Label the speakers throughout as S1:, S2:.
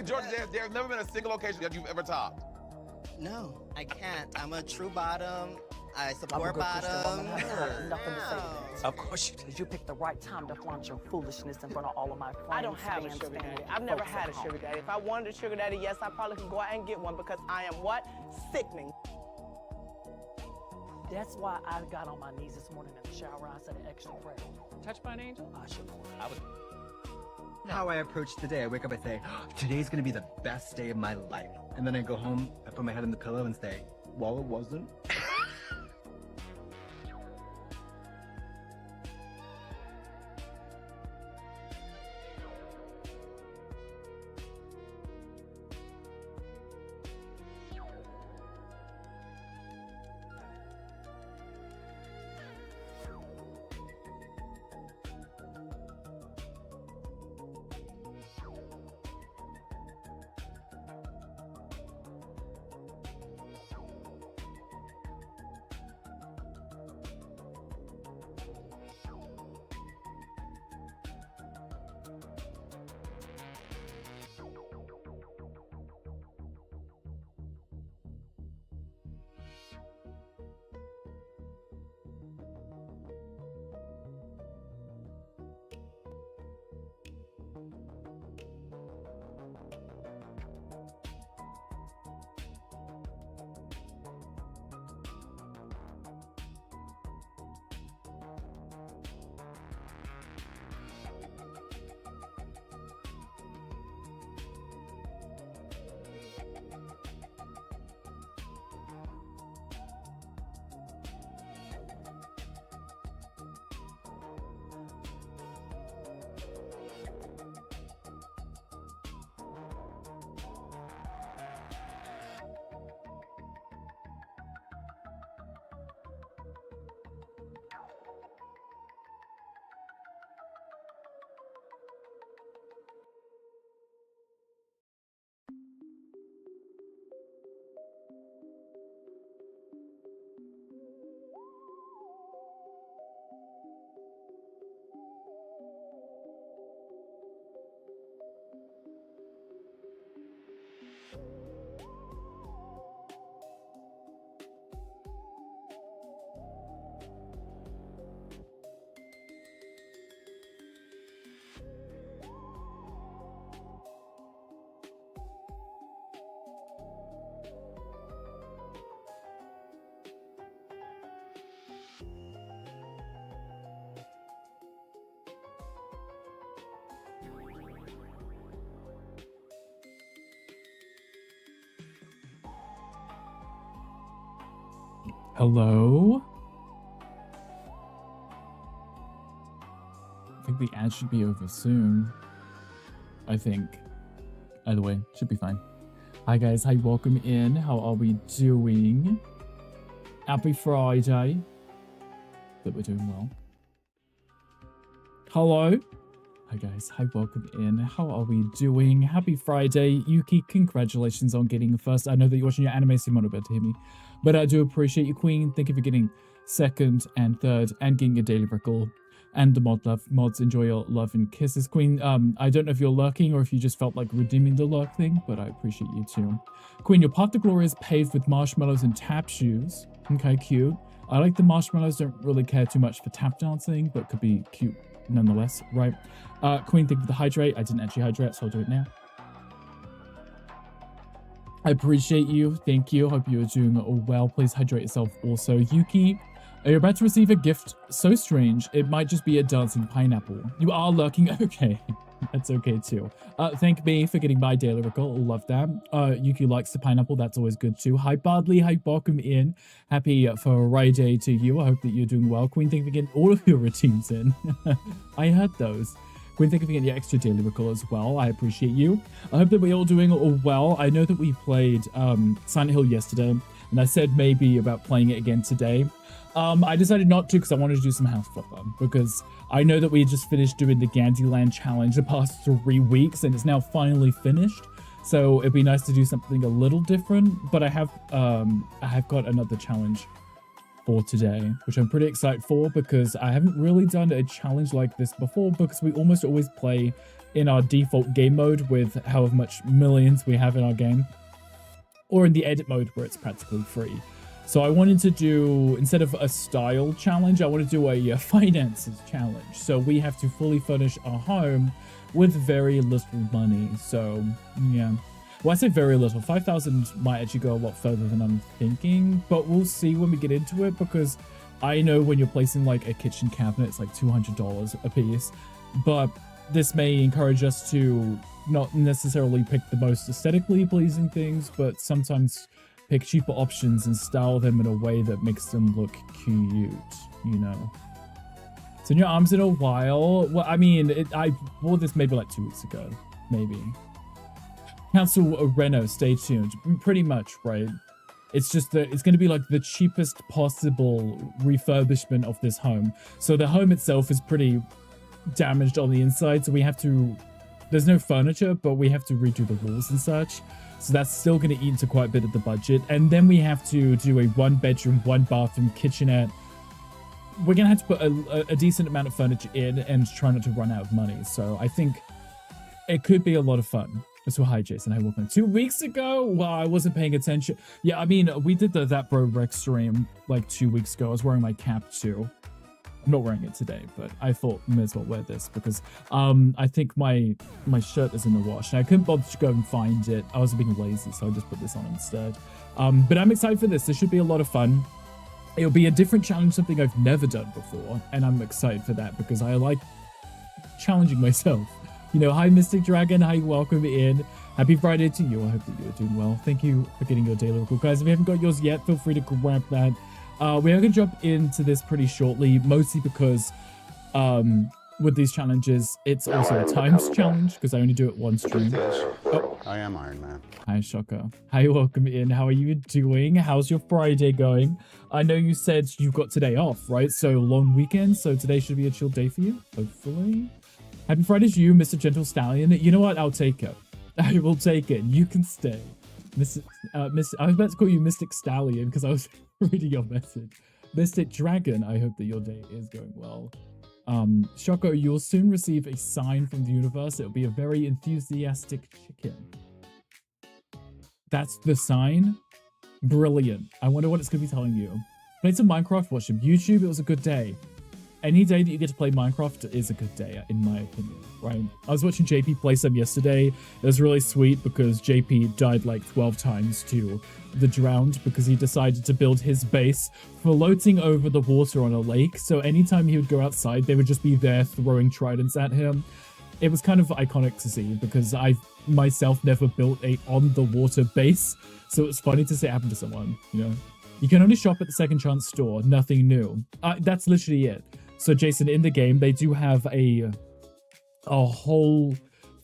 S1: Georgia, there's never been a single location that you've ever topped.
S2: No, I can't. I'm a true bottom. I support
S3: Christian
S2: bottom.
S3: woman. I have nothing to say to that.
S1: Of course you did.
S3: You picked the right time to flaunt your foolishness in front of all of my friends.
S4: I don't have a
S3: fans,
S4: sugar
S3: family,
S4: daddy. I've never
S3: folks
S4: had
S3: at
S4: a sugar
S3: home.
S4: daddy. If I wanted a sugar daddy, yes, I probably could go out and get one because I am what? Sickening.
S3: That's why I got on my knees this morning in the shower. I said an extra prayer.
S5: Touched by an angel?
S3: I should.
S6: How I approach the day, I wake up, I say, today's gonna be the best day of my life. And then I go home, I put my head on the pillow and say, well, it wasn't.
S5: Hello? I think the ad should be over soon. I think. Either way, should be fine. Hi guys, hi, welcome in. How are we doing? Happy Friday. That we're doing well. Hello? Hi guys, hi, welcome in. How are we doing? Happy Friday. Yuki, congratulations on getting first. I know that you're watching your anime, so you might not be able to hear me. But I do appreciate you, Queen. Thank you for getting second and third and getting a daily record. And the mods, enjoy your love and kisses, Queen. I don't know if you're lurking or if you just felt like redeeming the lurk thing, but I appreciate you too. Queen, your Park de Glory is paved with marshmallows and tap shoes. Okay, cute. I like the marshmallows, don't really care too much for tap dancing, but could be cute nonetheless, right? Queen, thank you for the hydrate. I didn't actually hydrate, so I'll do it now. I appreciate you. Thank you. Hope you're doing well. Please hydrate yourself also. Yuki, you're about to receive a gift so strange, it might just be a dancing pineapple. You are lurking? Okay. That's okay too. Thank me for getting my daily record. Love that. Yuki likes the pineapple. That's always good too. Hi, Bardley. Hi, welcome in. Happy Friday to you. I hope that you're doing well. Queen, thank you for getting all of your routines in. I heard those. Queen, thank you for getting your extra daily record as well. I appreciate you. I hope that we're all doing well. I know that we played Silent Hill yesterday, and I said maybe about playing it again today. I decided not to because I wanted to do some house flipper, because I know that we just finished doing the Gandyland challenge the past 3 weeks and it's now finally finished. So it'd be nice to do something a little different, but I have got another challenge for today, which I'm pretty excited for because I haven't really done a challenge like this before because we almost always play in our default game mode with however much millions we have in our game, or in the edit mode where it's practically free. So I wanted to do, instead of a style challenge, I want to do a finances challenge. So we have to fully furnish our home with very little money. So yeah, well, I say very little. 5,000 might actually go a lot further than I'm thinking, but we'll see when we get into it, because I know when you're placing like a kitchen cabinet, it's like $200 a piece, but this may encourage us to not necessarily pick the most aesthetically pleasing things, but sometimes pick cheaper options and style them in a way that makes them look cute, you know. It's in your arms in a while. Well, I mean, I bought this maybe like 2 weeks ago, maybe. Council Reno, stay tuned. Pretty much, right? It's just that it's going to be like the cheapest possible refurbishment of this home. So the home itself is pretty damaged on the inside, so we have to, there's no furniture, but we have to redo the walls and such, so that's still going to eat into quite a bit of the budget. And then we have to do a 1-bedroom 1-bathroom kitchenette. We're gonna have to put a decent amount of furniture in and try not to run out of money, so I think it could be a lot of fun. So hi Jason, hi, welcome. 2 weeks ago? Well, I wasn't paying attention. Yeah, I mean, we did the ThatBritRick stream like 2 weeks ago. I was wearing my cap too. I'm not wearing it today, but I thought I may as well wear this because I think my shirt is in the wash and I couldn't bother to go and find it. I was being lazy, so I just put this on instead. But I'm excited for this. This should be a lot of fun. It'll be a different challenge, something I've never done before, and I'm excited for that because I like challenging myself. You know, hi Mystic Dragon, hi, welcome in. Happy Friday to you. I hope that you're doing well. Thank you for getting your daily record, guys. If you haven't got yours yet, feel free to grab that. We are going to jump into this pretty shortly, mostly because with these challenges, it's also a times challenge because I only do it one stream. Oh.
S7: I am Iron Man.
S5: Hi, Shocker. Hi, welcome in. How are you doing? How's your Friday going? I know you said you got today off, right? So long weekend, so today should be a chill day for you, hopefully. Happy Friday to you, Mr. Gentle Stallion. You know what? I'll take it. I will take it. You can stay. I was about to call you Mystic Stallion because I was reading your message. Mystic Dragon, I hope that your day is going well. Shoko, you'll soon receive a sign from the universe. It'll be a very enthusiastic chicken. That's the sign? Brilliant. I wonder what it's going to be telling you. Played some Minecraft, watched some YouTube. It was a good day. Any day that you get to play Minecraft is a good day, in my opinion, right? I was watching JP play some yesterday. It was really sweet because JP died like 12 times to the drowned because he decided to build his base floating over the water on a lake. So anytime he would go outside, they would just be there throwing tridents at him. It was kind of iconic to see because I myself never built a on-the-water base. So it's funny to see it happen to someone, you know? You can only shop at the Second Chance store, nothing new. That's literally it. So Jason, in the game, they do have a whole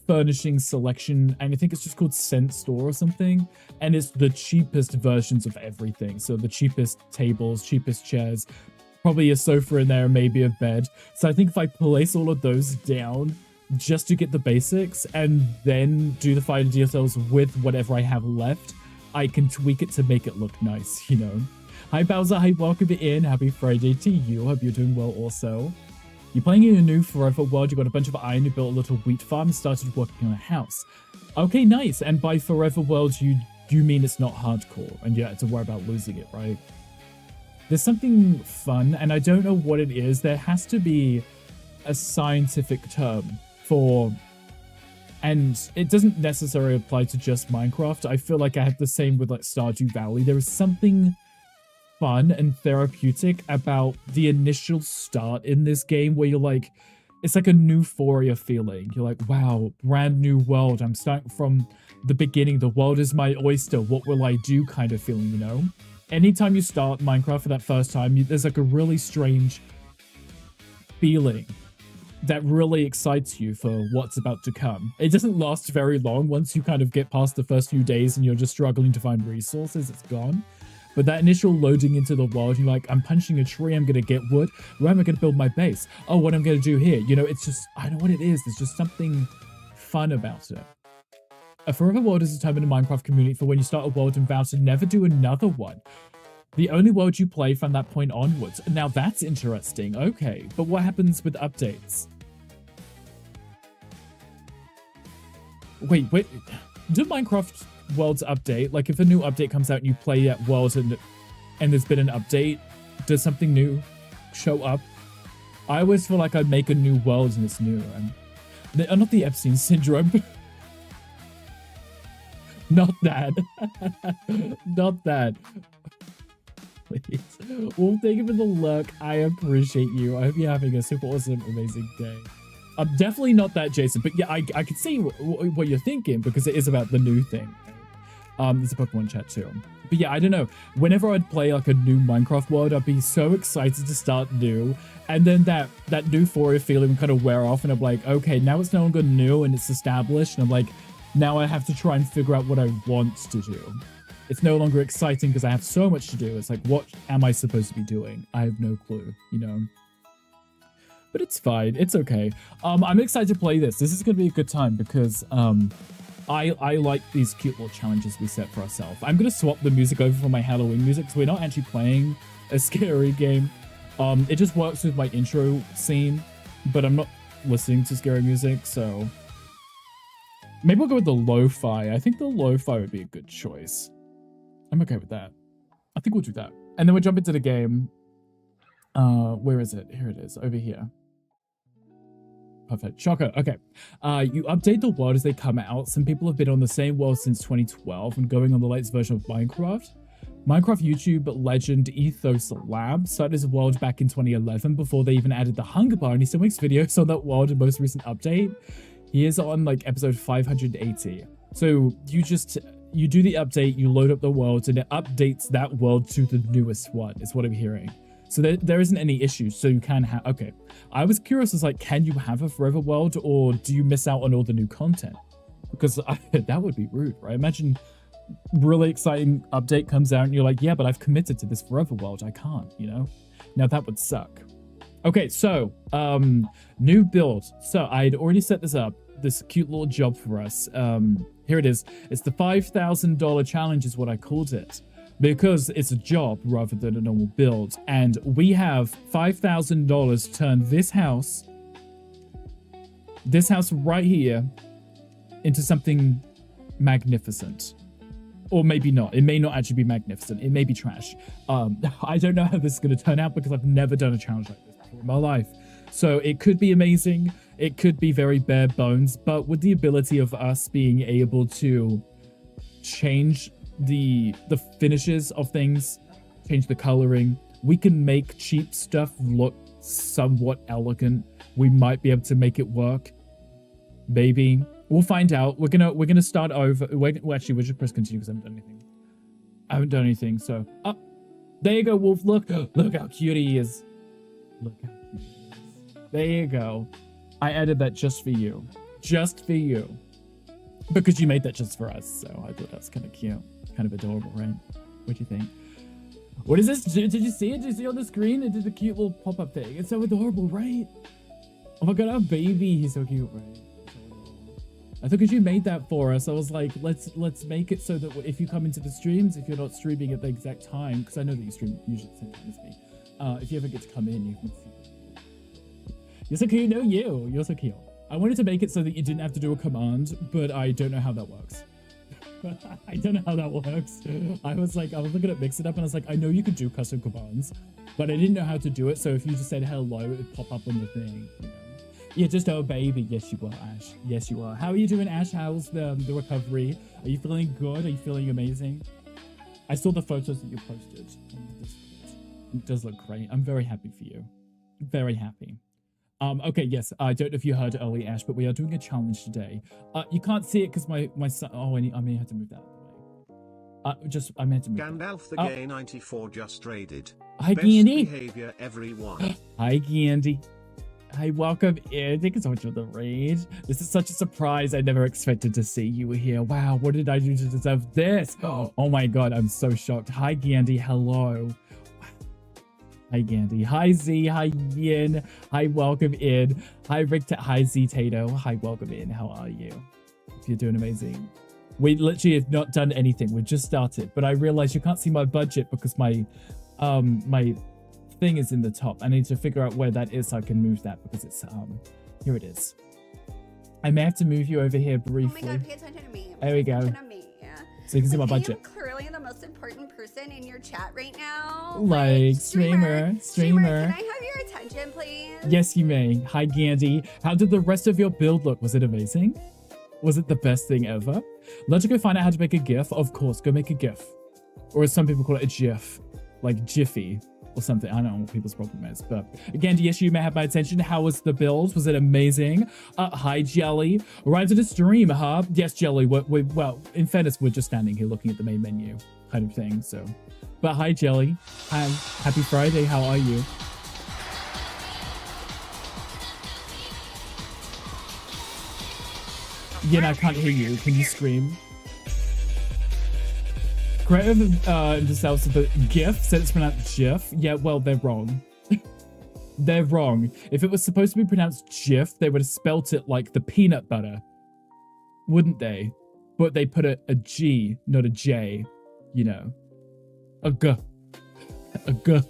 S5: furnishing selection, and I think it's just called Scent Store or something, and it's the cheapest versions of everything. So the cheapest tables, cheapest chairs, probably a sofa in there, maybe a bed. So I think if I place all of those down just to get the basics and then do the finer details with whatever I have left, I can tweak it to make it look nice, you know? Hi Bowser, hi, welcome in. Happy Friday to you. Hope you're doing well also. You're playing in a new Forever world. You got a bunch of iron, you built a little wheat farm, started working on a house. Okay, nice. And by Forever world, you mean it's not hardcore and you have to worry about losing it, right? There's something fun, and I don't know what it is. There has to be a scientific term for, and it doesn't necessarily apply to just Minecraft. I feel like I have the same with like Stardew Valley. There is something fun and therapeutic about the initial start in this game where you're like, it's like a euphoria feeling. You're like, wow, brand new world. I'm starting from the beginning. The world is my oyster. What will I do kind of feeling, you know? Anytime you start Minecraft for that first time, there's like a really strange feeling that really excites you for what's about to come. It doesn't last very long. Once you kind of get past the first few days and you're just struggling to find resources, it's gone. But that initial loading into the world, you're like, I'm punching a tree, I'm going to get wood. Where am I going to build my base? Oh, what I'm going to do here? You know, it's just, I don't know what it is. There's just something fun about it. A forever world is a term in the Minecraft community for when you start a world and vow to never do another one. The only world you play from that point onwards. Now that's interesting. Okay, but what happens with updates? Wait. Do Minecraft worlds update? Like if a new update comes out and you play that world and there's been an update, does something new show up? I always feel like I make a new world and it's new. And not the Epstein syndrome. Not that. Not that. Please. Well, thank you for the look. I appreciate you. I hope you're having a super awesome, amazing day. I'm definitely not that, Jason, but yeah, I can see what you're thinking because it is about the new thing. There's a Pokemon chat too. But yeah, I don't know. Whenever I'd play like a new Minecraft world, I'd be so excited to start new. And then that euphoria feeling would kind of wear off and I'm like, okay, now it's no longer new and it's established. And I'm like, now I have to try and figure out what I want to do. It's no longer exciting because I have so much to do. It's like, what am I supposed to be doing? I have no clue, you know? But it's fine. It's okay. I'm excited to play this. This is going to be a good time because I like these cute little challenges we set for ourselves. I'm going to swap the music over for my Halloween music because we're not actually playing a scary game. It just works with my intro scene, but I'm not listening to scary music, so maybe we'll go with the lo-fi. I think the lo-fi would be a good choice. I'm okay with that. I think we'll do that. And then we'll jump into the game. Where is it? Here it is, over here. Perfect. Shocker. Okay. You update the world as they come out. Some people have been on the same world since 2012 and going on the latest version of Minecraft. Minecraft YouTube legend Ethos Lab started his world back in 2011 before they even added the hunger bar, and he still makes videos on that world in most recent update. He is on like episode 580. So you do the update, you load up the world, and it updates that world to the newest one, is what I'm hearing. So there isn't any issues, so you can have... Okay, I was curious, as like, can you have a forever world, or do you miss out on all the new content? Because that would be rude, right? Imagine really exciting update comes out, and you're like, yeah, but I've committed to this forever world. I can't, you know? Now, that would suck. Okay, so, new build. So, I'd already set this up, this cute little job for us. Here it is. It's the $5,000 challenge is what I called it, because it's a job rather than a normal build. And we have $5,000 to turn this house right here into something magnificent. Or maybe not. It may not actually be magnificent. It may be trash. I don't know how this is going to turn out because I've never done a challenge like this before in my life. So it could be amazing. It could be very bare bones, but with the ability of us being able to change the finishes of things, change the coloring, we can make cheap stuff look somewhat elegant. We might be able to make it work. Maybe. We'll find out. We're gonna start over. Well, actually, we'll just press continue because I haven't done anything. So, there you go, Wolf. Look how cute he is. Look how cute he is. There you go. I added that just for you. Just for you. Because you made that just for us. So I thought that was kind of cute. Kind of adorable, right? What do you think? What is this? Did you see it? Did you see on the screen? It did a cute little pop-up thing. It's so adorable, right? Oh my god, our baby. He's so cute, right? I thought because you made that for us, I was like, let's make it so that if you come into the streams, if you're not streaming at the exact time, because I know that you stream usually at the same time as me, if you ever get to come in, you can see. You're so cute. No, you're so cute. I wanted to make it so that you didn't have to do a command, but I don't know how that works. I don't know how that works. I was looking at Mix It Up and I was like, I know you could do custom commands, but I didn't know how to do it. So if you just said hello, it would pop up on the thing. You know? You're just a baby. Yes, you are, Ash. Yes, you are. How are you doing, Ash? How's the recovery? Are you feeling good? Are you feeling amazing? I saw the photos that you posted. It does look great. I'm very happy for you. Very happy. Okay, yes, I don't know if you heard early, Ash, but we are doing a challenge today. You can't see it because my son... Oh, I may have to move that out of the way. I meant to move
S7: Gandalf the Gay 94 just raided.
S5: Hi,
S7: Best
S5: Gandy.
S7: behavior, everyone.
S5: Hi, Gandy. Hi, welcome in. Thank you so much for the raid. This is such a surprise. I never expected to see you here. Wow, what did I do to deserve this? Oh my god, I'm so shocked. Hi, Gandy. Hello. Hi, Gandy. Hi, Z. Hi, Yin. Hi, welcome in. Hi, Rick. Hi, Z Tato. Hi, welcome in. How are you? If you're doing amazing. We literally have not done anything. We've just started. But I realized you can't see my budget because my thing is in the top. I need to figure out where that is so I can move that because it's here it is. I may have to move you over here briefly.
S8: Oh my god, pay attention to me.
S5: There we go.
S8: Pay attention to me.
S5: So you can see my
S8: I
S5: budget.
S8: am clearly the most important person in your chat right now.
S5: Like, streamer.
S8: Can I have your attention, please?
S5: Yes, you may. Hi, Gandhi. How did the rest of your build look? Was it amazing? Was it the best thing ever? Let's go find out how to make a GIF. Of course, go make a GIF. Or as some people call it, a GIF. Like Jiffy or something. I don't know what people's problem is. But Gandhi, yes, you may have my attention. How was the build? Was it amazing? Hi, Jelly. Right to the stream, huh? Yes, Jelly. Well, in fairness, we're just standing here looking at the main menu kind of thing. So, but hi, Jelly. Hi. Happy Friday. How are you? Yeah, I can't hear you. Can you scream? Creative themselves the GIF said it's pronounced GIF. Yeah, well, they're wrong. They're wrong. If it was supposed to be pronounced GIF, they would have spelt it like the peanut butter, wouldn't they? But they put a G, not a J. You know, a G, a G.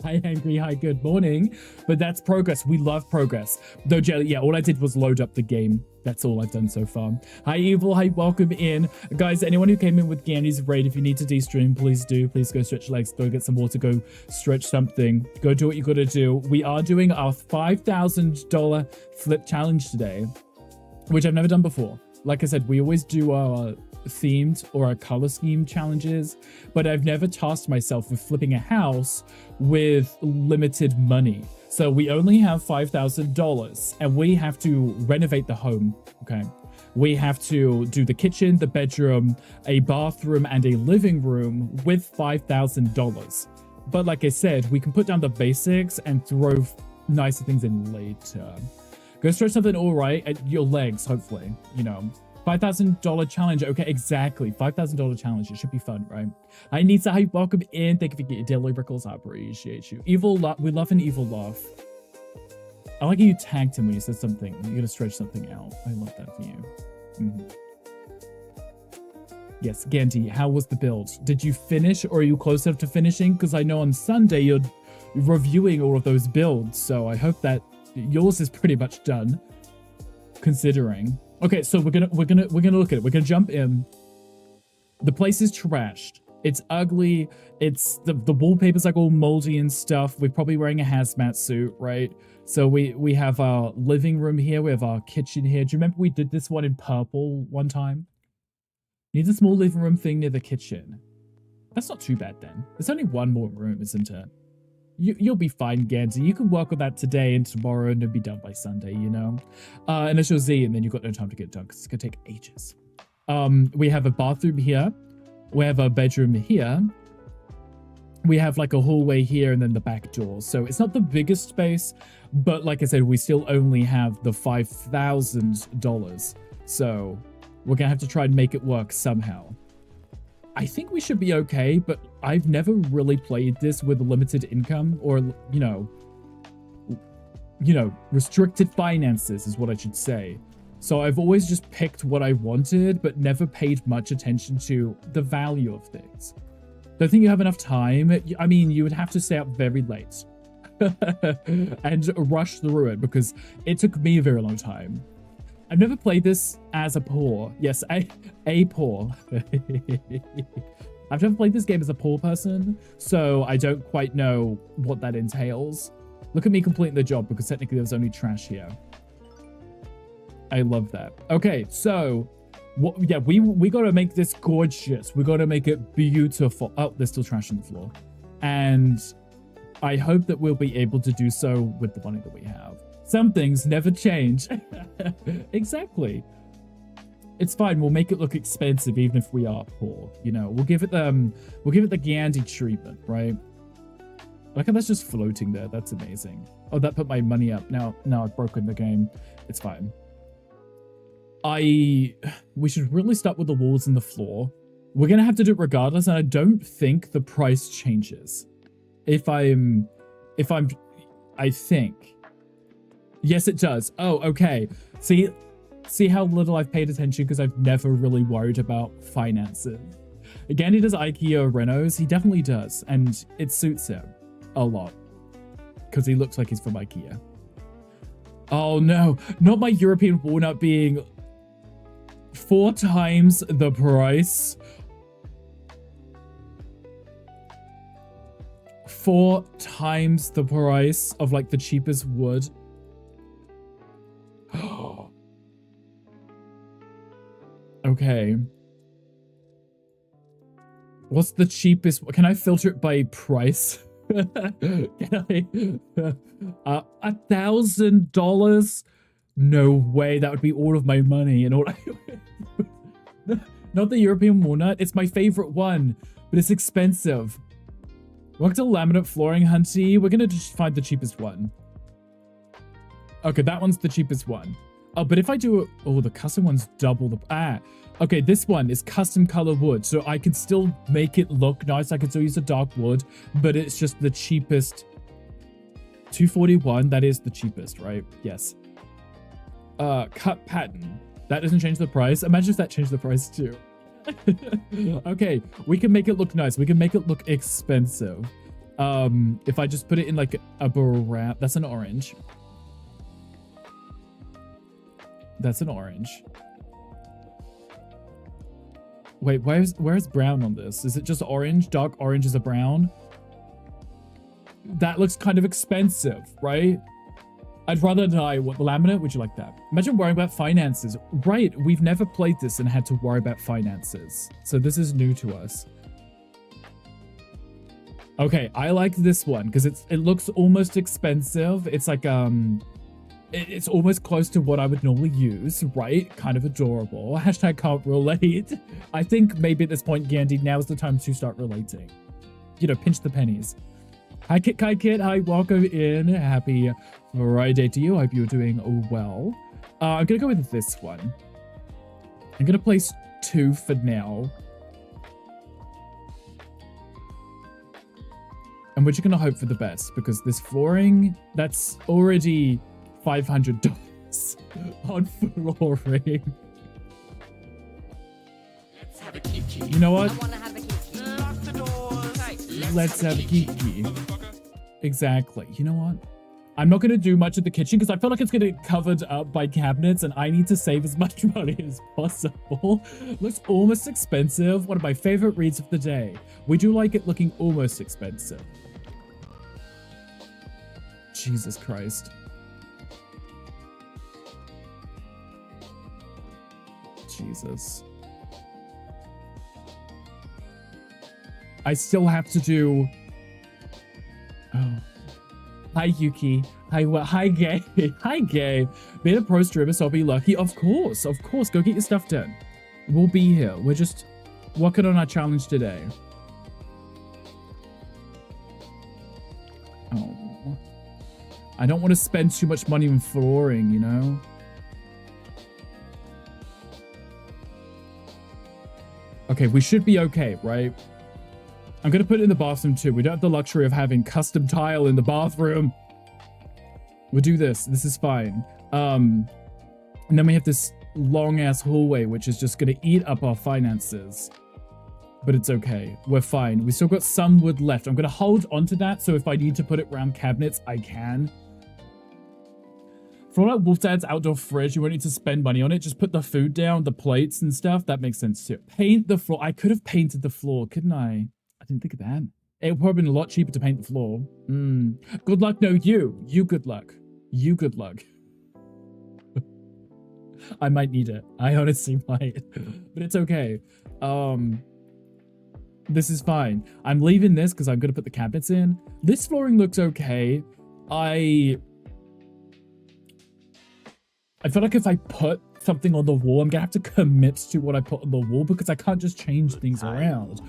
S5: Hi, Angry. Hi, good morning. But that's progress. We love progress. Though, Jelly, yeah, all I did was load up the game. That's all I've done so far. Hi, Evil. Hi, welcome in. Guys, anyone who came in with Gandhi's raid, if you need to de-stream, please do. Please go stretch legs. Go get some water. Go stretch something. Go do what you got to do. We are doing our $5,000 flip challenge today, which I've never done before. Like I said, we always do our themed or our color scheme challenges, but I've never tasked myself with flipping a house with limited money. So we only have $5,000 and we have to renovate the home. Okay. We have to do the kitchen, the bedroom, a bathroom, and a living room with $5,000. But like I said, we can put down the basics and throw nicer things in later. Go stretch something all right at your legs, hopefully, you know. $5,000 challenge. Okay, exactly. $5,000 challenge. It should be fun, right? Hi, Nisa. Hi, welcome in. Thank you for getting your daily rickles. I appreciate you. Evil laugh. We love an evil laugh. I like how you tagged him when you said something. You're gonna stretch something out. I love that for you. Yes, Gandhi, how was the build? Did you finish or are you close enough to finishing? Because I know on Sunday you're reviewing all of those builds, so I hope that yours is pretty much done. Considering. Okay, so we're gonna look at it. We're gonna jump in. The place is trashed. It's ugly. It's the wallpaper's like all moldy and stuff. We're probably wearing a hazmat suit, right? So we have our living room here. We have our kitchen here. Do you remember we did this one in purple one time? Needs a small living room thing near the kitchen. That's not too bad then. There's only one more room, isn't it? You'll be fine, Gandhi. You can work on that today and tomorrow and it'll be done by Sunday, you know? Initial Z, and then you've got no time to get it done because it's going to take ages. We have a bathroom here. We have a bedroom here. We have like a hallway here and then the back door. So it's not the biggest space, but like I said, we still only have the $5,000. So we're going to have to try and make it work somehow. I think we should be okay, but I've never really played this with limited income or, you know, restricted finances is what I should say. So I've always just picked what I wanted, but never paid much attention to the value of things. Don't think you have enough time. I mean, you would have to stay up very late and rush through it because it took me a very long time. I've never played this as a poor. Yes, a poor. I've never played this game as a poor person, so I don't quite know what that entails. Look at me completing the job because technically there's only trash here. I love that. Okay, so yeah, we got to make this gorgeous. We got to make it beautiful. Oh, there's still trash on the floor, and I hope that we'll be able to do so with the money that we have. Some things never change. Exactly. It's fine. We'll make it look expensive even if we are poor. You know, we'll give it the Gandhi treatment, right? Look how that's just floating there. That's amazing. Oh, that put my money up. Now I've broken the game. It's fine. We should really start with the walls and the floor. We're gonna have to do it regardless, and I don't think the price changes. I think. Yes, it does. Oh, okay. See, See how little I've paid attention because I've never really worried about finances. Again, he does IKEA renos. He definitely does. And it suits him a lot because he looks like he's from IKEA. Oh no, not my European walnut being 4 times the price. 4 times the price of like the cheapest wood. Okay. What's the cheapest? Can I filter it by price? Can I? $1,000? No way. That would be all of my money and all. Not the European walnut. It's my favorite one, but it's expensive. Welcome to laminate flooring, Hunty. We're gonna just find the cheapest one. Okay, that one's the cheapest one. Oh, but if I do, oh, the custom one's double the, okay, this one is custom color wood, so I can still make it look nice. I can still use a dark wood, but it's just the cheapest. 241, that is the cheapest, right? Yes. Cut pattern. That doesn't change the price. Imagine if that changed the price too. Okay, we can make it look nice. We can make it look expensive. If I just put it in like a brown, that's an orange. That's an orange. Wait, where's brown on this? Is it just orange? Dark orange is a brown? That looks kind of expensive, right? I'd rather die. What, laminate? Would you like that? Imagine worrying about finances. Right, we've never played this and had to worry about finances. So this is new to us. Okay, I like this one because it looks almost expensive. It's like, it's almost close to what I would normally use, right? Kind of adorable. Hashtag can't relate. I think maybe at this point, Gandhi, now's the time to start relating. You know, pinch the pennies. Hi, Kit Kai Kit. Hi, welcome in. Happy Friday to you. I hope you're doing well. I'm going to go with this one. I'm going to place 2 for now. And we're just going to hope for the best because this flooring, that's already $500 on flooring.
S9: Let's have a kiki.
S5: You know what?
S8: I want to have a kiki.
S9: Lock the doors.
S5: Let's have a kiki. Exactly. You know what? I'm not going to do much at the kitchen because I feel like it's going to get covered up by cabinets and I need to save as much money as possible. Looks almost expensive. One of my favorite reads of the day. We do like it looking almost expensive. Jesus Christ. Jesus. I still have to do... Oh. Hi, Yuki. Hi, Gay. Hi, Gay. Being a pro streamer, so I'll be lucky. Of course. Go get your stuff done. We'll be here. We're just working on our challenge today. Oh. I don't want to spend too much money on flooring, you know? Okay, we should be okay, right? I'm going to put it in the bathroom too. We don't have the luxury of having custom tile in the bathroom. We'll do this. This is fine. And then we have this long-ass hallway, which is just going to eat up our finances. But it's okay. We're fine. We still got some wood left. I'm going to hold on to that, so if I need to put it around cabinets, I can. For like Wolf Dad's outdoor fridge, you won't need to spend money on it. Just put the food down, the plates and stuff. That makes sense too. Paint the floor. I could have painted the floor, couldn't I? I didn't think of that. It would have been a lot cheaper to paint the floor. Good luck. No, you. You good luck. You good luck. I might need it. I honestly might. But it's okay. This is fine. I'm leaving this because I'm going to put the cabinets in. This flooring looks okay. I feel like if I put something on the wall, I'm going to have to commit to what I put on the wall because I can't just change things around.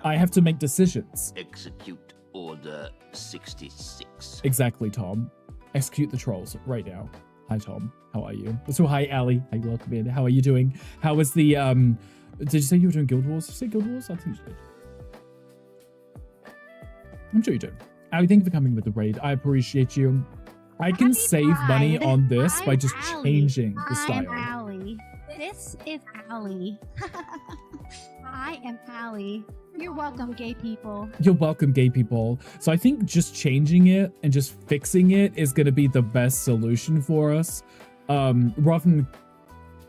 S5: I have to make decisions.
S9: Execute Order 66.
S5: Exactly, Tom. Execute the trolls right now. Hi, Tom. How are you? So, hi, Ali. Hi, welcome in. How are you doing? How was the, did you say you were doing Guild Wars? Did you say Guild Wars? I think you did. I'm sure you did. Ali, thank you for coming with the raid. I appreciate you. I can
S10: Happy
S5: save money
S10: Pride.
S5: on this by
S10: I'm
S5: just
S10: Allie.
S5: changing the
S10: I'm
S5: style.
S10: Allie. This is Allie. I am Allie. You're welcome, gay people.
S5: You're welcome, gay people. So I think just changing it and just fixing it is going to be the best solution for us. Rather than,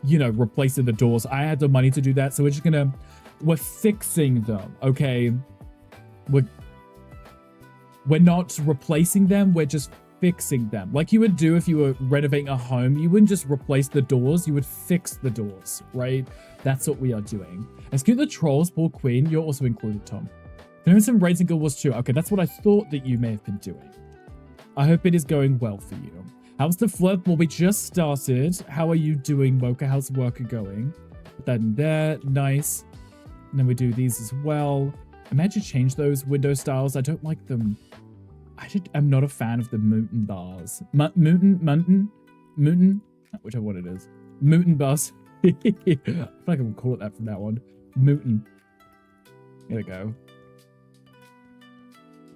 S5: you know, replacing the doors. I had the money to do that. So we're fixing them. Okay. We're not replacing them. We're just fixing them. Like you would do if you were renovating a home. You wouldn't just replace the doors. You would fix the doors, right? That's what we are doing. Execute the trolls, Paul Queen. You're also included, Tom. Doing some raids in Guild Wars 2. Okay, that's what I thought that you may have been doing. I hope it is going well for you. How's the flirt? Well, we just started. How are you doing, Mocha? How's the work going? Put that in there. Nice. And then we do these as well. Imagine change those window styles. I don't like them. I'm not a fan of the Mutin bars. Mutin? Whichever one it is. Mutin bars. I feel like I would call it that from now on. Mutin. Here we go.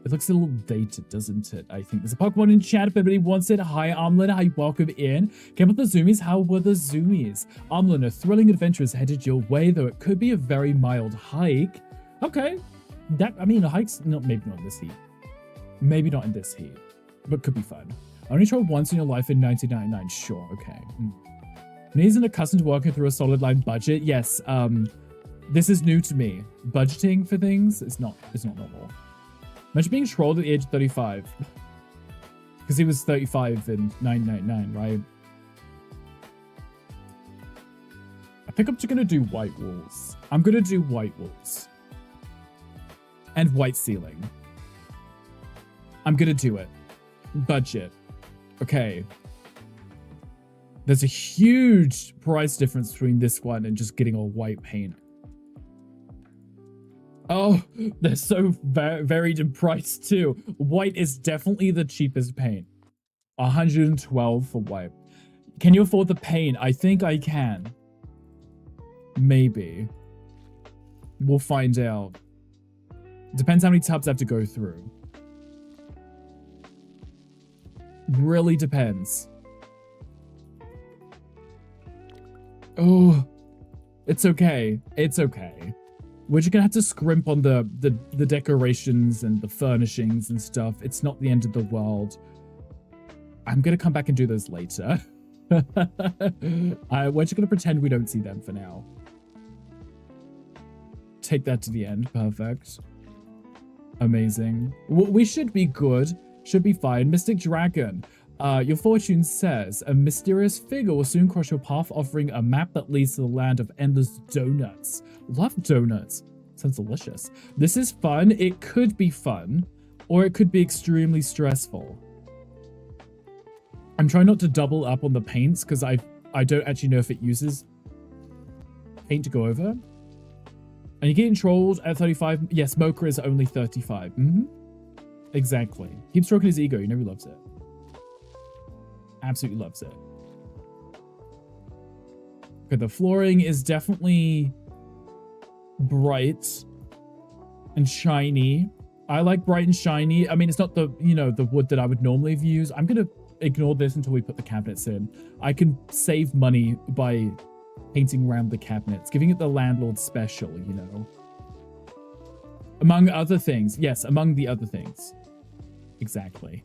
S5: It looks a little dated, doesn't it? I think there's a Pokemon in chat if anybody wants it. Hi, Armlin. Hi, welcome in. Came up with the Zoomies. How were the Zoomies? Armlin, a thrilling adventure is headed your way, though it could be a very mild hike. Okay. I mean, a hike's maybe not in this heat. Maybe not in this heat, but could be fun. Only tried once in your life in 1999. Sure, okay. He isn't accustomed to working through a solid line budget. Yes, this is new to me. Budgeting for things is not normal. Imagine being trolled at the age of 35. Because he was 35 in 1999, right? I think I'm just gonna do white walls. I'm gonna do white walls. And white ceiling. I'm gonna do it. Budget. Okay. There's a huge price difference between this one and just getting all white paint. Oh, they're so varied in price too. White is definitely the cheapest paint. 112 for white. Can you afford the paint? I think I can. Maybe. We'll find out. Depends how many tubs I have to go through. Really depends. Oh, it's okay. It's okay. We're just gonna have to scrimp on the decorations and the furnishings and stuff. It's not the end of the world. I'm gonna come back and do those later. We're just gonna pretend we don't see them for now. Take that to the end. Perfect. Amazing. We should be good. Should be fine. Mystic Dragon. Your fortune says a mysterious figure will soon cross your path, offering a map that leads to the land of endless donuts. Love donuts. Sounds delicious. This is fun. It could be fun, or it could be extremely stressful. I'm trying not to double up on the paints because I don't actually know if it uses paint to go over. And you're getting trolled at 35. Yes, Mocha is only 35. Exactly. Keep stroking his ego. You know he loves it. Absolutely loves it. Okay, the flooring is definitely bright and shiny. I like bright and shiny. I mean, it's not the, you know, the wood that I would normally use. I'm going to ignore this until we put the cabinets in. I can save money by painting around the cabinets, giving it the landlord special, you know. Among other things. Yes, among the other things. Exactly.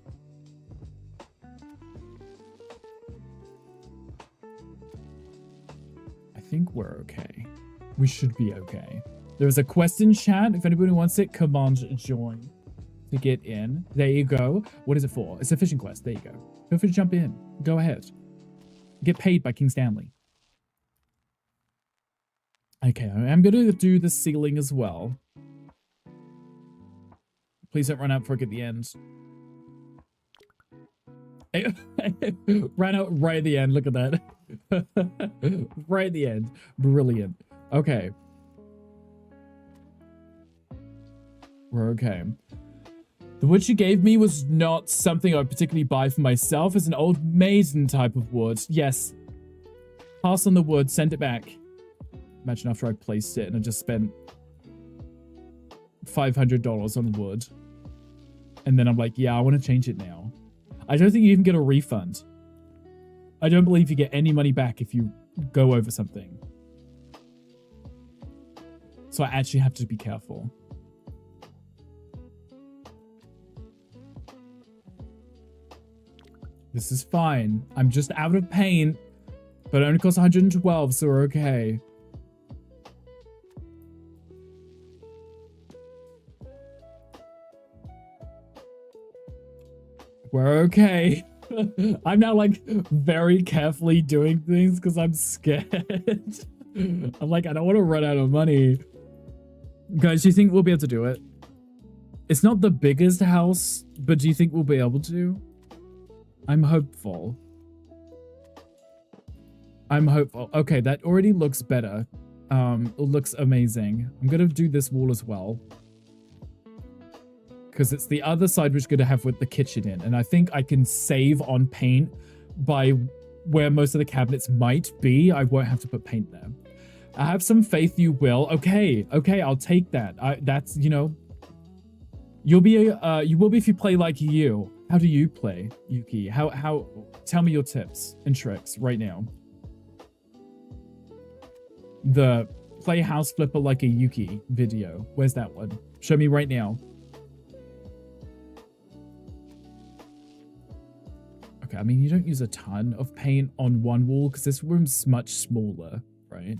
S5: I think we're okay. We should be okay. There's a quest in chat. If anybody wants it, command join to get in. There you go. What is it for? It's a fishing quest. There you go. Feel free to jump in. Go ahead. Get paid by King Stanley. Okay, I'm going to do the ceiling as well. Please don't run out before I get the end. Ran out right at the end. Look at that. Right at the end. Brilliant. Okay. We're okay. The wood you gave me was not something I would particularly buy for myself. It's an old maiden type of wood. Yes. Pass on the wood. Send it back. Imagine after I placed it and I just spent $500 on wood. And then I'm like, yeah, I want to change it now. I don't think you even get a refund. I don't believe you get any money back if you go over something. So I actually have to be careful. This is fine. I'm just out of paint, but it only costs 112, so we're okay. We're okay. I'm now like very carefully doing things because I'm scared. I'm like, I don't want to run out of money. Guys, do you think we'll be able to do it? It's not the biggest house, but do you think we'll be able to? I'm hopeful. I'm hopeful. Okay, that already looks better. It looks amazing. I'm gonna do this wall as well. Because it's the other side which is going to have with the kitchen in. And I think I can save on paint by where most of the cabinets might be. I won't have to put paint there. I have some faith you will. Okay, I'll take that. That's, you know, you will be if you play like you. How do you play, Yuki? Tell me your tips and tricks right now. The play house flipper like a Yuki video. Where's that one? Show me right now. Okay, I mean, you don't use a ton of paint on one wall because this room's much smaller, right?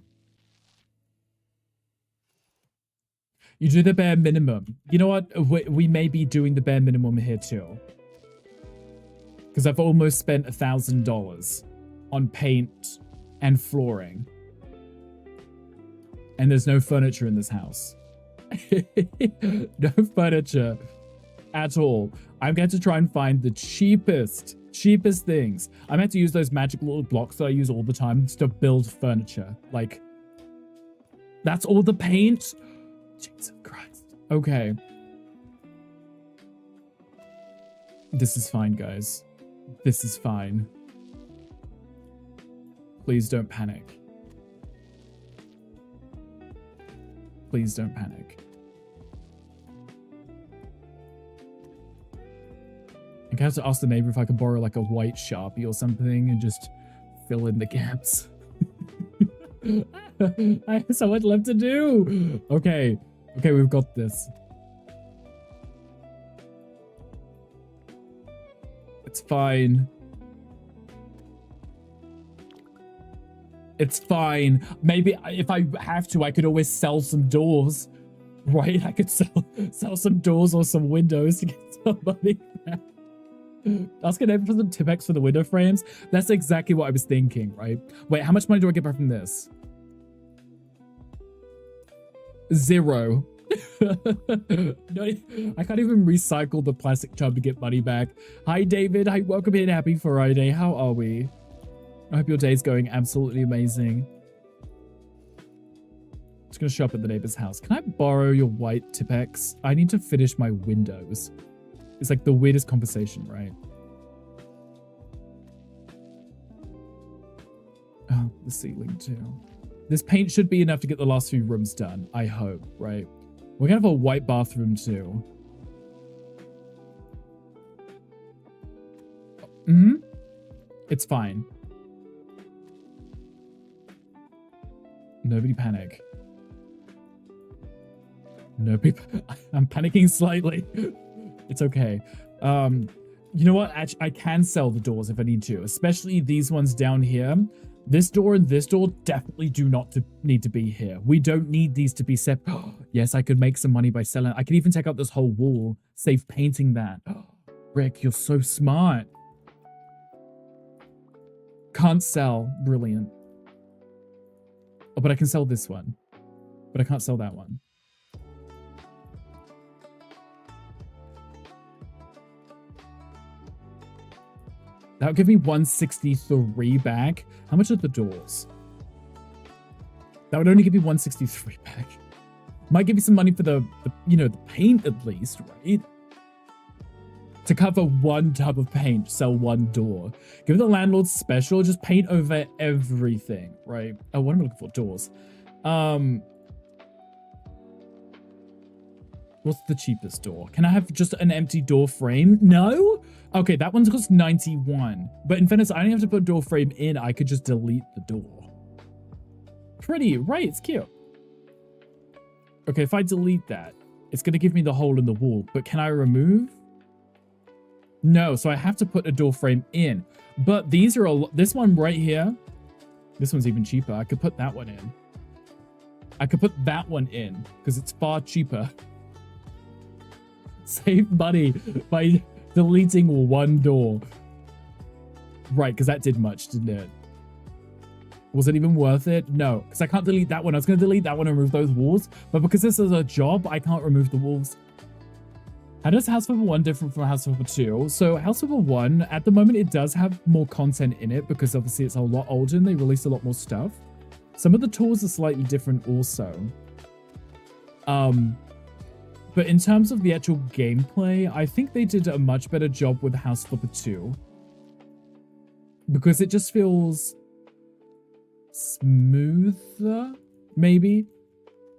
S5: You do the bare minimum. You know what? We may be doing the bare minimum here too. Because I've almost spent $1,000 on paint and flooring. And there's no furniture in this house. No furniture at all. I'm going to try and find the cheapest things. I'm going to use those magical little blocks that I use all the time to build furniture. Like, that's all the paint? Jesus Christ. Okay. This is fine, guys. This is fine. Please don't panic. Please don't panic. I'm gonna have to ask the neighbor if I could borrow like a white Sharpie or something and just fill in the gaps. I have so much left to do. Okay, we've got this. It's fine. It's fine. Maybe if I have to, I could always sell some doors, right? I could sell some doors or some windows to get some money back. Ask a neighbor for some Tipex for the window frames. That's exactly what I was thinking, right? Wait, how much money do I get back from this? 0. No, I can't even recycle the plastic tub to get money back. Hi, David. Hi, welcome in. Happy Friday. How are we? I hope your day's going absolutely amazing. Just gonna show up at the neighbor's house. Can I borrow your white Tipex? I need to finish my windows. It's like the weirdest conversation, right? Oh, the ceiling too. This paint should be enough to get the last few rooms done, I hope, right? We're gonna have a white bathroom too. It's fine. Nobody panic. I'm panicking slightly. It's okay. You know what? Actually, I can sell the doors if I need to, especially these ones down here. This door and this door definitely do not need to be here. We don't need these to be separate. Yes, I could make some money by selling. I could even take out this whole wall, save painting that. Rick, you're so smart. Can't sell. Brilliant. Oh, but I can sell this one. But I can't sell that one. That would give me 163 back. How much are the doors? That would only give me 163 back. Might give you some money for the paint at least, right? To cover one tub of paint, sell one door. Give the landlord special, just paint over everything, right? Oh, what am I looking for? Doors. What's the cheapest door? Can I have just an empty door frame? No? Okay, that one's cost 91. But in fairness, I don't have to put a door frame in. I could just delete the door. Pretty, right? It's cute. Okay, if I delete that, it's going to give me the hole in the wall. But can I remove? No, so I have to put a door frame in. But these are this one right here. This one's even cheaper. I could put that one in. I could put that one in because it's far cheaper. Save money by deleting one door. Right, because that did much, didn't it? Was it even worth it? No, because I can't delete that one. I was going to delete that one and remove those walls, but because this is a job, I can't remove the walls. How does House Flipper 1 different from House Flipper 2? So House Flipper 1, at the moment, it does have more content in it because obviously it's a lot older and they released a lot more stuff. Some of the tools are slightly different also. But in terms of the actual gameplay, I think they did a much better job with House Flipper 2. Because it just feels smoother, maybe?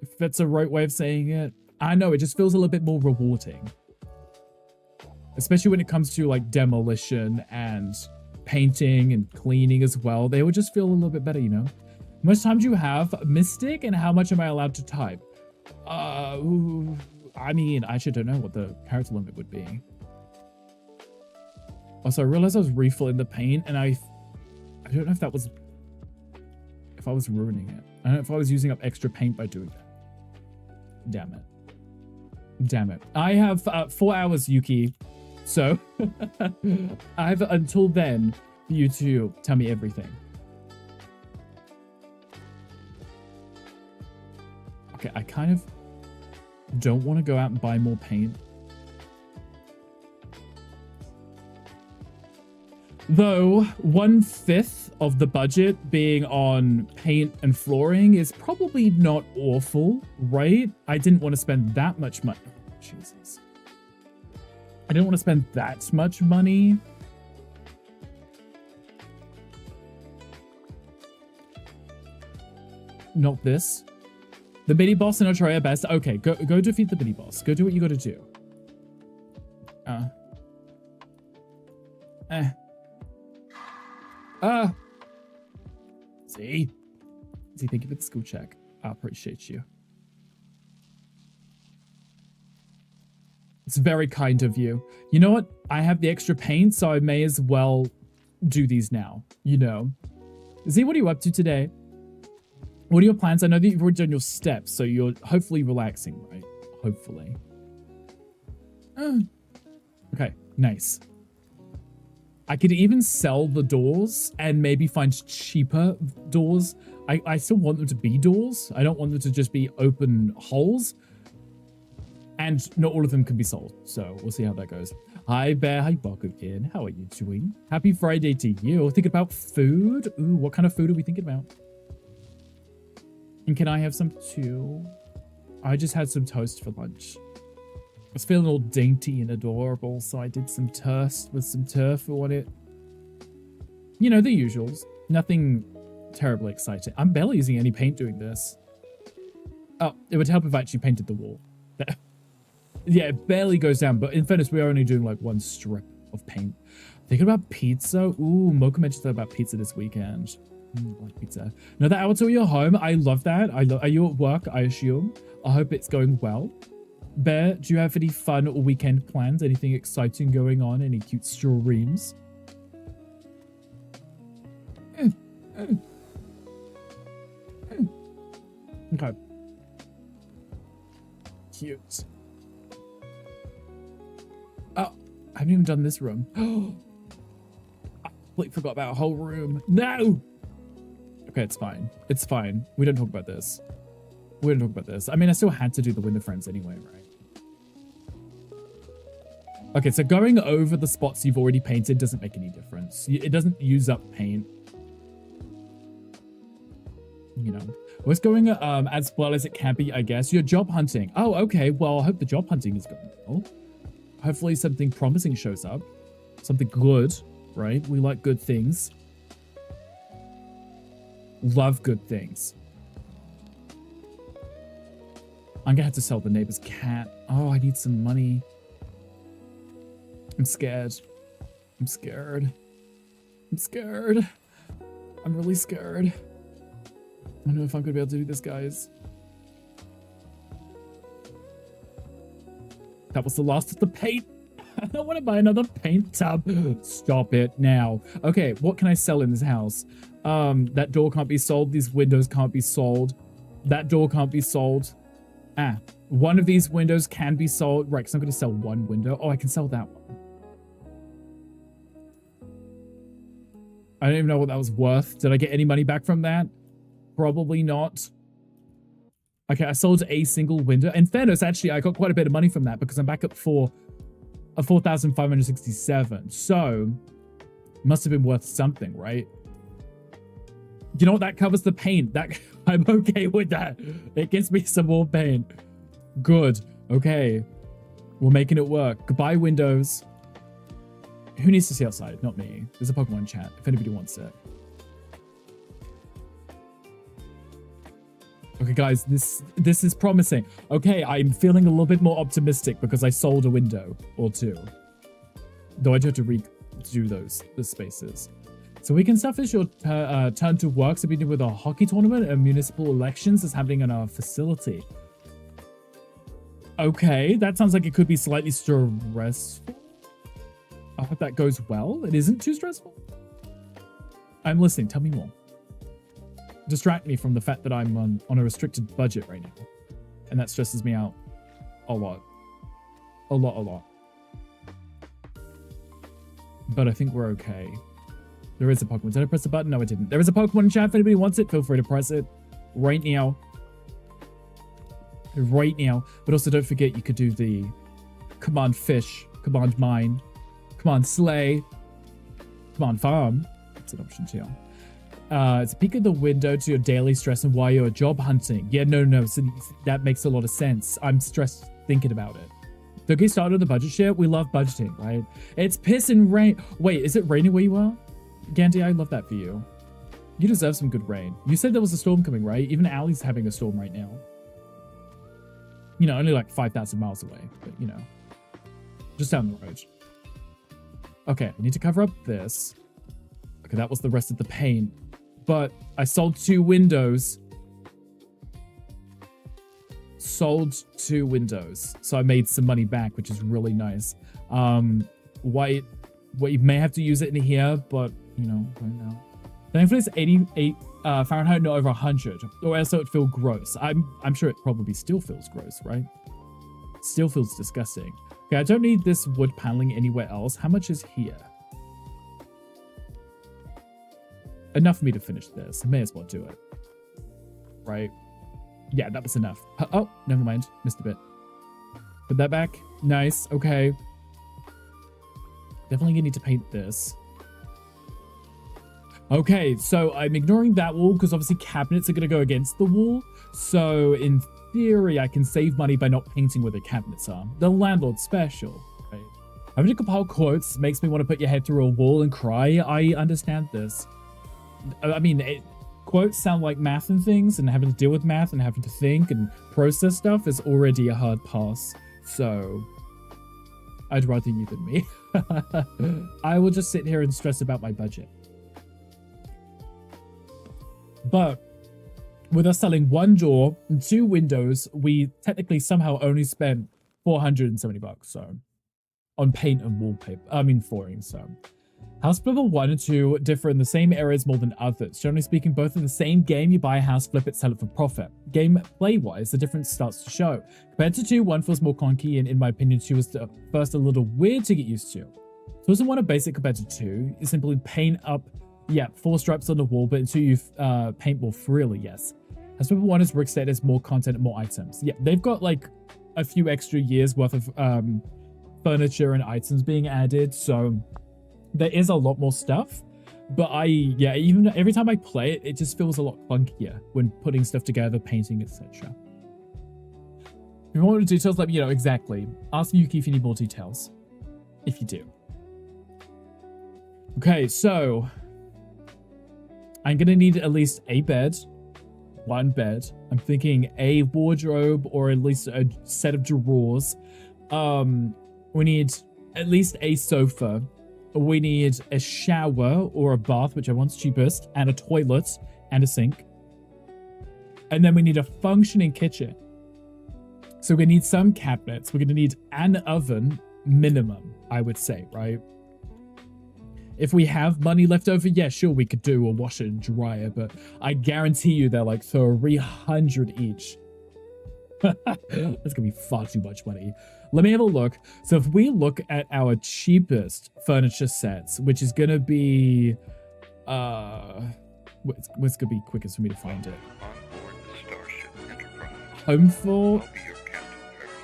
S5: If that's a right way of saying it. I know, it just feels a little bit more rewarding. Especially when it comes to like demolition and painting and cleaning as well. They would just feel a little bit better, you know? How much time do you have? Mystic, and how much am I allowed to type? I mean, I actually don't know what the character limit would be. Also, I realized I was refilling the paint, and I don't know if that was... if I was ruining it. I don't know if I was using up extra paint by doing that. Damn it. Damn it. I have 4 hours, Yuki. So, I have until then for you to tell me everything. Okay, I kind of don't want to go out and buy more paint. Though 1/5 of the budget being on paint and flooring is probably not awful, right? I didn't want to spend that much money. Oh, Jesus. I didn't want to spend that much money. Not this. The mini boss and I'll try our best. Okay, go defeat the mini boss. Go do what you gotta do. See? Thank you for the school check. I appreciate you. It's very kind of you. You know what? I have the extra paint, so I may as well do these now. You know. Z, what are you up to today? What are your plans? I know that you've already done your steps, so you're hopefully relaxing, right? Hopefully. Okay, nice. I could even sell the doors and maybe find cheaper doors. I still want them to be doors. I don't want them to just be open holes. And not all of them can be sold. So we'll see how that goes. Hi, Bear. Hi, Baku Kid. How are you doing? Happy Friday to you. Thinking about food? Ooh, what kind of food are we thinking about? And can I have some too? I just had some toast for lunch. I was feeling all dainty and adorable, so I did some toast with some turf on it. You know, the usuals. Nothing terribly exciting. I'm barely using any paint doing this. Oh, it would help if I actually painted the wall. Yeah, it barely goes down, but in fairness, we are only doing like one strip of paint. Thinking about pizza. Ooh, Mocha mentioned that about pizza this weekend. I like pizza. Another hour till you're home. I love that. Are you at work, I assume? I hope it's going well. Bear, do you have any fun or weekend plans? Anything exciting going on? Any cute streams? Okay. Cute. Oh, I haven't even done this room. I completely forgot about a whole room. No! Okay, it's fine. It's fine. We don't talk about this. We don't talk about this. I mean, I still had to do the window frames anyway, right? Okay, so going over the spots you've already painted doesn't make any difference. It doesn't use up paint. You know, what's going as well as it can be, I guess. You're job hunting. Oh, okay. Well, I hope the job hunting is going well. Hopefully something promising shows up. Something good, right? We like good things. Love good things. I'm gonna have to sell the neighbor's cat. Oh, I need some money. I'm scared. I'm scared. I'm scared. I'm really scared. I don't know if I'm gonna be able to do this, guys. That was the last of the paint. I don't want to buy another paint tub. Stop it now. Okay, what can I sell in this house? That door can't be sold. These windows can't be sold. That door can't be sold. Ah, one of these windows can be sold. Right, because I'm going to sell one window. Oh, I can sell that one. I don't even know what that was worth. Did I get any money back from that? Probably not. Okay, I sold a single window. In fairness, actually, I got quite a bit of money from that because I'm back up for 4,567. So, must have been worth something, right? You know what? That covers the paint. That I'm okay with that. It gives me some more paint. Good. Okay. We're making it work. Goodbye, windows. Who needs to see outside? Not me. There's a Pokemon chat if anybody wants it. Okay, guys, this is promising. Okay, I'm feeling a little bit more optimistic because I sold a window or two. Though I do have to redo the spaces. So we can selfish your turn to work. So we do with a hockey tournament and municipal elections is happening in our facility. Okay, that sounds like it could be slightly stressful. I hope that goes well. It isn't too stressful. I'm listening. Tell me more. Distract me from the fact that I'm on a restricted budget right now. And that stresses me out a lot. A lot. But I think we're okay. There is a Pokemon. Did I press the button? No, I didn't. There is a Pokemon in chat. If anybody wants it, feel free to press it right now. Right now. But also don't forget you could do the command fish, command mine, command slay, command farm. That's an option too. It's a peek at the window to your daily stress and why you're job hunting. Yeah, no. So that makes a lot of sense. I'm stressed thinking about it. Don't get started on the budget shit. We love budgeting, right? It's piss and rain. Wait, is it raining where you are? Gandhi, I love that for you. You deserve some good rain. You said there was a storm coming, right? Even Allie's having a storm right now. You know, only like 5,000 miles away, but you know, just down the road. Okay, I need to cover up this. Okay, that was the rest of the paint. But I sold 2 windows. Sold 2 windows. So I made some money back, which is really nice. White, we may have to use it in here, but, you know, right now. Thankfully, it's 88 Fahrenheit, not over 100. Or else it would feel gross. I'm sure it probably still feels gross, right? Still feels disgusting. Okay, I don't need this wood paneling anywhere else. How much is here? Enough for me to finish this. I may as well do it. Right? Yeah, that was enough. Oh, never mind. Missed a bit. Put that back. Nice. Okay. Definitely gonna need to paint this. Okay, so I'm ignoring that wall because obviously cabinets are gonna go against the wall. So in theory, I can save money by not painting where the cabinets are. The landlord special, right? Having to compile quotes makes me want to put your head through a wall and cry. I understand this. I mean, quotes sound like math and things, and having to deal with math and having to think and process stuff is already a hard pass. So, I'd rather you than me. I will just sit here and stress about my budget. But with us selling 1 door and 2 windows, we technically somehow only spent $470, so on paint and wallpaper. I mean flooring, so. House flipper 1 and 2 differ in the same areas more than others. Generally speaking, both in the same game, you buy a house, flip it, sell it for profit. Gameplay-wise, the difference starts to show. Compared to 2, 1 feels more clunky, and in my opinion, 2 is at first a little weird to get used to. 2 isn't one of basic compared to 2. You simply paint up, 4 stripes on the wall, but in 2 you paint more freely, yes. House flipper 1 is Rick said, has more content and more items. Yeah, they've got like a few extra years worth of furniture and items being added, so there is a lot more stuff, but even every time I play it, it just feels a lot funkier when putting stuff together, painting, etc. If you want more details, let me know. Exactly. Ask Yuki if you need more details. If you do. Okay, so I'm gonna need at least a bed, one bed. I'm thinking a wardrobe or at least a set of drawers. We need at least a sofa. We need a shower or a bath, whichever one's cheapest, and a toilet and a sink. And then we need a functioning kitchen. So we need some cabinets. We're going to need an oven minimum, I would say, right? If we have money left over, yeah, sure, we could do a washer and dryer, but I guarantee you they're like 300 each. That's going to be far too much money. Let me have a look. So if we look at our cheapest furniture sets, which is going to be... what's going to be quickest for me to find it? Home Fort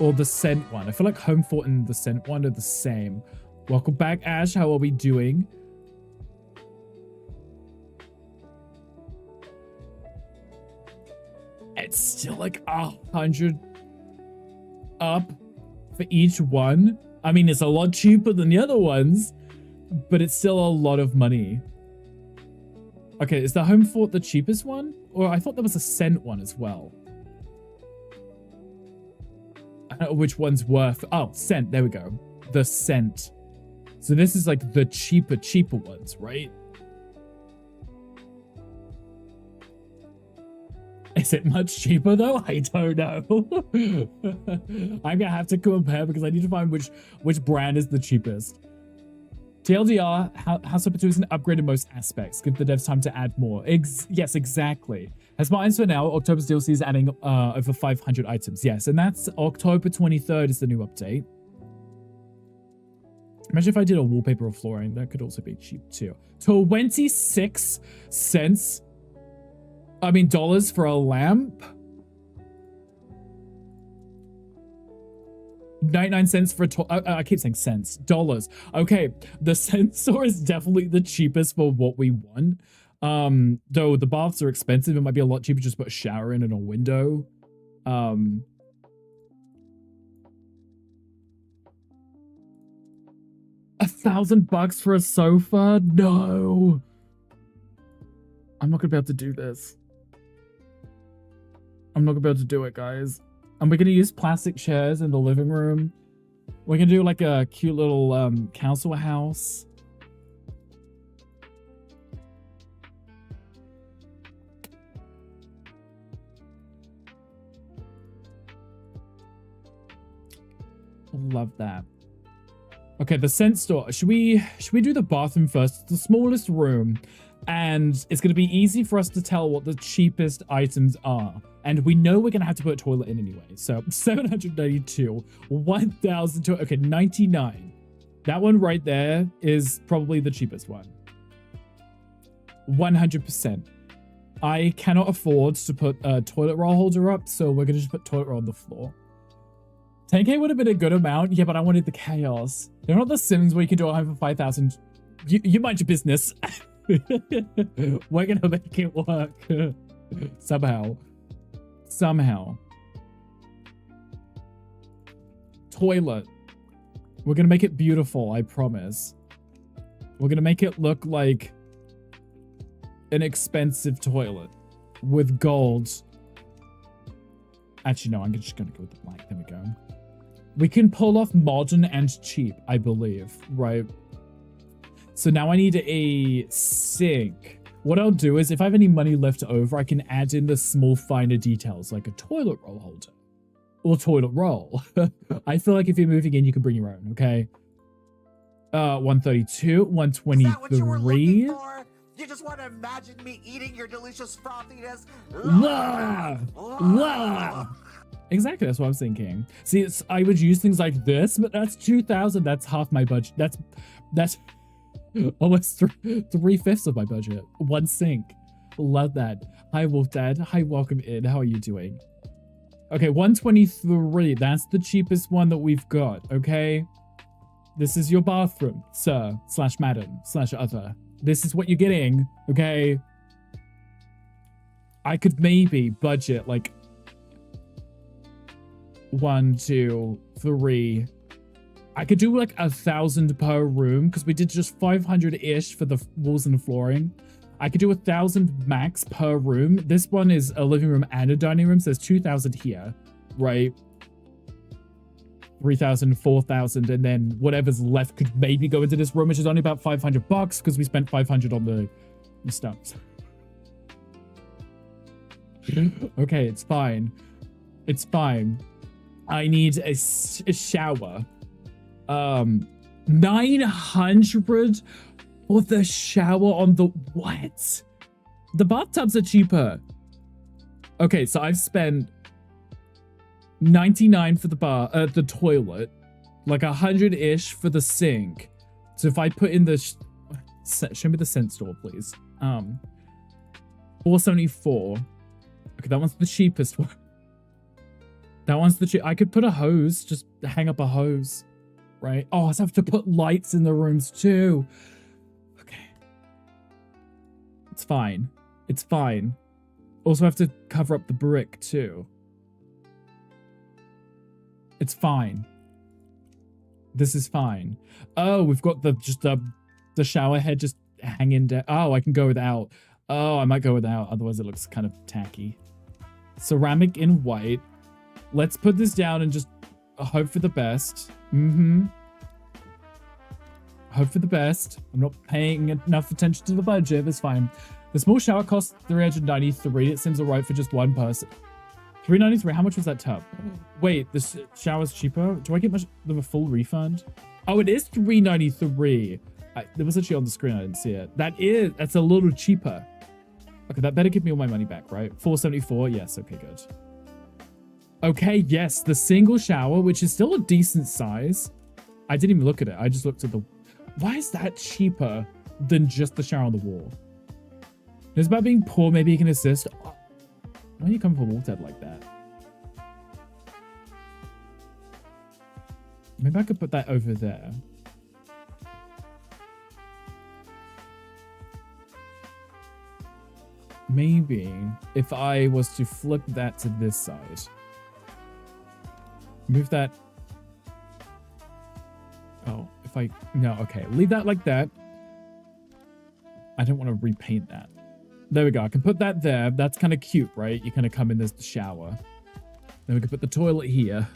S5: or the Scent one? I feel like Home Fort and the Scent one are the same. Welcome back, Ash. How are we doing? It's still like 100 up for each one. I mean, it's a lot cheaper than the other ones, but it's still a lot of money. Okay, is the Home Fort the cheapest one? Or I thought there was a Scent one as well. I don't know which one's worth. Oh, Scent. There we go. The Scent. So this is like the cheaper ones, right? Is it much cheaper though? I don't know. I'm gonna have to compare because I need to find which brand is the cheapest. TLDR, House of 2 is an upgrade in most aspects. Give the devs time to add more. Yes, exactly. As Martin's for now, October's DLC is adding over 500 items. Yes, and that's October 23rd is the new update. Imagine if I did a wallpaper or flooring. That could also be cheap too. 26 cents. I mean, dollars for a lamp. 99 cents for I keep saying cents. Dollars. Okay, the sensor is definitely the cheapest for what we want. Though the baths are expensive, it might be a lot cheaper just put a shower in and a window. $1,000 for a sofa? No. I'm not gonna be able to do this. I'm not gonna be able to do it, guys. And we're gonna use plastic chairs in the living room. We're gonna do like a cute little council house. Love that. Okay, the scent store. Should we do the bathroom first? It's the smallest room, and it's going to be easy for us to tell what the cheapest items are. And we know we're going to have to put a toilet in anyway. So 792, 1,002. Okay, 99. That one right there is probably the cheapest one. 100%. I cannot afford to put a toilet roll holder up, so we're going to just put toilet roll on the floor. 10k would have been a good amount. Yeah, but I wanted the chaos. They're not the Sims where you can do a home for 5,000. You mind your business. We're gonna make it work. Somehow. Toilet. We're gonna make it beautiful, I promise. We're gonna make it look like an expensive toilet with gold. Actually, no, I'm just gonna go with the black. There we go. We can pull off modern and cheap, I believe, right? So now I need a sink. What I'll do is if I have any money left over, I can add in the small finer details like a toilet roll holder or toilet roll. I feel like if you're moving in, you can bring your own, okay? 132, 123. Is that what you were looking for?
S11: You just want to imagine me eating your delicious frothiness?
S5: Exactly, that's what I was thinking. See, I would use things like this, but that's 2,000. That's half my budget. That's almost 3/5 of my budget. One sink. Love that. Hi, Wolf Dad. Hi, welcome in. How are you doing? Okay, 123. That's the cheapest one that we've got, okay? This is your bathroom, sir, / madam, / other. This is what you're getting, okay? I could maybe budget like 1, 2, 3. I could do like 1,000 per room because we did just 500-ish for the walls and the flooring. I could do 1,000 max per room. This one is a living room and a dining room, so there's 2,000 here, right? 3,000, 4,000, and then whatever's left could maybe go into this room, which is only about $500 because we spent 500 on the stuff. Okay, it's fine. It's fine. I need a shower. 900 for the shower on the what? The bathtubs are cheaper. Okay, so I've spent 99 for the toilet, like 100-ish for the sink. So if I put in the show me the scent store, please. 474. Okay, that one's the cheapest one. That one's the cheap. I could put a hose, just hang up a hose, right? Oh, I also have to put lights in the rooms too. Okay. It's fine. It's fine. Also have to cover up the brick too. It's fine. This is fine. Oh, we've got the shower head just hanging down. Oh, I can go without. Oh, I might go without. Otherwise it looks kind of tacky. Ceramic in white. Let's put this down and just hope for the best. Hope for the best. I'm not paying enough attention to the budget. That's fine. The small shower costs $393. It seems alright for just one person. $393. How much was that tub? Wait, this shower's cheaper? Do I get much of a full refund? Oh, it is $393. It was actually on the screen. I didn't see it. That's a little cheaper. Okay, that better give me all my money back, right? $474. Yes. Okay, good. Okay, yes, the single shower, which is still a decent size. I didn't even look at it. I just looked at the... Why is that cheaper than just the shower on the wall? It's about being poor. Maybe you can assist. Why are you coming for water like that? Maybe I could put that over there. Maybe if I was to flip that to this side. Move that. Oh, if I... No, okay. Leave that like that. I don't want to repaint that. There we go. I can put that there. That's kind of cute, right? You kind of come in, there's the shower. Then we can put the toilet here.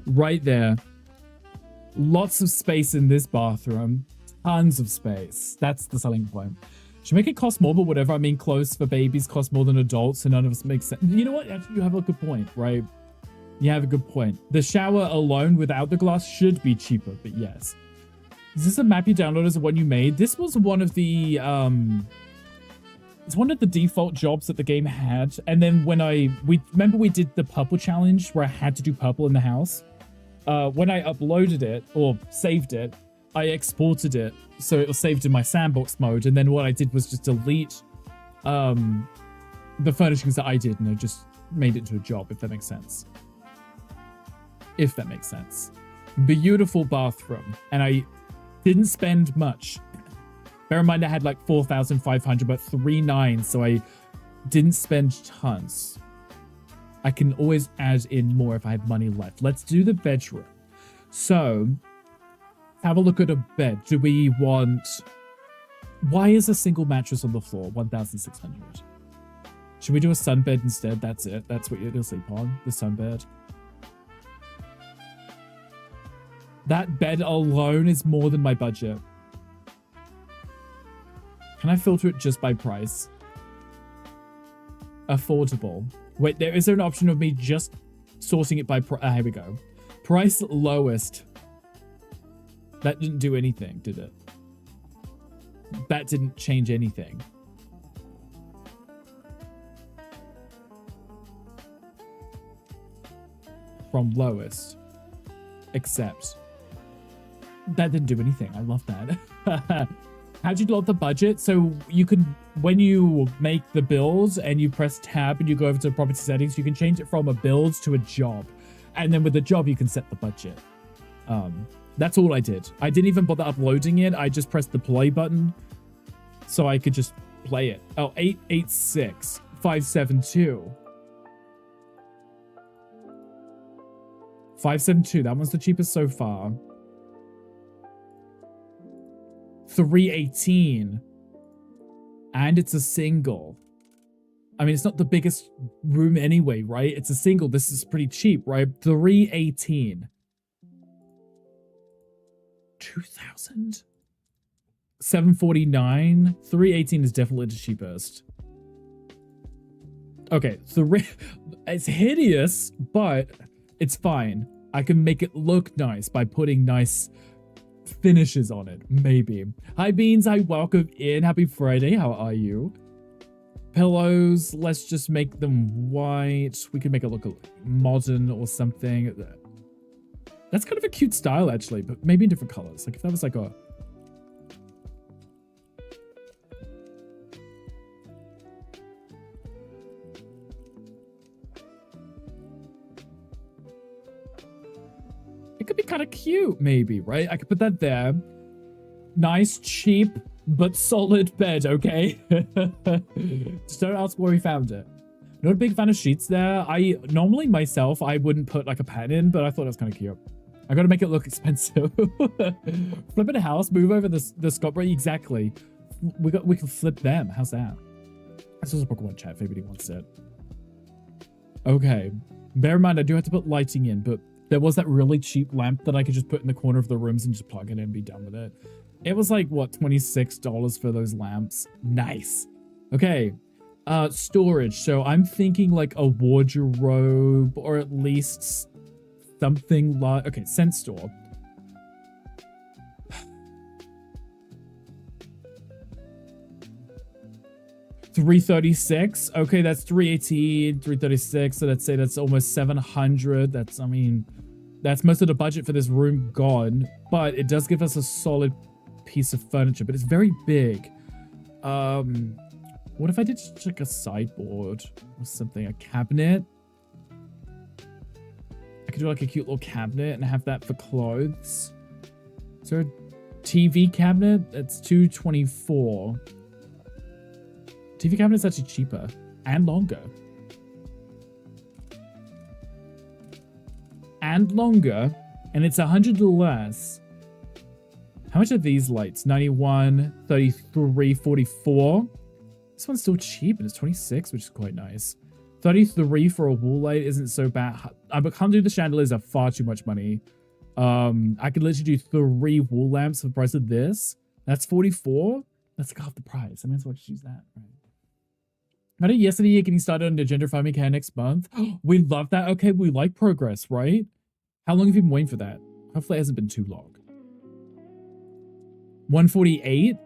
S5: Right there. Lots of space in this bathroom. Tons of space. That's the selling point. Should make it cost more, but whatever. I mean, clothes for babies cost more than adults, so none of us make sense. You know what? Actually, you have a good point, right? You have a good point. The shower alone without the glass should be cheaper, but yes. Is this a map you downloaded as the one you made? This was one of the, it's one of the default jobs that the game had. And then when remember we did the purple challenge where I had to do purple in the house? When I uploaded it or saved it, I exported it. So it was saved in my sandbox mode. And then what I did was just delete, the furnishings that I did and I just made it into a job, if that makes sense. If that makes sense. Beautiful bathroom. And I didn't spend much. Bear in mind I had like 4,500, but 3,900, so I didn't spend tons. I can always add in more if I have money left. Let's do the bedroom. So, have a look at a bed. Do we want... Why is a single mattress on the floor? 1,600. Should we do a sunbed instead? That's it. That's what you're going to sleep on. The sunbed. That bed alone is more than my budget. Can I filter it just by price? Affordable. Wait, there is an option of me just sorting it by here we go. Price lowest. That didn't do anything, did it? That didn't change anything. From lowest. Except. That didn't do anything. I love that. How'd you load the budget? So you can, when you make the build and you press tab and you go over to property settings, you can change it from a build to a job. And then with the job, you can set the budget. That's all I did. I didn't even bother uploading it. I just pressed the play button so I could just play it. Oh, 886 572. 572. That one's the cheapest so far. 318. And it's a single. I mean, it's not the biggest room anyway, right? It's a single. This is pretty cheap, right? 318. 2,000? 749. 318 is definitely the cheapest. Okay, it's hideous, but it's fine. I can make it look nice by putting nice finishes on it, maybe. Hi, Beans. Hi, welcome in. Happy Friday. How are you? Pillows, let's just make them white. We can make it look modern or something. That's kind of a cute style, actually, but maybe in different colors. Like if that was like a... It could be kind of cute, maybe, right? I could put that there. Nice, cheap, but solid bed, okay? Just don't ask where we found it. Not a big fan of sheets there. Normally myself, I wouldn't put like a pattern in, but I thought it was kind of cute. I gotta make it look expensive. Flip it a house, move over the Scott Bray. Exactly. We can flip them. How's that? This was a Pokemon chat if anybody wants it. Okay. Bear in mind, I do have to put lighting in, but there was that really cheap lamp that I could just put in the corner of the rooms and just plug it in and be done with it. It was like, what, $26 for those lamps? Nice. Okay. Storage. So I'm thinking like a wardrobe or at least something like... Okay, scent store. $336. Okay, that's $318, $336. So let's say that's almost $700. That's, I mean, that's most of the budget for this room gone. But it does give us a solid piece of furniture, but it's very big. What if I did just like a sideboard or something? A cabinet? I could do like a cute little cabinet and have that for clothes. Is there a TV cabinet? That's $224. TV cabinet's actually cheaper and longer. And longer, and it's 100 less. How much are these lights? 91, 33, 44. This one's still cheap and it's 26, which is quite nice. 33 for a wall light isn't so bad. But can't do the chandeliers are far too much money. I could literally do 3 wall lamps for the price of this. That's 44. That's like half the price. I might as well just use that. Right. I know yesterday you're getting started on the gender farming care next month. We love that. Okay, we like progress, right? How long have you been waiting for that? Hopefully it hasn't been too long. 148? Oh,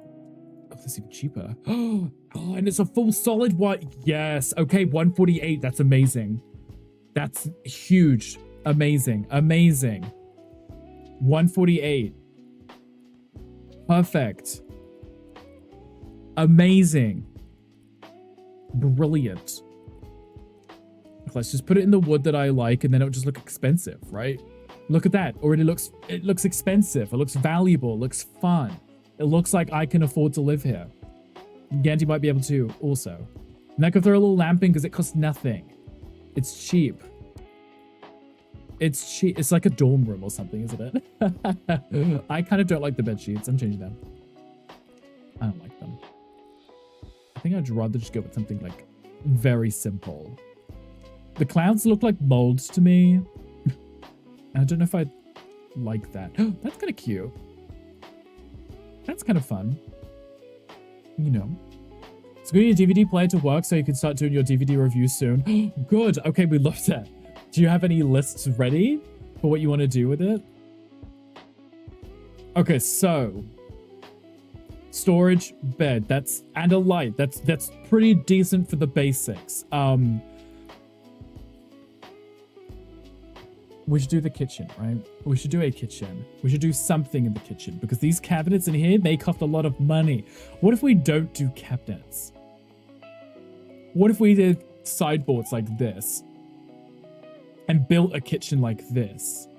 S5: that's even cheaper. Oh, and it's a full solid white. Yes. Okay, 148. That's amazing. That's huge. Amazing. Amazing. 148. Perfect. Amazing. Brilliant. Let's just put it in the wood that I like, and then it'll just look expensive, right? Look at that. Already looks expensive. It looks valuable. It looks fun. It looks like I can afford to live here. Gandy might be able to also. And I could throw a little lamp in because it costs nothing. It's cheap. It's cheap. It's like a dorm room or something, isn't it? I kind of don't like the bed sheets. I'm changing them. I don't like them. I think I'd rather just go with something like very simple. The clouds look like molds to me. I don't know if I like that. That's kind of cute. That's kind of fun. You know. So get your DVD player to work so you can start doing your DVD review soon. Good. Okay, we love that. Do you have any lists ready for what you want to do with it? Okay, so storage, bed, and a light. That's pretty decent for the basics. We should do the kitchen, right? We should do a kitchen. We should do something in the kitchen because these cabinets in here, they cost a lot of money. What if we don't do cabinets? What if we did sideboards like this and built a kitchen like this?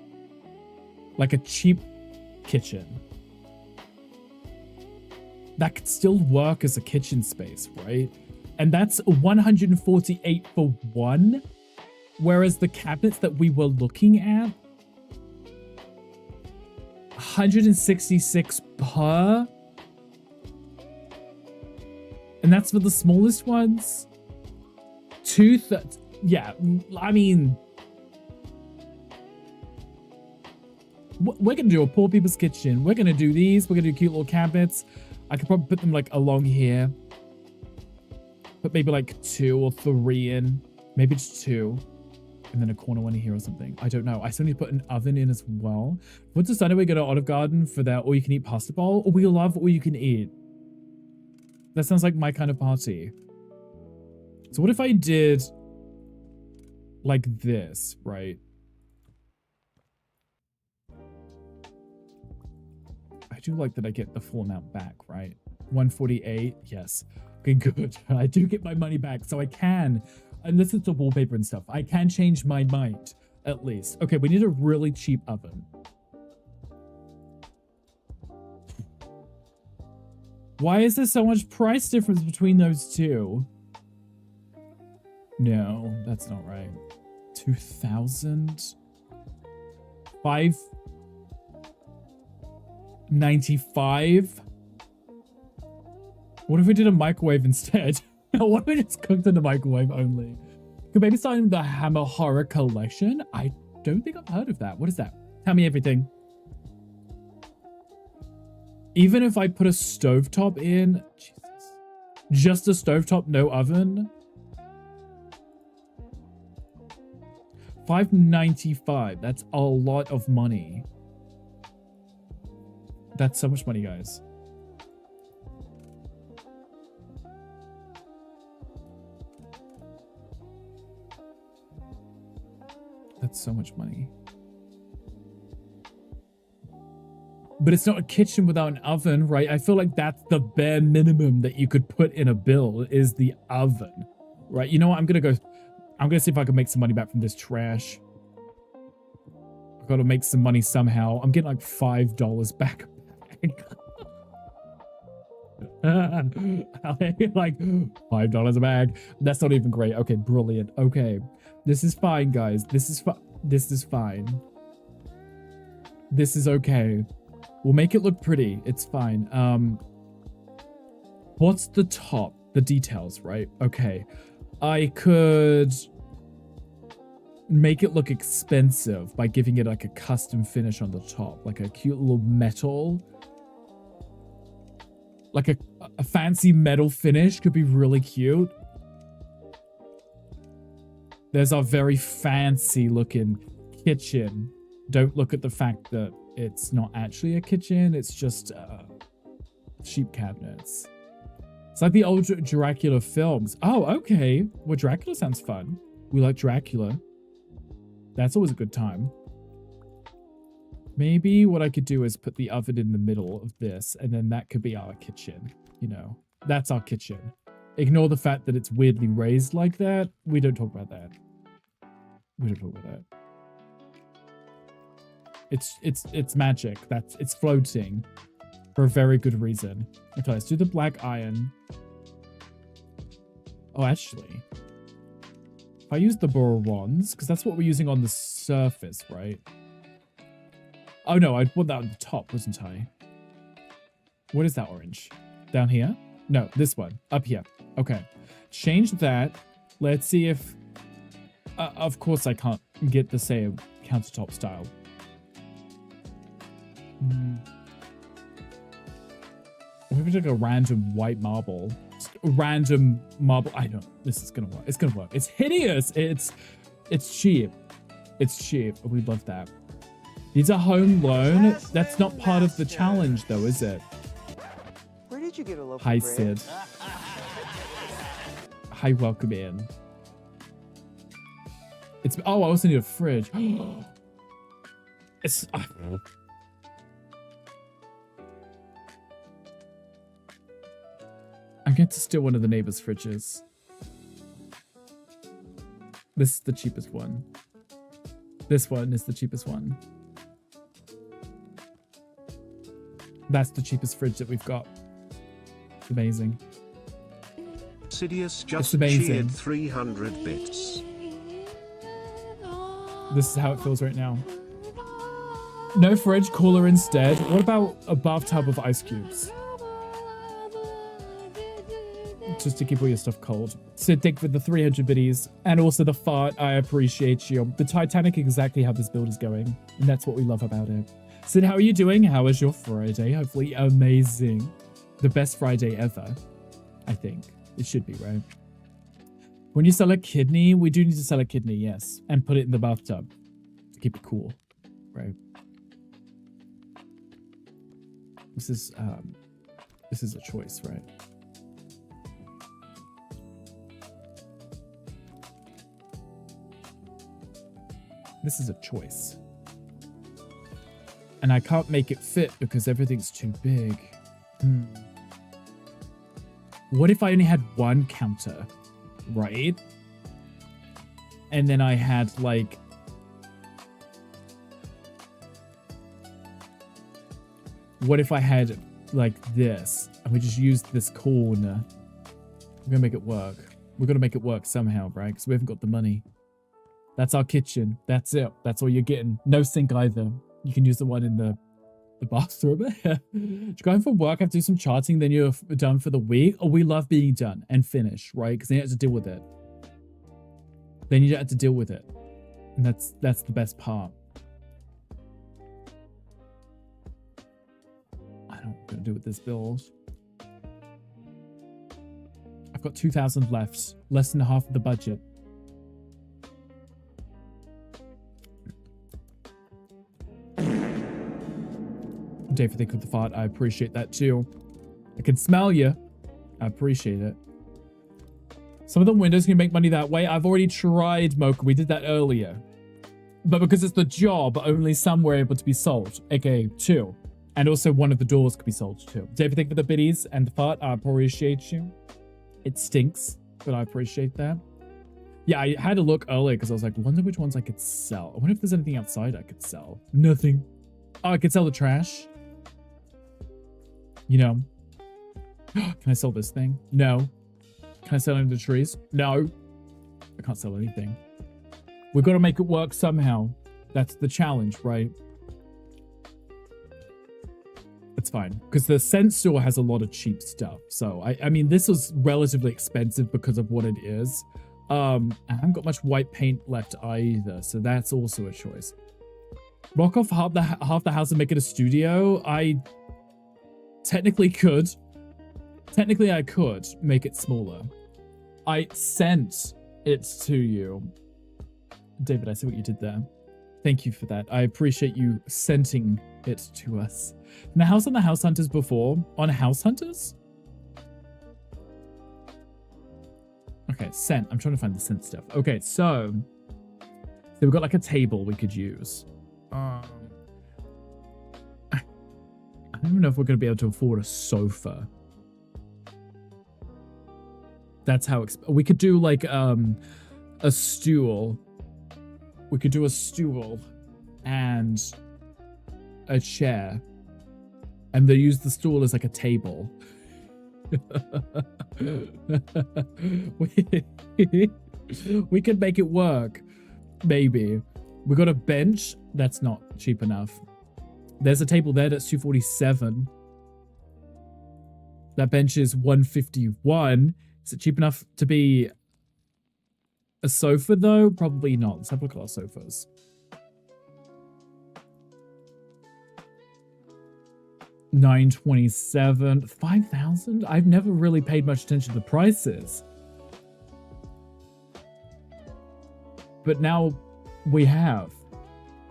S5: Like a cheap kitchen. That could still work as a kitchen space, right? And that's 148 for one. Whereas the cabinets that we were looking at, 166 per. And that's for the smallest ones. Yeah, I mean, we're gonna do a poor people's kitchen. We're gonna do these. We're gonna do cute little cabinets. I could probably put them like along here. Put maybe like 2 or 3 in. Maybe just 2. And then a corner one here or something. I don't know. I still need to put an oven in as well. What's the Sunday we go to Olive Garden for that all-you-can-eat pasta bowl? Oh, we love all-you-can-eat. That sounds like my kind of party. So what if I did like this, right? I do like that I get the full amount back, right? 148, yes. Okay, good. I do get my money back, so I can, unless it's the wallpaper and stuff, I can change my mind, at least. Okay, we need a really cheap oven. Why is there so much price difference between those two? No, that's not right. 2,000? 595? What if we did a microwave instead? What if we just cooked in the microwave only? Could maybe start in the Hammer Horror Collection? I don't think I've heard of that. What is that? Tell me everything. Even if I put a stovetop in, Jesus, just a stovetop, no oven. 595. That's a lot of money. That's so much money, guys. That's so much money. But it's not a kitchen without an oven, right? I feel like that's the bare minimum that you could put in a bill is the oven, right? You know what? I'm going to see if I can make some money back from this trash. I've got to make some money somehow. I'm getting like $5 back. Like $5 a bag. That's not even great. Okay, brilliant. Okay. This is fine, guys. This is fine. This is fine. This is okay. We'll make it look pretty. It's fine. What's the top? The details, right? Okay. I could make it look expensive by giving it like a custom finish on the top. Like a cute little metal. Like a fancy metal finish could be really cute. There's our very fancy looking kitchen. Don't look at the fact that it's not actually a kitchen. It's just sheep cabinets. It's like the old Dracula films. Oh, okay. Well, Dracula sounds fun. We like Dracula. That's always a good time. Maybe what I could do is put the oven in the middle of this, and then that could be our kitchen. You know, that's our kitchen. Ignore the fact that it's weirdly raised like that. We don't talk about that. We don't talk about that. It's magic. It's floating for a very good reason. Okay, let's do the black iron. Oh, actually, if I use the bronze, because that's what we're using on the surface, right? Oh no, I'd put that on the top, wasn't I? What is that orange? Down here? No, this one. Up here. Okay. Change that. Let's see if... of course I can't get the same countertop style. Maybe like a random white marble. Just a random marble. I don't... This is gonna work. It's gonna work. It's hideous. It's cheap. It's cheap. We love that. Needs a home loan. That's not part of the challenge, though, is it?
S11: Where did you get a loaf
S5: Hi,
S11: of bread?
S5: Sid. Hi, welcome in. It's... Oh, I also need a fridge. It's... I'm going to steal one of the neighbor's fridges. This is the cheapest one. This one is the cheapest one. That's the cheapest fridge that we've got. It's amazing.
S7: Sidious just cheered 300 bits.
S5: This is how it feels right now. No fridge, cooler instead. What about a bathtub of ice cubes? just to keep all your stuff cold. Sid, thank you for the 300 biddies. And also the fart, I appreciate you. The Titanic, exactly how this build is going. And that's what we love about it. Sid, how are you doing? How was your Friday? Hopefully amazing. The best Friday ever, I think. It should be, right? When you sell a kidney, we do need to sell a kidney, yes. And put it in the bathtub to keep it cool, right? This is a choice, right? This is a choice. And I can't make it fit because everything's too big. What if I only had one counter, right? And then I had like... What if I had like this and we just used this corner? We're gonna make it work. We're gonna make it work somehow, right? Because we haven't got the money. That's our kitchen. That's it. That's all you're getting. No sink either. You can use the one in the bathroom. You go home from work, have to do some charting, then you're done for the week. Oh, we love being done and finished, right? Because then you have to deal with it. Then you don't have to deal with it. And that's the best part. I don't know what I'm going to do with this build. I've got 2,000 left. Less than half of the budget. Dave, for the fart. I appreciate that too. I can smell you. I appreciate it. Some of the windows can make money that way. I've already tried, Mocha. We did that earlier. But because it's the job, only some were able to be sold. AKA 2. And also one of the doors could be sold too. Dave, thank you for the biddies and the fart. I appreciate you. It stinks, but I appreciate that. Yeah, I had a look earlier because I was like, wonder which ones I could sell. I wonder if there's anything outside I could sell. Nothing. Oh, I could sell the trash. You know. Can I sell this thing? No. Can I sell any of the trees? No. I can't sell anything. We've got to make it work somehow. That's the challenge, right? It's fine. Because the scent store has a lot of cheap stuff. So, I mean, this was relatively expensive because of what it is. I haven't got much white paint left either. So that's also a choice. Block off half the house and make it a studio? I technically could. Technically, I could make it smaller. I sent it to you. David, I see what you did there. Thank you for that. I appreciate you sending it to us. Now, house on the House Hunters before? On House Hunters? Okay, scent. I'm trying to find the scent stuff. Okay, so we've got like a table we could use. I don't even know if we're going to be able to afford a sofa. That's how we could do like a stool. We could do a stool and a chair. And they use the stool as like a table. We could make it work. Maybe. We got a bench. That's not cheap enough. There's a table there that's 247. That bench is 151. Is it cheap enough to be a sofa though? Probably not. Let's have a look at our sofas. $927. 5,000? I've never really paid much attention to the prices. But now we have.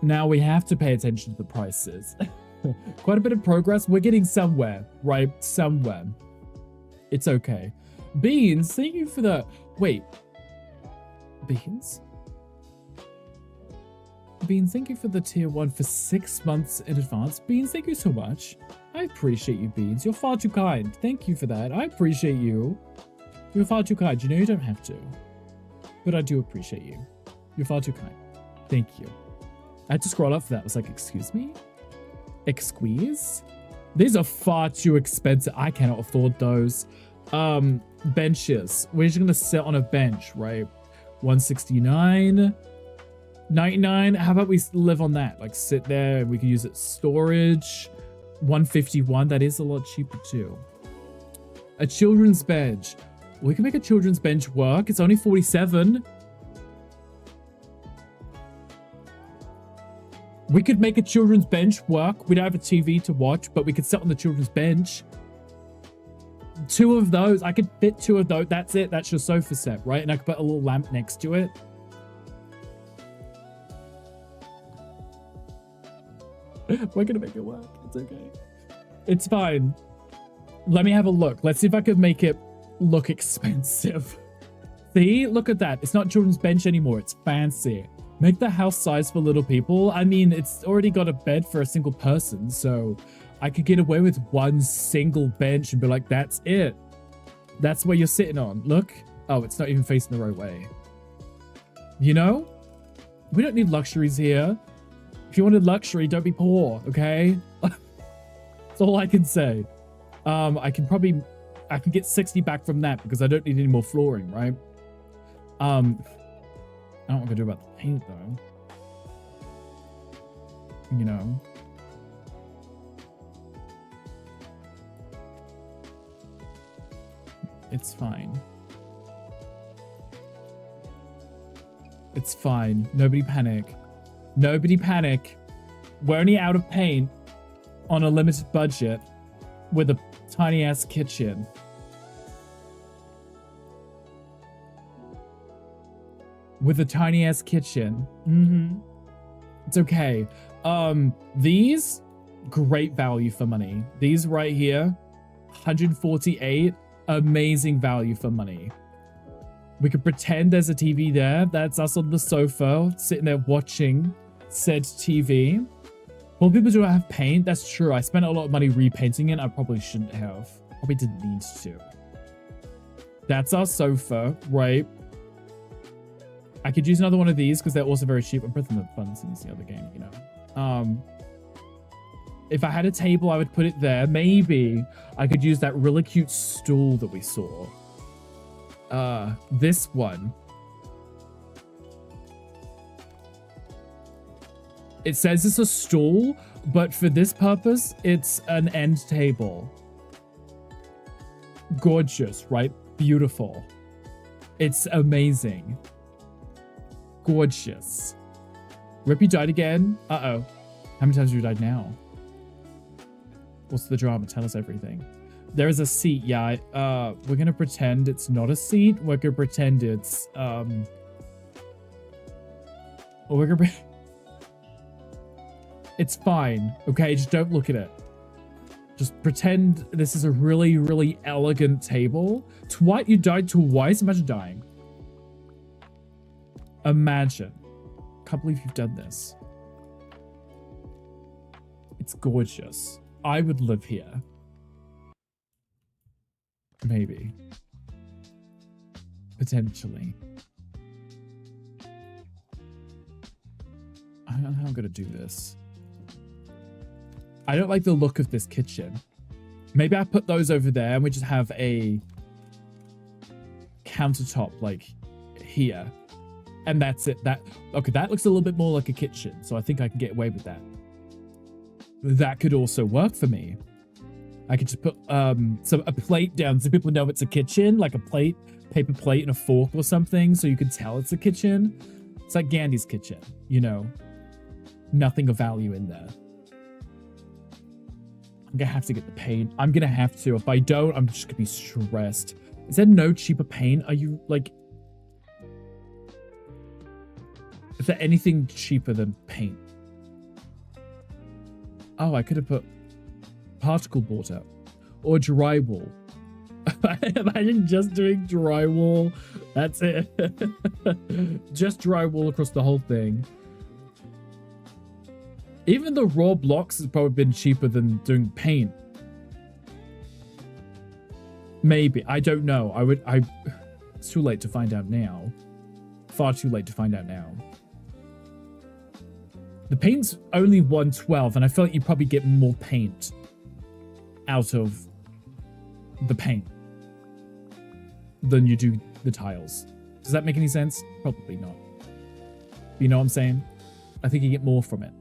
S5: Now we have to pay attention to the prices. Quite a bit of progress. We're getting somewhere, right? Somewhere. It's okay. Beans, thank you for the... Wait. Beans? Beans, thank you for the tier 1 for 6 months in advance. Beans, thank you so much. I appreciate you, Beans. You're far too kind. Thank you for that. I appreciate you. You're far too kind. You know you don't have to. But I do appreciate you. You're far too kind. Thank you. I had to scroll up for that. I was like, excuse me? Excuse? These are far too expensive. I cannot afford those. Benches. We're just going to sit on a bench, right? 169. 99. How about we live on that? Like sit there and we can use it storage. 151. That is a lot cheaper too. A children's bench. We can make a children's bench work. It's only 47. We could make a children's bench work. We don't have a TV to watch, but we could sit on the children's bench. 2 of those. I could fit 2 of those. That's it. That's your sofa set, right? And I could put a little lamp next to it. We're gonna make it work. It's okay. It's fine. Let me have a look. Let's see if I could make it look expensive. See? Look at that. It's not children's bench anymore. It's fancy. Make the house size for little people. I mean, it's already got a bed for a single person, so I could get away with 1 single bench and be like, that's it. That's where you're sitting on. Look. Oh, it's not even facing the right way. You know? We don't need luxuries here. If you wanted luxury, don't be poor, okay? That's all I can say. I can get 60 back from that because I don't need any more flooring, right? I don't know what I'm gonna do about the paint though. You know. It's fine. It's fine. Nobody panic. Nobody panic. We're only out of paint on a limited budget with a tiny ass kitchen. With a tiny ass kitchen. It's okay. These, great value for money. These right here, 148, amazing value for money. We could pretend there's a TV there. That's us on the sofa, sitting there watching said TV. Well, people do have paint. That's true. I spent a lot of money repainting it. I probably shouldn't have. Probably didn't need to. That's our sofa, right? I could use another one of these because they're also very cheap. I'm putting the fun since the other game, you know. If I had a table, I would put it there. Maybe I could use that really cute stool that we saw. This one. It says it's a stool, but for this purpose, it's an end table. Gorgeous, right? Beautiful. It's amazing. Gorgeous. Rip, you died again? Uh-oh. How many times have you died now? What's the drama? Tell us everything. There is a seat, yeah. We're gonna pretend it's not a seat. We're gonna pretend it's, it's fine, okay? Just don't look at it. Just pretend this is a really, really elegant table. You died twice? Imagine dying. Imagine. Can't believe you've done this. It's gorgeous. I would live here. Maybe. Potentially. I don't know how I'm gonna do this. I don't like the look of this kitchen. Maybe I put those over there and we just have a countertop like here. And that's it. Okay, that looks a little bit more like a kitchen, so I think I can get away with that. That could also work for me. I could just put a plate down so people know it's a kitchen, like a plate, paper plate and a fork or something, so you can tell it's a kitchen. It's like Gandhi's kitchen, you know. Nothing of value in there. I'm gonna have to get the paint. I'm gonna have to. If I don't, I'm just gonna be stressed. Is there no cheaper paint? Are you like... Is there anything cheaper than paint? Oh, I could have put particle board up. Or drywall. Imagine just doing drywall. That's it. Just drywall across the whole thing. Even the raw blocks has probably been cheaper than doing paint. Maybe. I don't know. It's too late to find out now. Far too late to find out now. The paint's only 112, and I feel like you probably get more paint out of the paint than you do the tiles. Does that make any sense? Probably not. You know what I'm saying? I think you get more from it.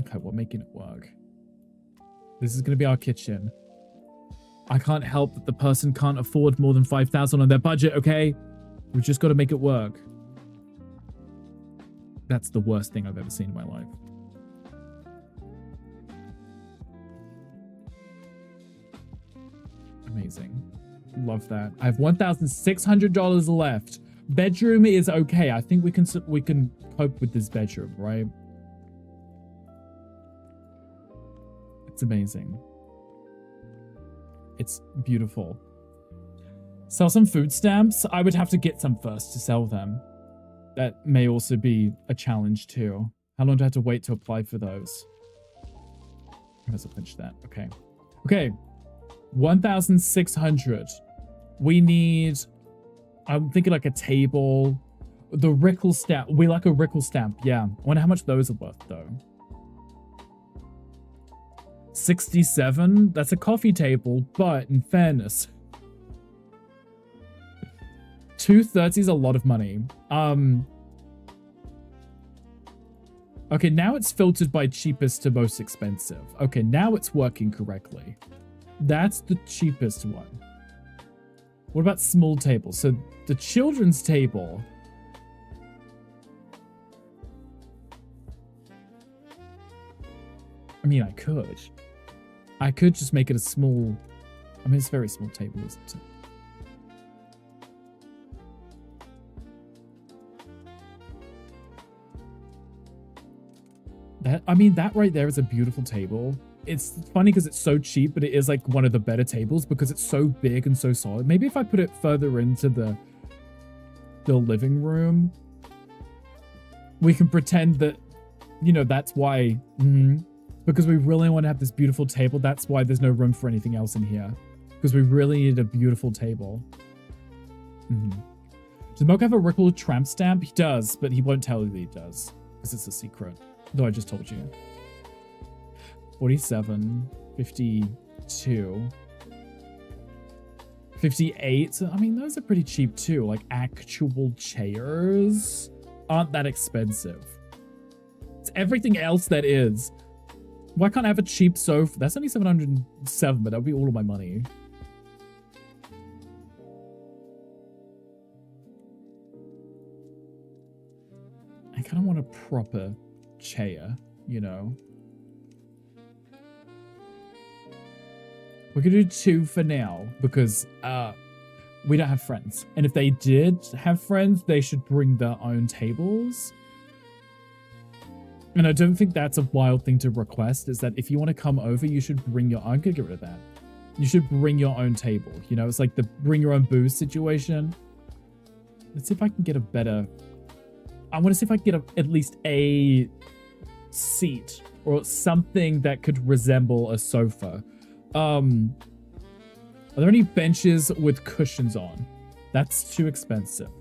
S5: Okay, we're making it work. This is going to be our kitchen. I can't help that the person can't afford more than 5,000 on their budget, okay? We've just got to make it work. That's the worst thing I've ever seen in my life. Amazing. Love that. I have $1,600 left. Bedroom is okay. I think we can cope with this bedroom, right? It's amazing. It's beautiful. Sell some food stamps. I would have to get some first to sell them. That may also be a challenge too. How long do I have to wait to apply for those? I must have finished that. Okay. Okay. 1,600. We need, I'm thinking like a table. The Rickle stamp. We like a Rickle stamp. Yeah. I wonder how much those are worth though. 67. That's a coffee table, but in fairness, 230 is a lot of money. Okay, now it's filtered by cheapest to most expensive. Okay, now it's working correctly. That's the cheapest one. What about small tables? So the children's table. I mean, I could just make it a small, I mean, it's a very small table, isn't it? I mean, that right there is a beautiful table. It's funny because it's so cheap, but it is like one of the better tables because it's so big and so solid. Maybe if I put it further into the living room, we can pretend that, you know, that's why, because we really want to have this beautiful table. That's why there's no room for anything else in here, because we really need a beautiful table. Does Mocha have a Rickle tramp stamp? He does, but he won't tell you that he does because it's a secret. Though I just told you. 47, 52, 58. I mean, those are pretty cheap too. Like actual chairs aren't that expensive. It's everything else that is. Why can't I have a cheap sofa? That's only 707, but that would be all of my money. I kind of want a proper chair, you know. We're gonna do 2 for now because we don't have friends, and if they did have friends, they should bring their own tables. And I don't think that's a wild thing to request, is that if you want to come over, you should bring your own. I'm gonna get rid of that. You should bring your own table, you know. It's like the bring your own booze situation. Let's see if I can get a better, I want to see if I can get at least a seat or something that could resemble a sofa. Are there any benches with cushions on? That's too expensive.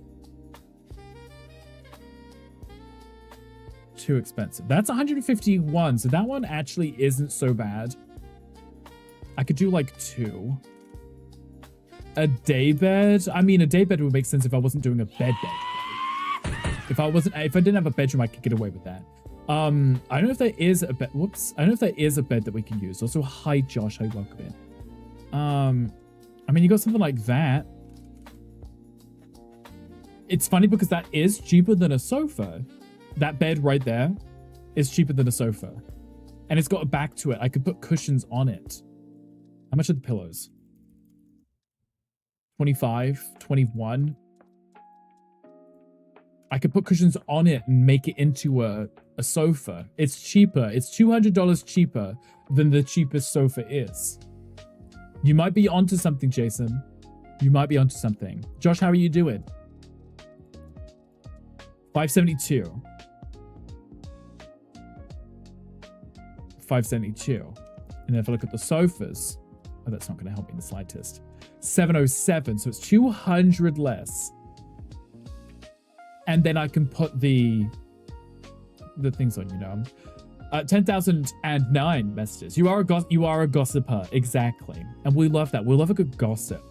S5: Too expensive. That's 151, so that one actually isn't so bad. I could do like 2. A day bed? I mean, a day bed would make sense if I wasn't doing a bed. If I didn't have a bedroom, I could get away with that. I don't know if there is a bed. Whoops. I don't know if there is a bed that we can use. Also, hi Josh, hi, welcome in. I mean, you got something like that. It's funny because that is cheaper than a sofa. That bed right there is cheaper than a sofa. And it's got a back to it. I could put cushions on it. How much are the pillows? 25, 21. I could put cushions on it and make it into a sofa. It's cheaper. It's $200 cheaper than the cheapest sofa is. You might be onto something, Jason. You might be onto something. Josh, how are you doing? 572. 572. And if I look at the sofas, oh, that's not going to help me in the slightest. 707. So it's 200 less. And then I can put the things on, you know. 10,009 messages. You are a gossiper, exactly. And we love that. We love a good gossip.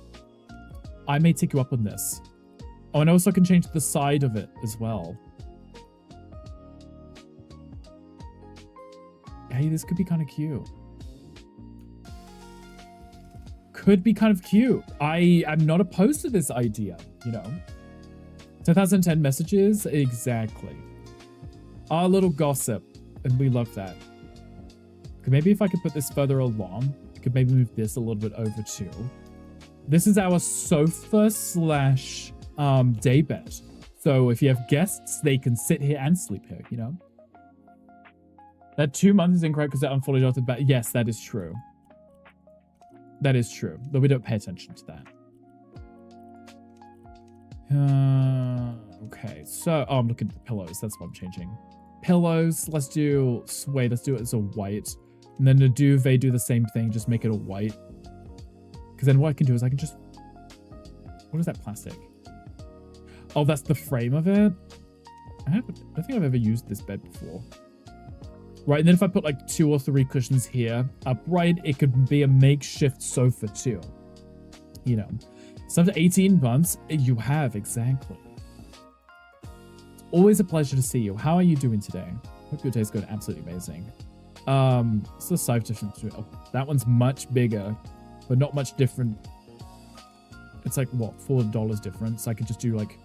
S5: I may take you up on this. Oh, and also I can change the side of it as well. Hey, this could be kind of cute. could be kind of cute. I am not opposed to this idea, you know. 2010 messages, exactly. Our little gossip, and we love that. Okay, maybe if I could put this further along, I could maybe move this a little bit over too. This is our sofa slash day bed. So if you have guests, they can sit here and sleep here, you know? That 2 months is incorrect because they're unfollowed after the back. Yes, that is true. That is true. Though we don't pay attention to that. Okay, so... Oh, I'm looking at the pillows. That's what I'm changing. Pillows. Let's do suede. Let's do it as a white. And then the duvet, do the same thing. Just make it a white. Because then what I can do is I can just... What is that plastic? Oh, that's the frame of it? I don't think I've ever used this bed before. Right, and then if I put like 2 or 3 cushions here, upright, it could be a makeshift sofa too. You know. So after 18 months, you have, exactly. It's always a pleasure to see you. How are you doing today? Hope your day's going absolutely amazing. What's the size difference between... Oh, that one's much bigger, but not much different. It's like, what, $4 difference? I could just do like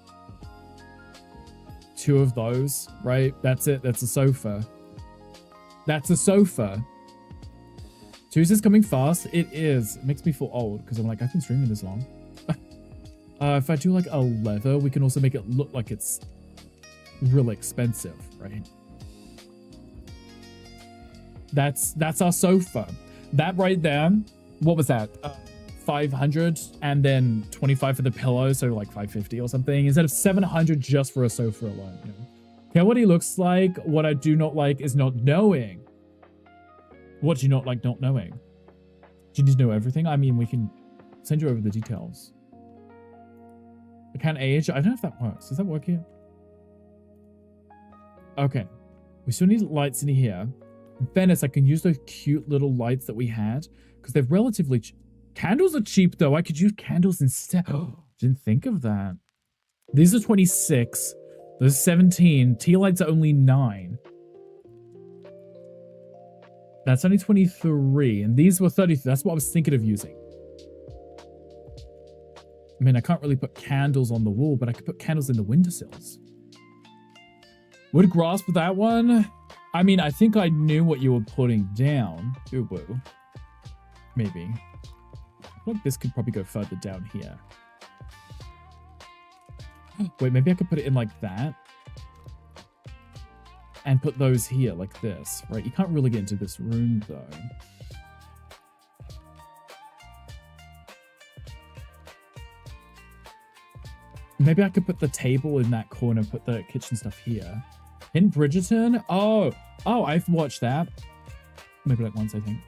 S5: 2 of those, right? That's it. That's a sofa. That's a sofa. Tuesday's coming fast. It is. It makes me feel old because I'm like, I've been streaming this long. If I do like a leather, we can also make it look like it's really expensive, right? That's our sofa. That right there, what was that? 500 and then 25 for the pillow, so like 550 or something, instead of 700 just for a sofa alone. You know? Care what he looks like. What I do not like is not knowing. What do you not like not knowing? Do you need to know everything? I mean, we can send you over the details. I can't age. I don't know if that works. Does that work here? Okay. We still need lights in here. In fairness, I can use those cute little lights that we had because they're relatively cheap. Candles are cheap though. I could use candles instead. Oh, didn't think of that. These are 26. Those are 17. Tea lights are only 9. That's only 23. And these were 33. That's what I was thinking of using. I mean, I can't really put candles on the wall, but I could put candles in the windowsills. Would grasp that one? I mean, I think I knew what you were putting down. Ooh, woo. Maybe. I feel like this could probably go further down here. Wait, maybe I could put it in like that. And put those here like this, right? You can't really get into this room though. Maybe I could put the table in that corner, put the kitchen stuff here. In Bridgerton? Oh, I've watched that. Maybe like once, I think.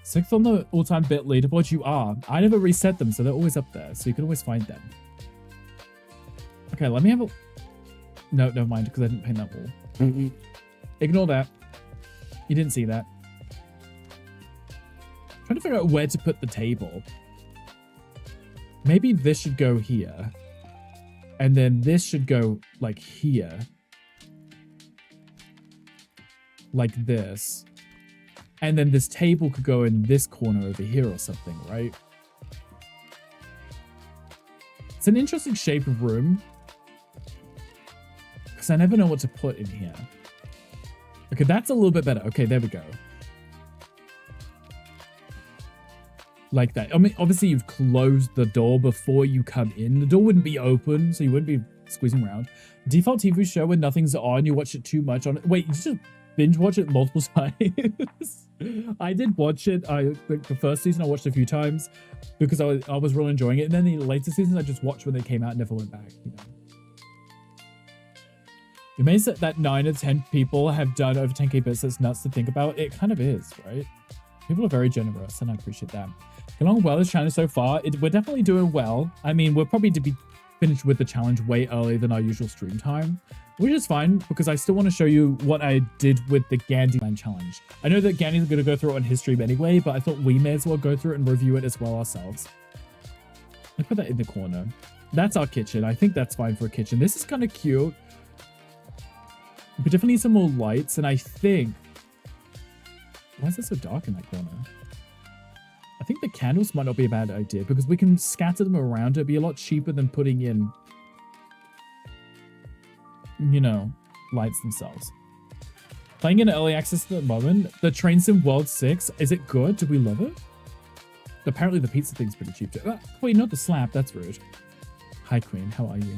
S5: 6th on the all-time bit leaderboard, you are. I never reset them, so they're always up there, so you can always find them. Okay, let me have a... No, never mind, because I didn't paint that wall. Ignore that. You didn't see that. I'm trying to figure out where to put the table. Maybe this should go here. And then this should go, like, here. Like this. And then this table could go in this corner over here or something, right? It's an interesting shape of room. Because I never know what to put in here. Okay, that's a little bit better. Okay, there we go. Like that. I mean, obviously you've closed the door before you come in. The door wouldn't be open, so you wouldn't be squeezing around. Default TV show when nothing's on, you watch it too much on it. Wait, you just binge watch it multiple times? I did watch it. The first season I watched a few times because I was really enjoying it. And then the later seasons I just watched when they came out and never went back, you know. You're amazed that 9 or 10 people have done over 10k bits. That's nuts to think about. It kind of is, right? People are very generous, and I appreciate that. Along well this challenge so far, we're definitely doing well. I mean, we're probably to be finished with the challenge way earlier than our usual stream time, which is fine because I still want to show you what I did with the Gandhi challenge. I know that Gandhi's going to go through it on his stream anyway, but I thought we may as well go through it and review it as well ourselves. Let's put that in the corner. That's our kitchen. I think that's fine for a kitchen. This is kind of cute. We definitely need some more lights, and I think... Why is it so dark in that corner? I think the candles might not be a bad idea because we can scatter them around. It'd be a lot cheaper than putting in, you know, lights themselves. Playing in early access at the moment. The Train Sim World 6. Is it good? Do we love it? Apparently the pizza thing's pretty cheap too. Queen, not the slap. That's rude. Hi, Queen. How are you?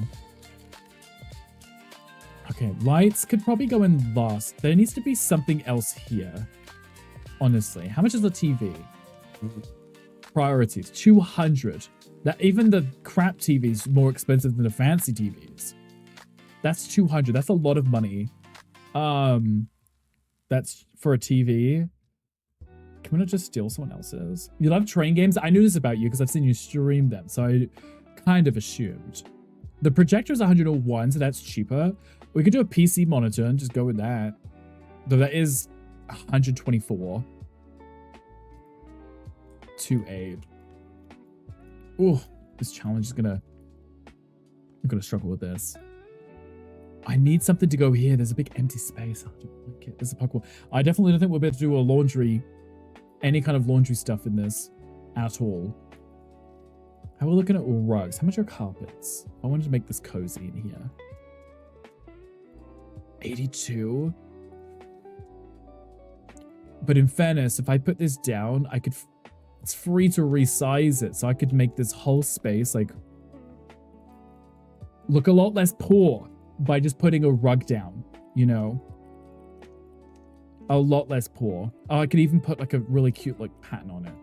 S5: Okay, lights could probably go in last. There needs to be something else here. Honestly. How much is the TV? Priorities. 200. That even the crap TV's more expensive than the fancy TVs. That's 200. That's a lot of money. That's for a TV. Can we not just steal someone else's? You love train games? I knew this about you because I've seen you stream them, so I kind of assumed. The projector is 101, so that's cheaper. We could do a PC monitor and just go with that. Though that is 124. 2.8. Oh, this challenge is I'm gonna struggle with this. I need something to go here. There's a big empty space. I don't like it. There's a puck wall. I definitely don't think we'll be able to do a laundry, any kind of laundry stuff in this at all. How are we looking at rugs? How much are carpets? I wanted to make this cozy in here. 82. But in fairness, if I put this down, I could, it's free to resize it. So I could make this whole space like look a lot less poor by just putting a rug down, you know, a lot less poor. Oh, I could even put like a really cute like pattern on it,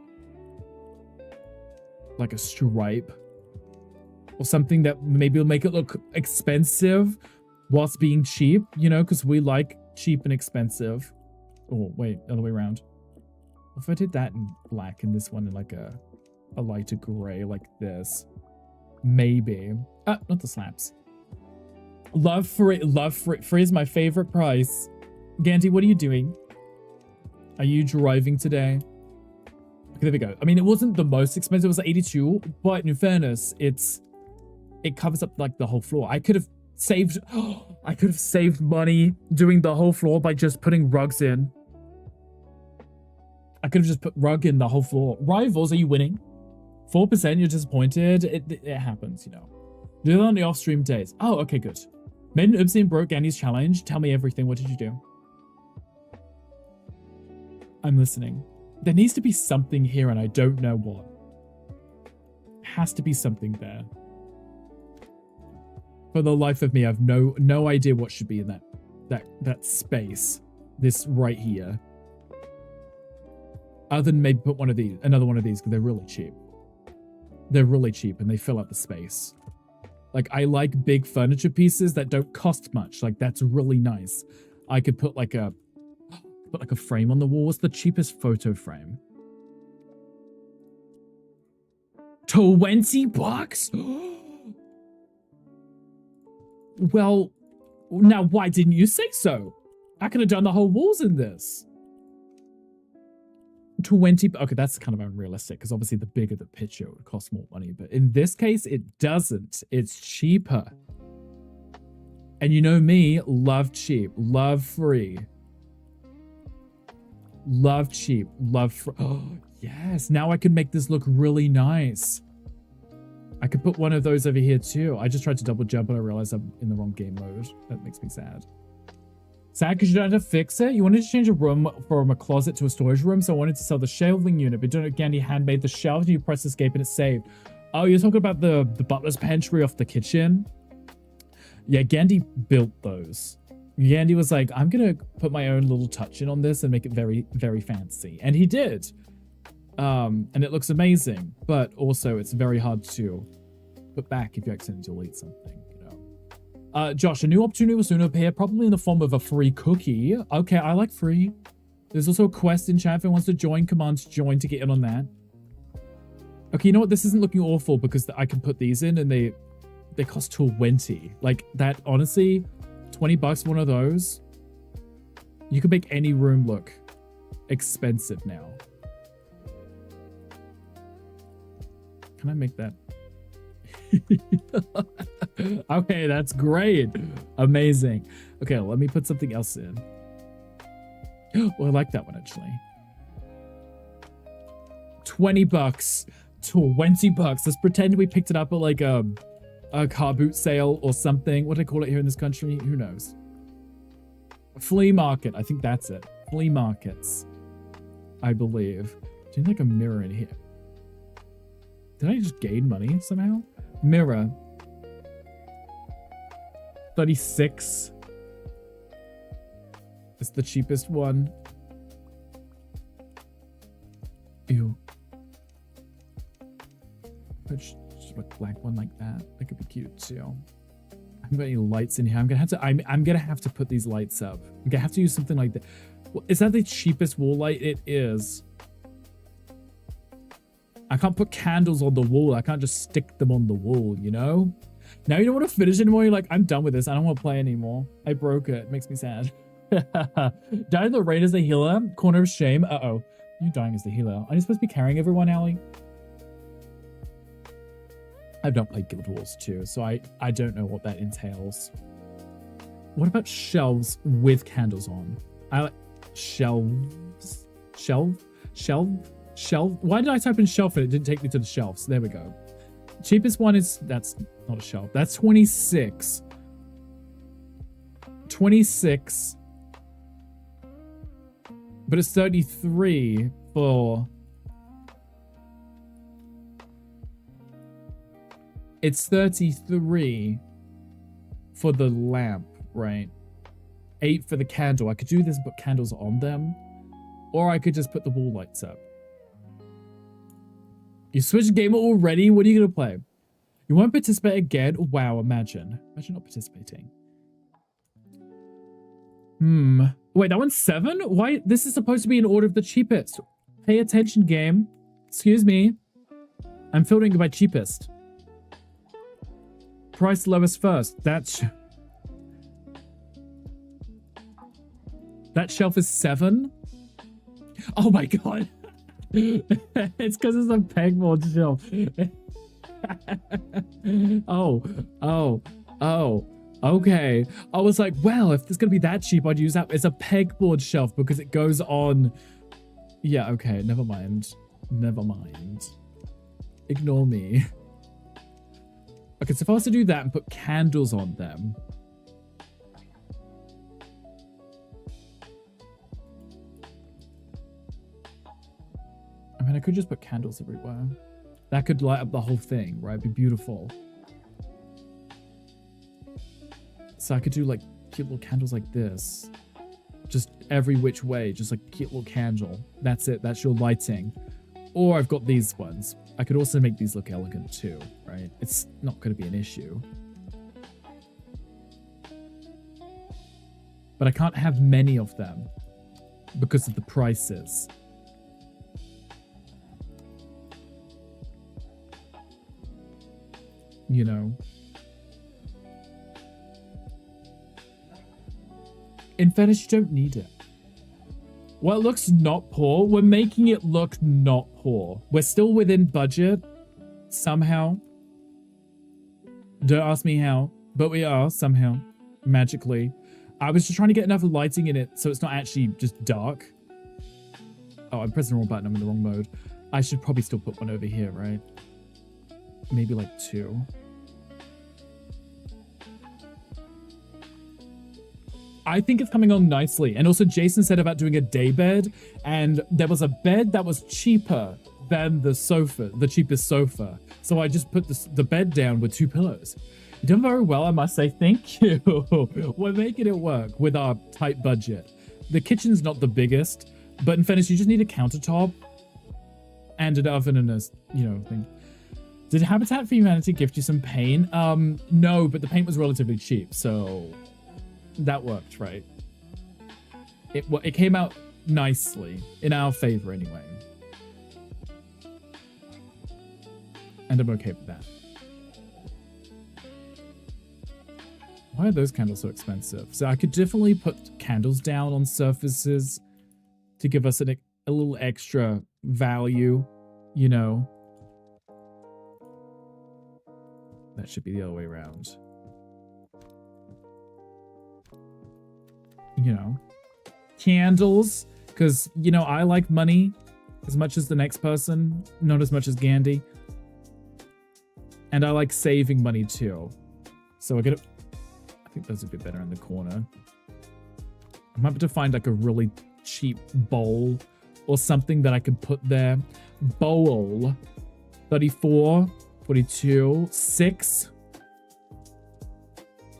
S5: like a stripe or something that maybe will make it look expensive whilst being cheap, you know, because we like cheap and expensive. Oh, wait, other way around. If I did that in black and this one in like a lighter gray like this, maybe. Ah, not the slaps. Love free is my favorite price. Gandhi, what are you doing? Are you driving today? Okay, there we go. I mean, it wasn't the most expensive. It was like 82, but in fairness, it covers up like the whole floor. I could have saved money doing the whole floor by just putting rugs in. I could have just put rug in the whole floor. Rivals, are you winning? 4%, you're disappointed. It happens, you know. Do that on the off-stream days. Oh, okay, good. Made an oopsie and broke Gandhi's challenge. Tell me everything. What did you do? I'm listening. There needs to be something here and I don't know what. Has to be something there. For the life of me, I have no idea what should be in that space. This right here. Other than maybe put another one of these because they're really cheap. They're really cheap and they fill up the space. Like, I like big furniture pieces that don't cost much. Like, that's really nice. I could put like a frame on the wall. What's the cheapest photo frame? 20 bucks? Well, now why didn't you say so? I could have done the whole walls in this. 20. Okay, that's kind of unrealistic because obviously the bigger the picture, it would cost more money. But in this case, it doesn't. It's cheaper. And you know me, love cheap, love free. Love cheap, love free. Oh, yes. Now I can make this look really nice. I could put one of those over here too. I just tried to double jump and I realized I'm in the wrong game mode. That makes me sad. Sad because you don't have to fix it. You wanted to change a room from a closet to a storage room, so I wanted to sell the shelving unit, but don't know, Gandhi handmade the shelf and you press escape and it's saved. Oh, you're talking about the butler's pantry off the kitchen? Yeah, Gandhi built those. Gandhi was like, I'm going to put my own little touch in on this and make it very, very fancy. And he did. And it looks amazing, but also it's very hard to put back if you accidentally delete something. Josh, a new opportunity will soon appear, probably in the form of a free cookie. Okay, I like free. There's also a quest in chat if anyone wants to join. Command join to get in on that. Okay, you know what? This isn't looking awful because I can put these in and they cost 20. Like that, honestly, 20 bucks for one of those. You can make any room look expensive now. Can I make that? Okay, that's great. Amazing. Okay, let me put something else in. Oh, I like that one actually. 20 bucks. 20 bucks. Let's pretend we picked it up at like a car boot sale or something. What do they call it here in this country? Who knows? A flea market. I think that's it. Flea markets. I believe. Do you need like a mirror in here? Did I just gain money somehow? Mirror. 36. It's the cheapest one. Ew. Put just a black one like that. That could be cute too. I haven't got any lights in here. I'm gonna have to put these lights up. I'm gonna have to use something like that. Well, is that the cheapest wall light? It is. I can't put candles on the wall. I can't just stick them on the wall, you know? Now you don't want to finish anymore. You're like, I'm done with this. I don't want to play anymore. I broke it. It makes me sad. Died in the rain as the healer. Corner of shame. Uh-oh. You're dying as the healer. Are you supposed to be carrying everyone, Allie? I've not played Guild Wars 2, so I don't know what that entails. What about shelves with candles on? I like shelves. Shelf. Why did I type in shelf and it didn't take me to the shelves? There we go. Cheapest one is, that's not a shelf. That's 26. 26. But it's 33 for... It's 33 for the lamp, right? 8 for the candle. I could do this and put candles on them. Or I could just put the wall lights up. You switched gamer already? What are you going to play? You won't participate again? Wow, imagine. Imagine not participating. Wait, that one's 7? Why? This is supposed to be in order of the cheapest. Pay attention, game. Excuse me. I'm filtering by cheapest. Price lowest first. That shelf is 7? Oh my god. It's because it's a pegboard shelf. Oh. Okay. I was like, well, if it's going to be that cheap, I'd use that. It's a pegboard shelf because it goes on. Yeah, okay. Never mind. Never mind. Ignore me. Okay, so if I was to do that and put candles on them. I mean, I could just put candles everywhere. That could light up the whole thing, right? Be beautiful. So I could do like cute little candles like this. Just every which way, just like cute little candle. That's it, that's your lighting. Or I've got these ones. I could also make these look elegant too, right? It's not going to be an issue. But I can't have many of them because of the prices. You know. In fairness, you don't need it. Well, it looks not poor. We're making it look not poor. We're still within budget. Somehow. Don't ask me how. But we are, somehow. Magically. I was just trying to get enough lighting in it so it's not actually just dark. Oh, I'm pressing the wrong button. I'm in the wrong mode. I should probably still put one over here, right? Maybe like 2. I think it's coming on nicely. And also Jason said about doing a day bed, and there was a bed that was cheaper than the sofa, the cheapest sofa. So I just put the bed down with 2 pillows. You've done very well, I must say. Thank you. We're making it work with our tight budget. The kitchen's not the biggest, but in fairness, you just need a countertop and an oven and a, thing. Did Habitat for Humanity gift you some paint? No, but the paint was relatively cheap, so that worked, right? It came out nicely, in our favor anyway. And I'm okay with that. Why are those candles so expensive? So I could definitely put candles down on surfaces to give us a little extra value, you know. That should be the other way around. You know, candles, because, I like money. as much as the next person, not as much as Gandhi. And I like saving money too. So I think those would be better in the corner. I might have to find like a really cheap bowl or something that I can put there. Bowl. 34, 42, 6.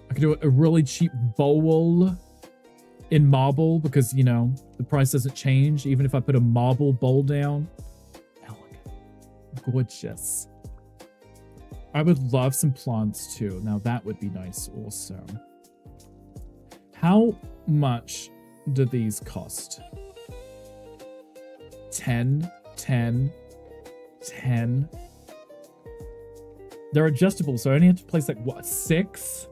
S5: I could do a really cheap bowl in marble because, you know, the price doesn't change even if I put a marble bowl down. Elegant. Gorgeous. I would love some plants too. Now that would be nice also. How much do these cost? 10, 10, 10. They're adjustable, so I only have to place like, what, 6?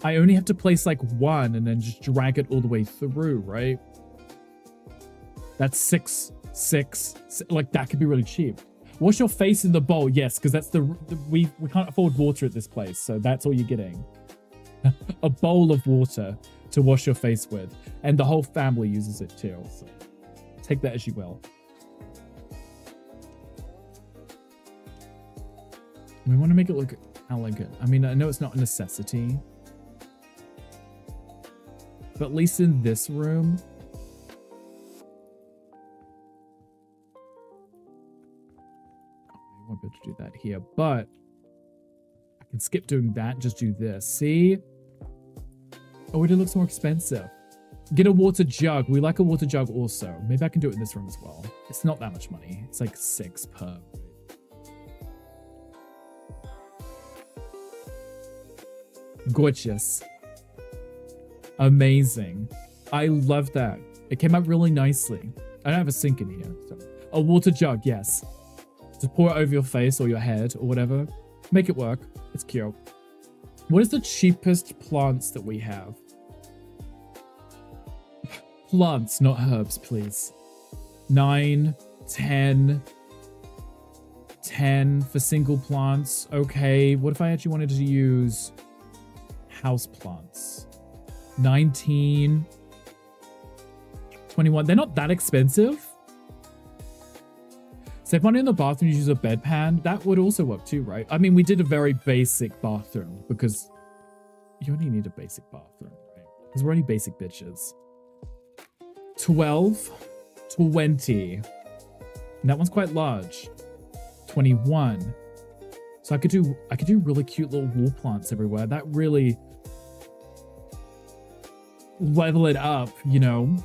S5: I only have to place like 1 and then just drag it all the way through, right? That's 6, 6, like that could be really cheap. Wash your face in the bowl, yes, because that's we can't afford water at this place, so that's all you're getting. A bowl of water to wash your face with, and the whole family uses it too, so take that as you will. We want to make it look elegant. I mean, I know it's not a necessity, but at least in this room, I won't be able to do that here, but I can skip doing that and just do this. See? Oh, it looks more expensive. Get a water jug. We like a water jug also. Maybe I can do it in this room as well. It's not that much money. It's like 6 per. Gorgeous. Amazing. I love that. It came out really nicely. I don't have a sink in here. So. A water jug, yes. Just pour it over your face or your head or whatever. Make it work. It's cute. What is the cheapest plants that we have? Plants, not herbs, please. 9, 10. 10 for single plants. Okay, what if I actually wanted to use house plants? 19. 21. They're not that expensive. Save money in the bathroom, use a bedpan. That would also work too, right? I mean, we did a very basic bathroom because you only need a basic bathroom, right? Because we're only basic bitches. 12, 20. And that one's quite large. 21. So I could do really cute little wall plants everywhere. That really level it up, you know?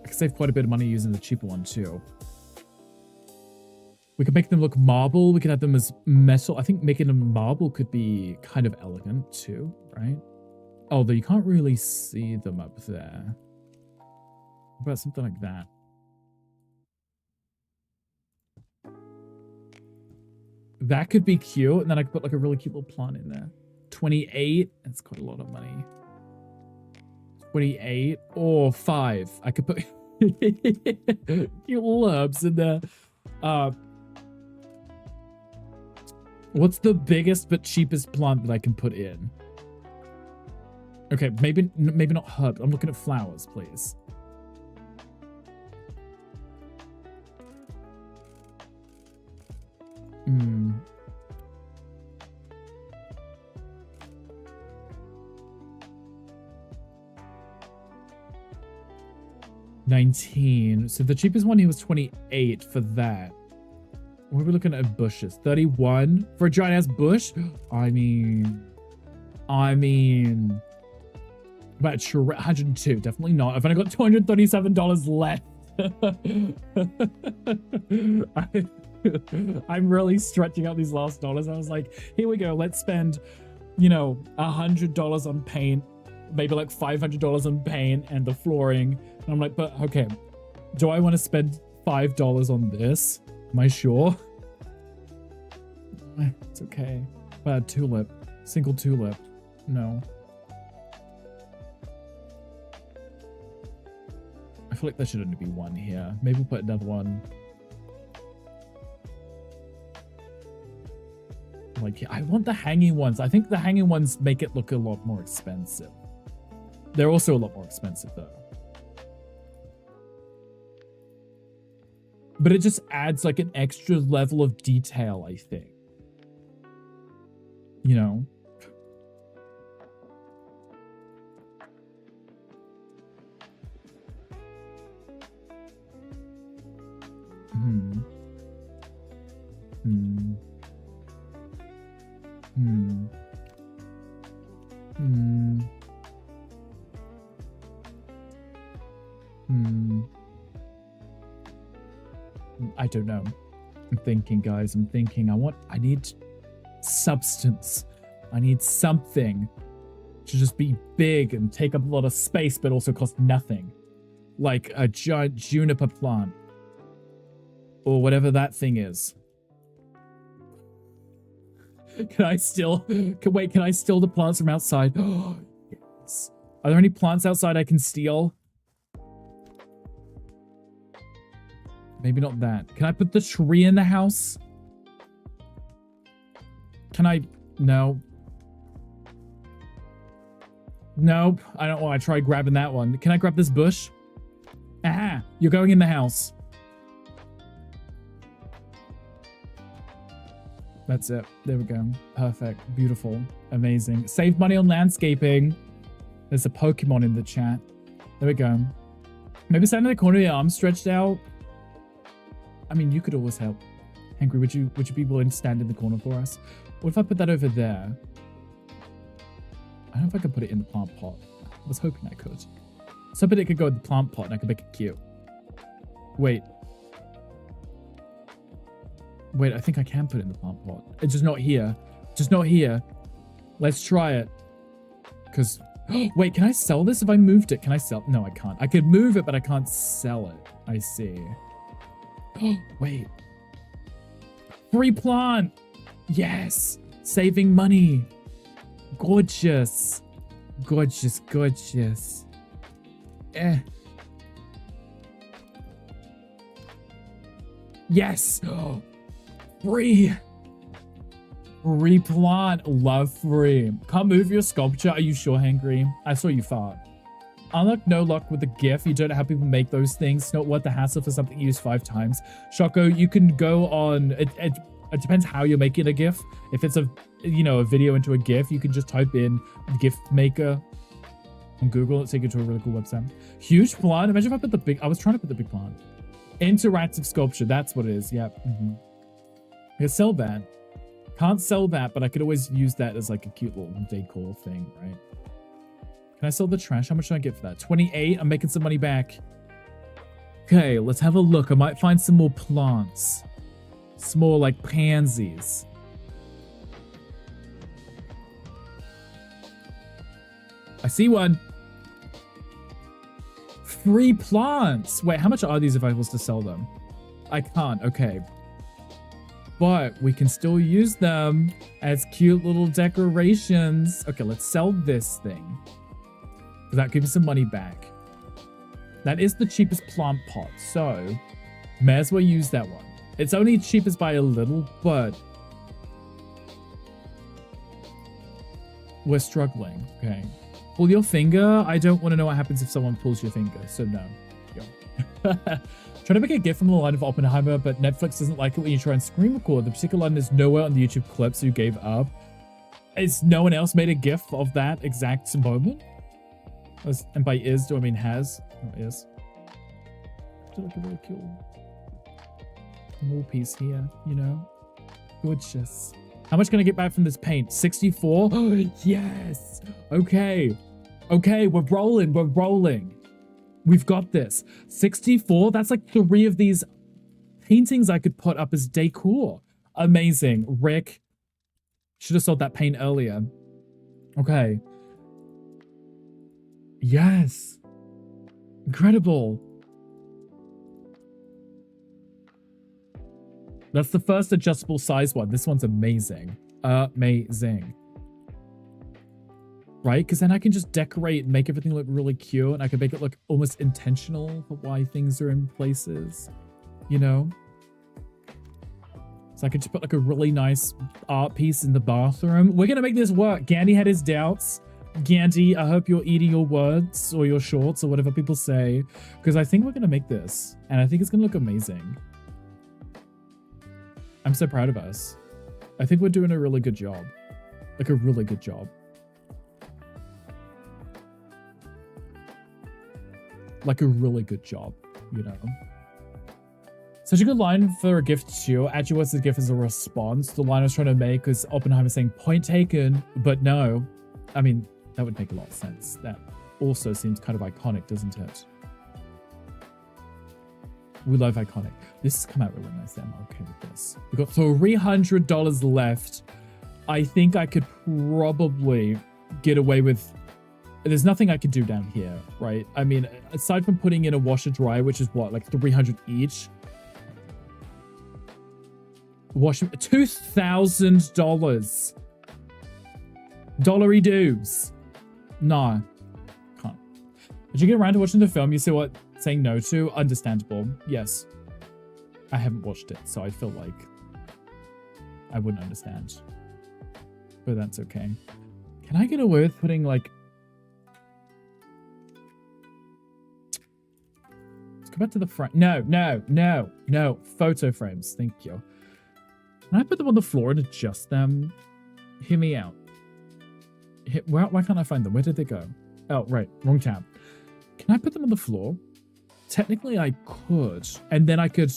S5: I could save quite a bit of money using the cheaper one too. We could make them look marble. We could have them as metal. I think making them marble could be kind of elegant too, right? Although you can't really see them up there. What about something like that? That could be cute. And then I could put like a really cute little plant in there. 28. That's quite a lot of money. 28 or 5. I could put cute little herbs in there. What's the biggest but cheapest plant that I can put in? Okay, maybe not herbs. I'm looking at flowers, please. Hmm. $19. So the cheapest one here was 28 for that. What are we looking at bushes? 31 for a giant ass bush? I mean, about 102. Definitely not. I've only got $237 left. I'm really stretching out these last dollars. I was like, here we go. Let's spend, you know, $100 on paint, maybe like $500 on paint and the flooring. And I'm like, but okay, do I want to spend $5 on this? Am I sure? It's okay. Tulip. Single tulip. No. I feel like there should only be one here. Maybe we'll put another one. Like, I want the hanging ones. I think the hanging ones make it look a lot more expensive. They're also a lot more expensive though. But it just adds like an extra level of detail, I think. You know? Hmm. Hmm. Hmm. Hmm. Hmm. I don't know. I'm thinking, guys. I'm thinking. I need substance. I need something to just be big and take up a lot of space, but also cost nothing. Like a giant juniper plant. Or whatever that thing is. Can I steal the plants from outside? Oh, yes. Are there any plants outside I can steal? Maybe not that. Can I put the tree in the house? Can I? No. Nope. I don't want to try grabbing that one. Can I grab this bush? Aha! You're going in the house. That's it. There we go. Perfect. Beautiful. Amazing. Save money on landscaping. There's a Pokemon in the chat. There we go. Maybe stand in the corner with your arms stretched out. I mean, you could always help. Henry, would you be willing to stand in the corner for us? What if I put that over there? I don't know if I could put it in the plant pot. I was hoping I could. So I bet it could go in the plant pot and I could make it cute. Wait. Wait, I think I can put it in the plant pot. It's just not here. Just not here. Let's try it. Because... Wait, can I sell this if I moved it? Can I sell... No, I can't. I could move it, but I can't sell it. I see. Wait. Free plant! Yes! Saving money! Gorgeous! Gorgeous, gorgeous. Yes! Free! Free plant. Love free. Can't move your sculpture. Are you sure, Hangry? I saw you fart. Unlock no luck with the GIF. You don't know how people make those things. It's not worth the hassle for something you use 5 times. Shoko, you can go on... It depends how you're making a GIF. If it's a video into a GIF, you can just type in GIF maker on Google. It'll take you to a really cool website. Huge plant. Imagine if I put the big... I was trying to put the big plant. Interactive sculpture. That's what it is. Yep. I could sell that. Can't sell that, but I could always use that as like a cute little decor thing, right? Can I sell the trash? How much should I get for that? 28. I'm making some money back. Okay, let's have a look. I might find some more plants. Some more like pansies. I see one. Free plants. Wait, how much are these if I was to sell them? I can't. Okay. But we can still use them as cute little decorations. Okay, let's sell this thing. That gives us some money back. That is the cheapest plant pot, so may as well use that one. It's only cheapest by a little, but we're struggling. Okay. Pull your finger. I don't want to know what happens if someone pulls your finger, so no. Trying to make a GIF from the line of Oppenheimer, but Netflix doesn't like it when you try and screen record. The particular line is nowhere on the YouTube clip, so you gave up. Is no one else made a GIF of that exact moment? And by is, do I mean has? Oh, is. Do like a really cool wall piece here, you know? Gorgeous. How much can I get back from this paint? 64? Oh, yes! Okay. Okay, we're rolling, we're rolling. We've got this. 64? That's like 3 of these paintings I could put up as decor. Amazing. Rick. Should have sold that paint earlier. Okay. Yes. Incredible. That's the first adjustable size one. This one's amazing. Amazing. Right? Because then I can just decorate and make everything look really cute. And I can make it look almost intentional for why things are in places. You know? So I could just put like a really nice art piece in the bathroom. We're going to make this work. Gandy had his doubts. Gandhi, I hope you're eating your words or your shorts or whatever people say, because I think we're going to make this, and I think it's going to look amazing. I'm so proud of us. I think we're doing a really good job. Like a really good job. Like a really good job, you know? Such a good line for a gift too. Actually, what's the gift as a response? The line I was trying to make was Oppenheimer saying, point taken, but no. I mean, that would make a lot of sense. That also seems kind of iconic, doesn't it? We love iconic. This has come out really nice. I'm okay with this. We've got $300 left. I think I could probably get away with... There's nothing I could do down here, right? I mean, aside from putting in a washer dryer, which is what, like 300 each? $2,000. Dollary dues. Nah. Can't. Did you get around to watching the film you see what saying no to? Understandable. Yes. I haven't watched it, so I feel like I wouldn't understand. But that's okay. Can I get away with putting like... Let's go back to the front. No. Photo frames. Thank you. Can I put them on the floor and adjust them? Hear me out. Why can't I find them? Where did they go? Oh, right. Wrong tab. Can I put them on the floor? Technically, I could. And then I could...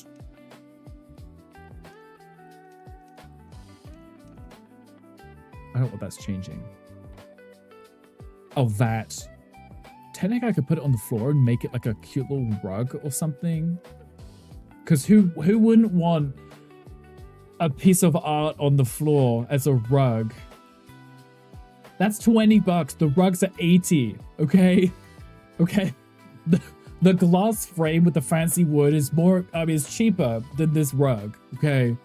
S5: I don't know what that's changing. Oh, that. Technically, I could put it on the floor and make it like a cute little rug or something. Because who wouldn't want a piece of art on the floor as a rug? That's $20. The rugs are 80. Okay. The glass frame with the fancy wood is more, I mean, it's cheaper than this rug. Okay.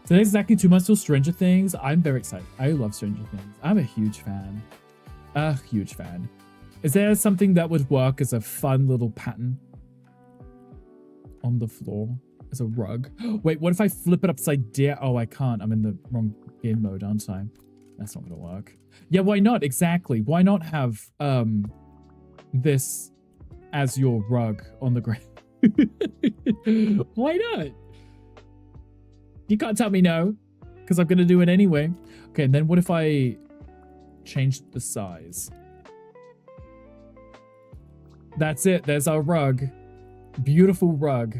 S5: So that's exactly 2 months till Stranger Things. I'm very excited. I love Stranger Things. I'm a huge fan. A huge fan. Is there something that would work as a fun little pattern on the floor as a rug? Wait, what if I flip it upside down? Oh, I can't. I'm in the wrong game mode, aren't I? That's not gonna work. Yeah, why not? Exactly. Why not have this as your rug on the ground? Why not? You can't tell me no, because I'm gonna do it anyway. Okay, and then what if I change the size? That's it. There's our rug. Beautiful rug.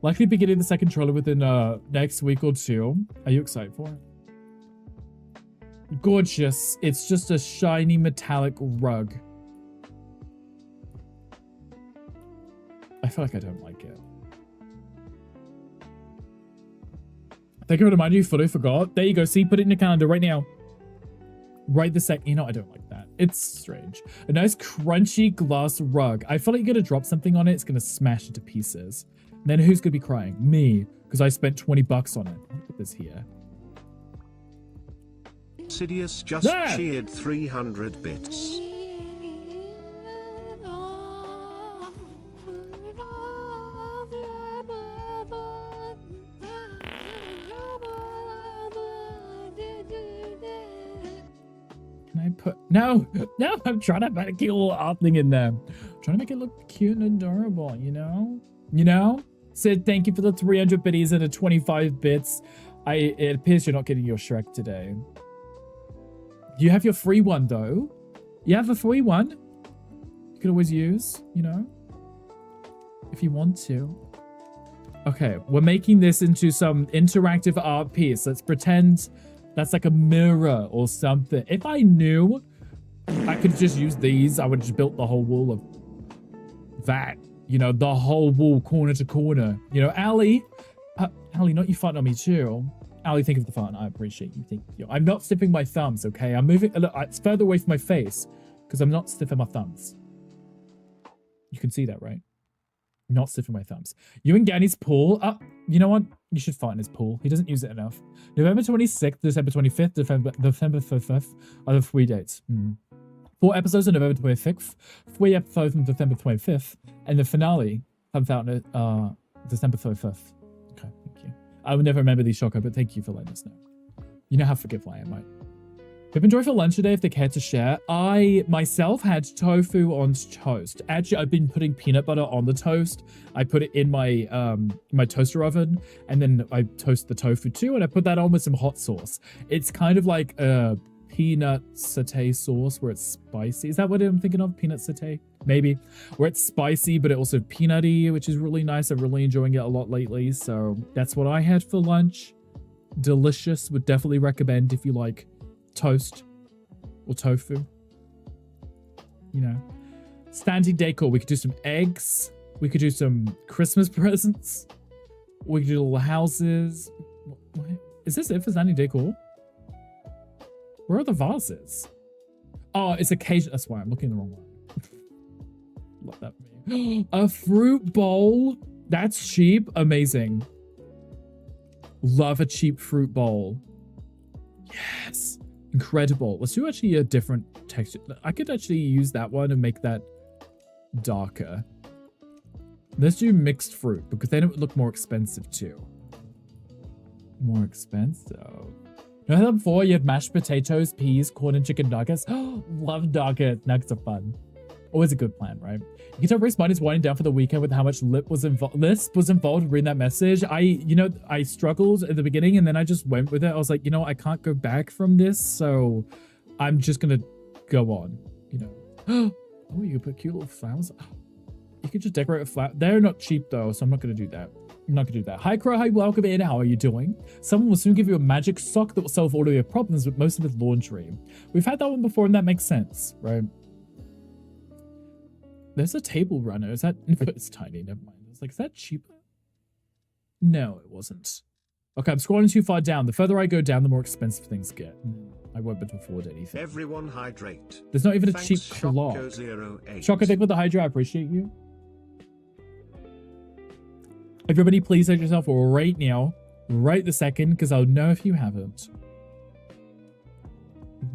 S5: Likely be getting the second controller within next week or two. Are you excited for it? Gorgeous. It's just a shiny metallic rug. I feel like I don't like it. Thank you for reminding you, fully forgot. There you go. See, put it in your calendar right now. Right the sec. You know, I don't like that. It's strange. A nice crunchy glass rug. I feel like you're going to drop something on it. It's going to smash into pieces. And then who's going to be crying? Me. Because I spent $20 on it. I'll put this here.
S7: Sidious just cheered 300 bits.
S5: Can I put... No, I'm trying to put a cute little art thing in there. I'm trying to make it look cute and adorable, you know? You know? Sid, thank you for the 300 biddies and the 25 bits. It appears you're not getting your Shrek today. You have your free one, though. You have a free one. You could always use, you know, if you want to. Okay, we're making this into some interactive art piece. Let's pretend that's like a mirror or something. If I knew I could just use these, I would have just built the whole wall of that. You know, the whole wall, corner to corner. You know, Ali. Ali, not you farting on me too. Ali, think of the fun. I appreciate you. Thank you. I'm not sniffing my thumbs, okay? I'm moving. Look, it's further away from my face because I'm not sniffing my thumbs. You can see that, right? Not sniffing my thumbs. You and Ganny's pool. You know what? You should fart in his pool. He doesn't use it enough. November 26th, December 25th, December 5th are the 3 dates. 4 episodes on November 26th, 3 episodes on December 25th, and the finale comes out on December 35th. Okay, thank you. I will never remember these, Shoko, but thank you for letting us know. You know how forgetful I am, right? Pip and Joy for lunch today if they care to share. I myself had tofu on toast. Actually, I've been putting peanut butter on the toast. I put it in my my toaster oven, and then I toast the tofu too, and I put that on with some hot sauce. It's kind of like a peanut satay sauce where it's spicy. Is that what I'm thinking of? Peanut satay? Maybe. Where it's spicy, but it also peanutty, which is really nice. I'm really enjoying it a lot lately. So that's what I had for lunch. Delicious. Would definitely recommend if you like toast or tofu. You know. Standing decor. We could do some eggs. We could do some Christmas presents. We could do little houses. What? Is this it for standing decor? Where are the vases? Oh, it's occasion. That's why I'm looking at the wrong one. Love that for me. A fruit bowl. That's cheap. Amazing. Love a cheap fruit bowl. Yes. Incredible. Let's do actually a different texture. I could actually use that one and make that darker. Let's do mixed fruit because then it would look more expensive too. More expensive. You know that before you had mashed potatoes, peas, corn, and chicken nuggets? Love nuggets. Nuggets are fun. Always a good plan, right? You can tell Rick's mind is winding down for the weekend with how much lisp was involved reading that message. I struggled at the beginning and then I just went with it. I was like, I can't go back from this, so I'm just gonna go on, Oh, you could put cute little flowers. You could just decorate a flower. They're not cheap though, so I'm not gonna do that. I'm not gonna do that. Hi Crow, hi, welcome in. How are you doing? Someone will soon give you a magic sock that will solve all of your problems, but most of it's laundry. We've had that one before and that makes sense, right? There's a table runner. Is that? It's tiny. Never mind. I was like, is that cheaper? No, it wasn't. Okay, I'm scrolling too far down. The further I go down, the more expensive things get. I won't be able to afford anything.
S7: Everyone hydrate.
S5: There's not even
S7: Thanks,
S5: a cheap clock. Shocker, thank you for the hydra. I appreciate you. Everybody, please hydrate yourself right now. Right the second, because I'll know if you haven't.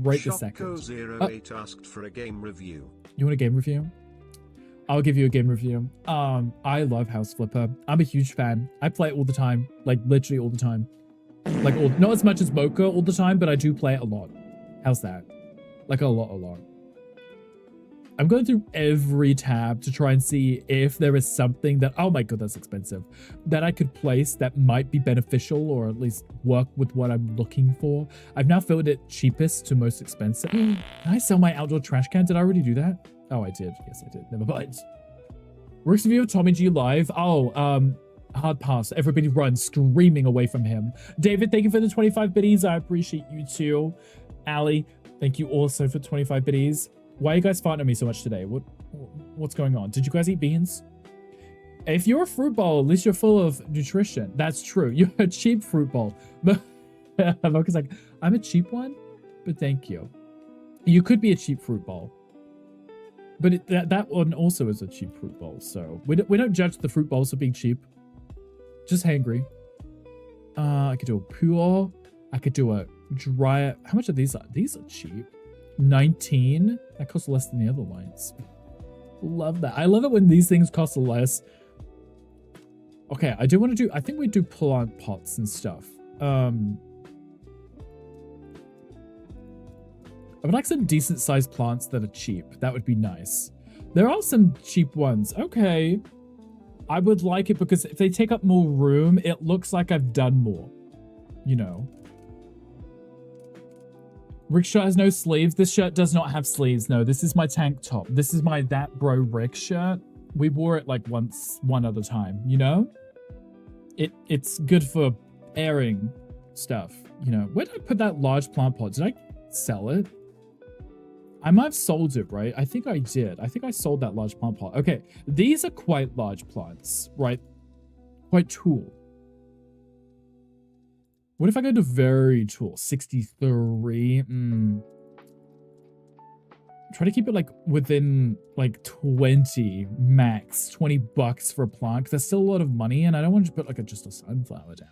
S5: Right the second.
S7: Shopco08 asked for a game review.
S5: You want a game review? I'll give you a game review. I love House Flipper. I'm a huge fan. I play it all the time. Like, literally all the time. Like, not as much as Mocha all the time, but I do play it a lot. How's that? Like, a lot. I'm going through every tab to try and see if there is something that, oh my god, that's expensive, that I could place that might be beneficial or at least work with what I'm looking for. I've now filled it cheapest to most expensive. Can I sell my outdoor trash can? Did I already do that? Oh, I did. Yes, I did. Never mind. Rick's review of Tommy G live. Oh, hard pass. Everybody runs screaming away from him. David, thank you for the 25 biddies. I appreciate you too. Ali, thank you also for 25 biddies. Why are you guys farting at me so much today? What's going on? Did you guys eat beans? If you're a fruit bowl, at least you're full of nutrition. That's true. You're a cheap fruit bowl. But Mocha's like, I'm a cheap one? But thank you. You could be a cheap fruit bowl. But that one also is a cheap fruit bowl. So we don't judge the fruit bowls for being cheap. Just hangry. I could do a pure. I could do a dry. How much are these? These are cheap. 19. That costs less than the other lights. Love that. I love it when these things cost less. Okay, I do want to do, I think we do plant pots and stuff. I would like some decent sized plants that are cheap. That would be nice. There are some cheap ones. Okay. I would like it because if they take up more room, it looks like I've done more. Rick's shirt has no sleeves. This shirt does not have sleeves. No, this is my tank top. This is my That Bro Rick shirt. We wore it like one other time, It's good for airing stuff, Where did I put that large plant pot? Did I sell it? I might have sold it, right? I think I did. I think I sold that large plant pot. Okay, these are quite large plants, right? Quite tall. What if I go to very tall? 63. Try to keep it like within like 20 max, $20 for a plant, because that's still a lot of money, and I don't want to put like just a sunflower down.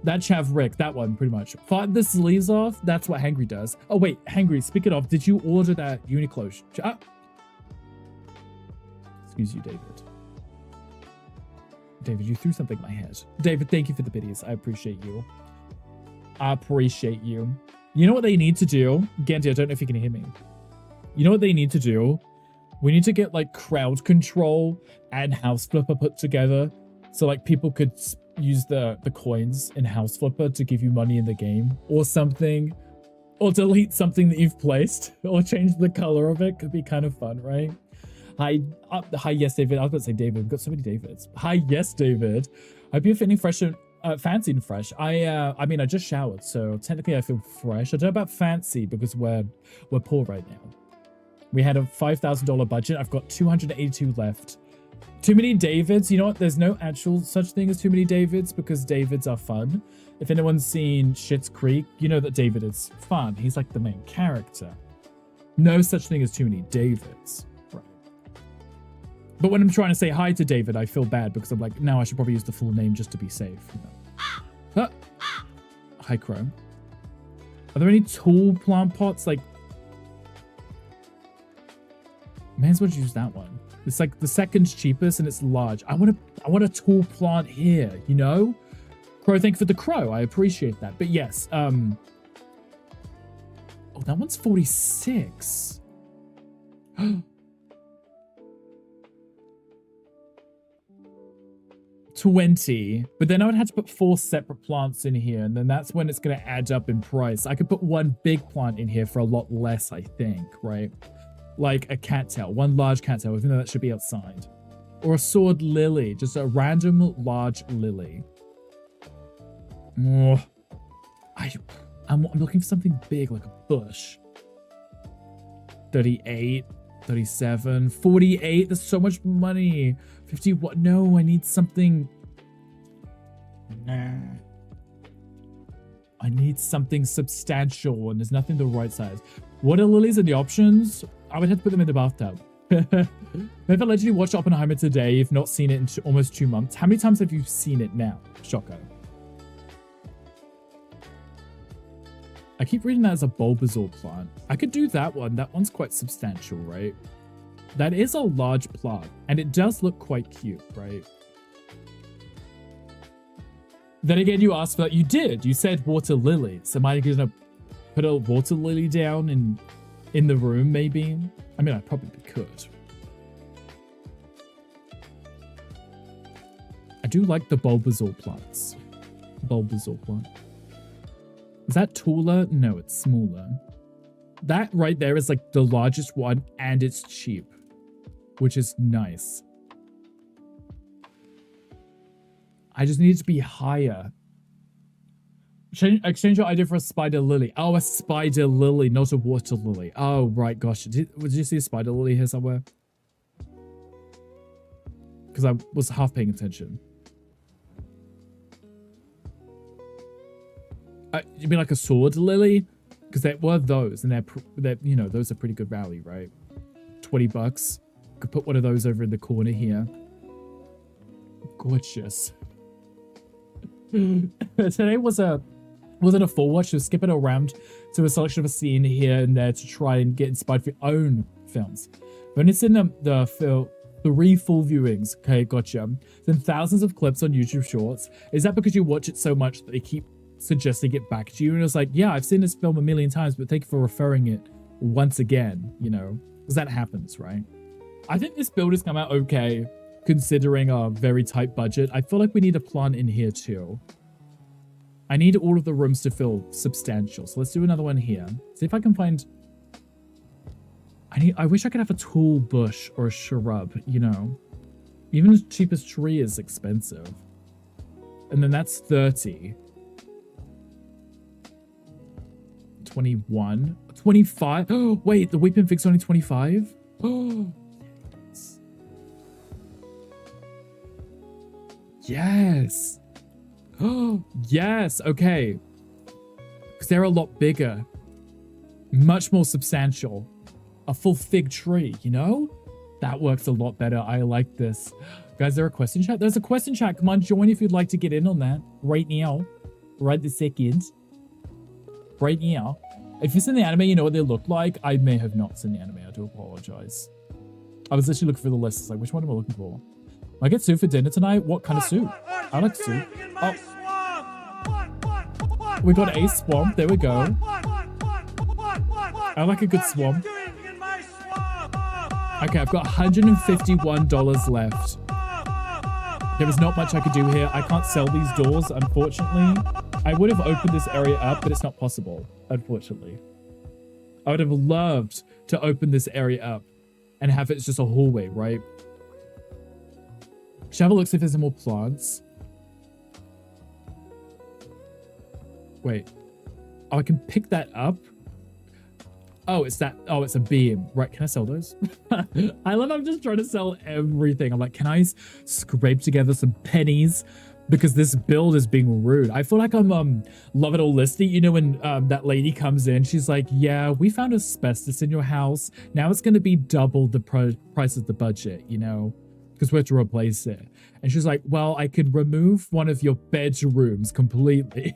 S5: That Chav Rick, that one pretty much. Fart the sleeves off. That's what Hangry does. Oh wait, Hangry. Speaking of, did you order that Uniqlo? Excuse you, David. David, you threw something at my head. David, thank you for the biddies. I appreciate you. I appreciate you. You know what they need to do? Gandhi, I don't know if you can hear me. You know what they need to do? We need to get like crowd control and house flipper put together. So like people could use the coins in house flipper to give you money in the game or something. Or delete something that you've placed. Or change the color of it. Could be kind of fun, right? Hi, yes, David. I was about to say David. We've got so many Davids. Hi, yes, David. Hope you're feeling fresh and fancy and fresh. I mean, I just showered, so technically I feel fresh. I don't know about fancy because we're poor right now. We had a $5,000 budget. I've got 282 left. Too many Davids. You know what? There's no actual such thing as too many Davids because Davids are fun. If anyone's seen Schitt's Creek, you know that David is fun. He's like the main character. No such thing as too many Davids. Right. But when I'm trying to say hi to David, I feel bad because I'm like, now I should probably use the full name just to be safe. You know? Hi, Crow. Are there any tall plant pots? Like, may as well use that one. It's like the second cheapest and it's large. I want a tall plant here, you know? Crow, thank you for the crow. I appreciate that. But yes, oh, that one's 46. 20. But then I would have to put 4 separate plants in here, and then that's when it's going to add up in price. I could put one big plant in here for a lot less, I think, right? Like a cattail, one large cattail, even though that should be outside. Or a sword lily, just a random large lily. Oh, I'm looking for something big, like a bush. 38, 37, 48. That's so much money. 51. No, I need something. Nah. I need something substantial, and there's nothing the right size. Water lilies are the options. I would have to put them in the bathtub. I've allegedly watched Oppenheimer today. You've not seen it in almost 2 months. How many times have you seen it now? Shocko. I keep reading that as a Bulbasaur plant. I could do that one. That one's quite substantial, right? That is a large plant, and it does look quite cute, right? Then again, you asked for that. You did. You said water lilies. Am I going to put a water lily down in the room, maybe? I mean, I probably could. I do like the Bulbasaur plants. Bulbasaur plant. Is that taller? No, it's smaller. That right there is like the largest one, and it's cheap, which is nice. I just need it to be higher. Exchange your idea for a spider lily. Oh, a spider lily, not a water lily. Oh, right. Gosh, did you see a spider lily here somewhere? Because I was half paying attention. You mean like a sword lily? Because there were those, and they're you know, those are pretty good value, right? $20. Could put one of those over in the corner here. Gorgeous. Today wasn't a full watch, so skip it around to a selection of a scene here and there to try and get inspired for your own films. When it's in the 3 full viewings, okay, gotcha. Then thousands of clips on YouTube Shorts. Is that because you watch it so much that they keep suggesting it back to you? And it's like, yeah, I've seen this film a million times, but thank you for referring it once again, you know, because that happens, right? I think this build has come out okay, considering our very tight budget. I feel like we need a plant in here too. I need all of the rooms to feel substantial. So let's do another one here. See if I can find... I wish I could have a tall bush or a shrub, you know. Even the cheapest tree is expensive. And then that's 30. 21. 25. Oh, wait, the weeping fig's only 25? Oh. Yes. Oh, yes. Okay. Because they're a lot bigger. Much more substantial. A full fig tree, you know? That works a lot better. I like this. Guys, is there a question chat? There's a question chat. Come on, join if you'd like to get in on that. Right now. Right this second. Right now. If you've seen the anime, you know what they look like. I may have not seen the anime. I do apologize. I was literally looking for the list. It's like, which one am I looking for? I get soup for dinner tonight? What kind of soup? I like soup. Oh. We got a swamp. There we go. I like a good swamp. Okay, I've got $151 left. There is not much I could do here. I can't sell these doors, unfortunately. I would have opened this area up, but it's not possible, unfortunately. I would have loved to open this area up and have it just a hallway, right? Should I have a look, see if there's more plants? Wait. Oh, I can pick that up? Oh, it's that. Oh, it's a beam. Right, can I sell those? I love I'm just trying to sell everything. I'm like, can I scrape together some pennies? Because this build is being rude. I feel like I'm Love It All Listy. You know when that lady comes in, she's like, yeah, we found asbestos in your house. Now it's going to be double the price of the budget, you know, because we have to replace it. And she's like, well, I could remove one of your bedrooms completely.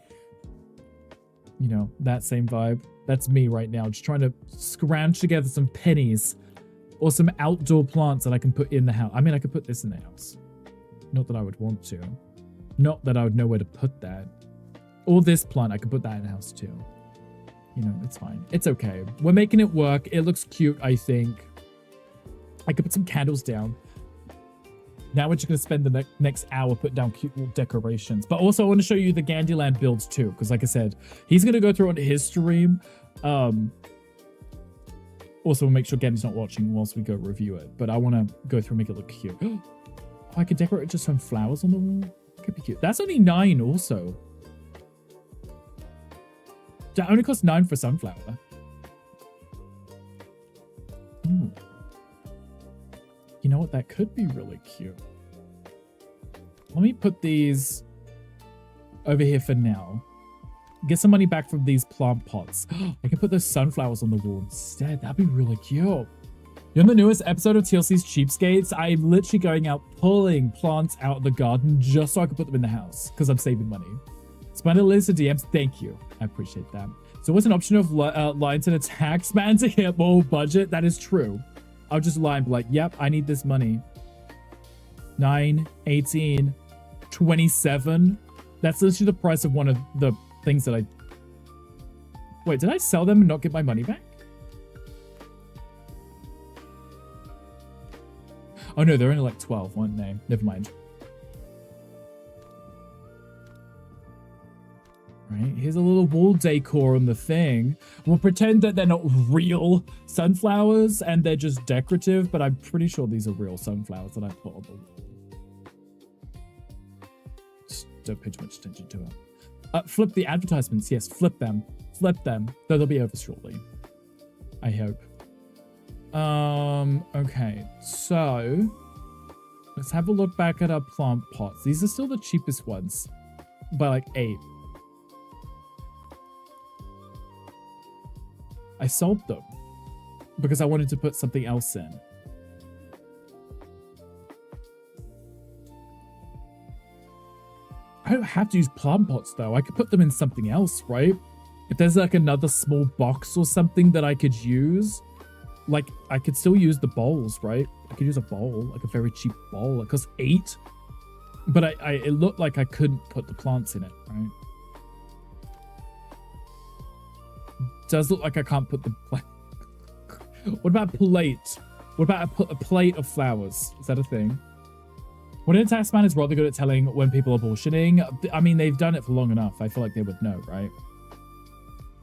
S5: You know, that same vibe. That's me right now, just trying to scrounge together some pennies or some outdoor plants that I can put in the house. I mean, I could put this in the house. Not that I would want to. Not that I would know where to put that. Or this plant, I could put that in the house too. You know, it's fine. It's okay. We're making it work. It looks cute, I think. I could put some candles down. Now we're just going to spend the next hour putting down cute little decorations. But also I want to show you the Gandyland builds too. Because like I said, he's going to go through on his stream. Also, we'll make sure Gandy's not watching whilst we go review it. But I want to go through and make it look cute. Oh, I could decorate just some flowers on the wall. Could be cute. That's only 9 also. That only costs 9 for sunflower. Ooh. You know what? That could be really cute. Let me put these over here for now. Get some money back from these plant pots. I can put those sunflowers on the wall instead. That'd be really cute. In the newest episode of TLC's Cheapskates, I'm literally going out pulling plants out of the garden just so I can put them in the house because I'm saving money. Spend a list of DMs. Thank you. I appreciate that. So what's an option of lying to the tax man to get more budget? That is true. I'll just lie and be like, yep, I need this money. 9, 18, 27. That's literally the price of one of the things that I... Wait, did I sell them and not get my money back? Oh no, they're only like 12, weren't they? Never mind. Right, here's a little wall decor on the thing. We'll pretend that they're not real sunflowers and they're just decorative, but I'm pretty sure these are real sunflowers that I put on the wall. Just don't pay too much attention to it. Flip the advertisements. Yes, flip them. Flip them. Though they'll be over shortly. I hope. Okay, so let's have a look back at our plant pots. These are still the cheapest ones by like 8. I sold them because I wanted to put something else in. I don't have to use plant pots though. I could put them in something else, right? If there's like another small box or something that I could use, like I could still use the bowls, right? I could use a bowl, like a very cheap bowl. It costs 8, but it looked like I couldn't put the plants in it, right? Does look like I can't put the What about plate? What about a plate of flowers? Is that a thing? When a tax man is rather good at telling when people are bullshitting, I mean, they've done it for long enough. I feel like they would know, right?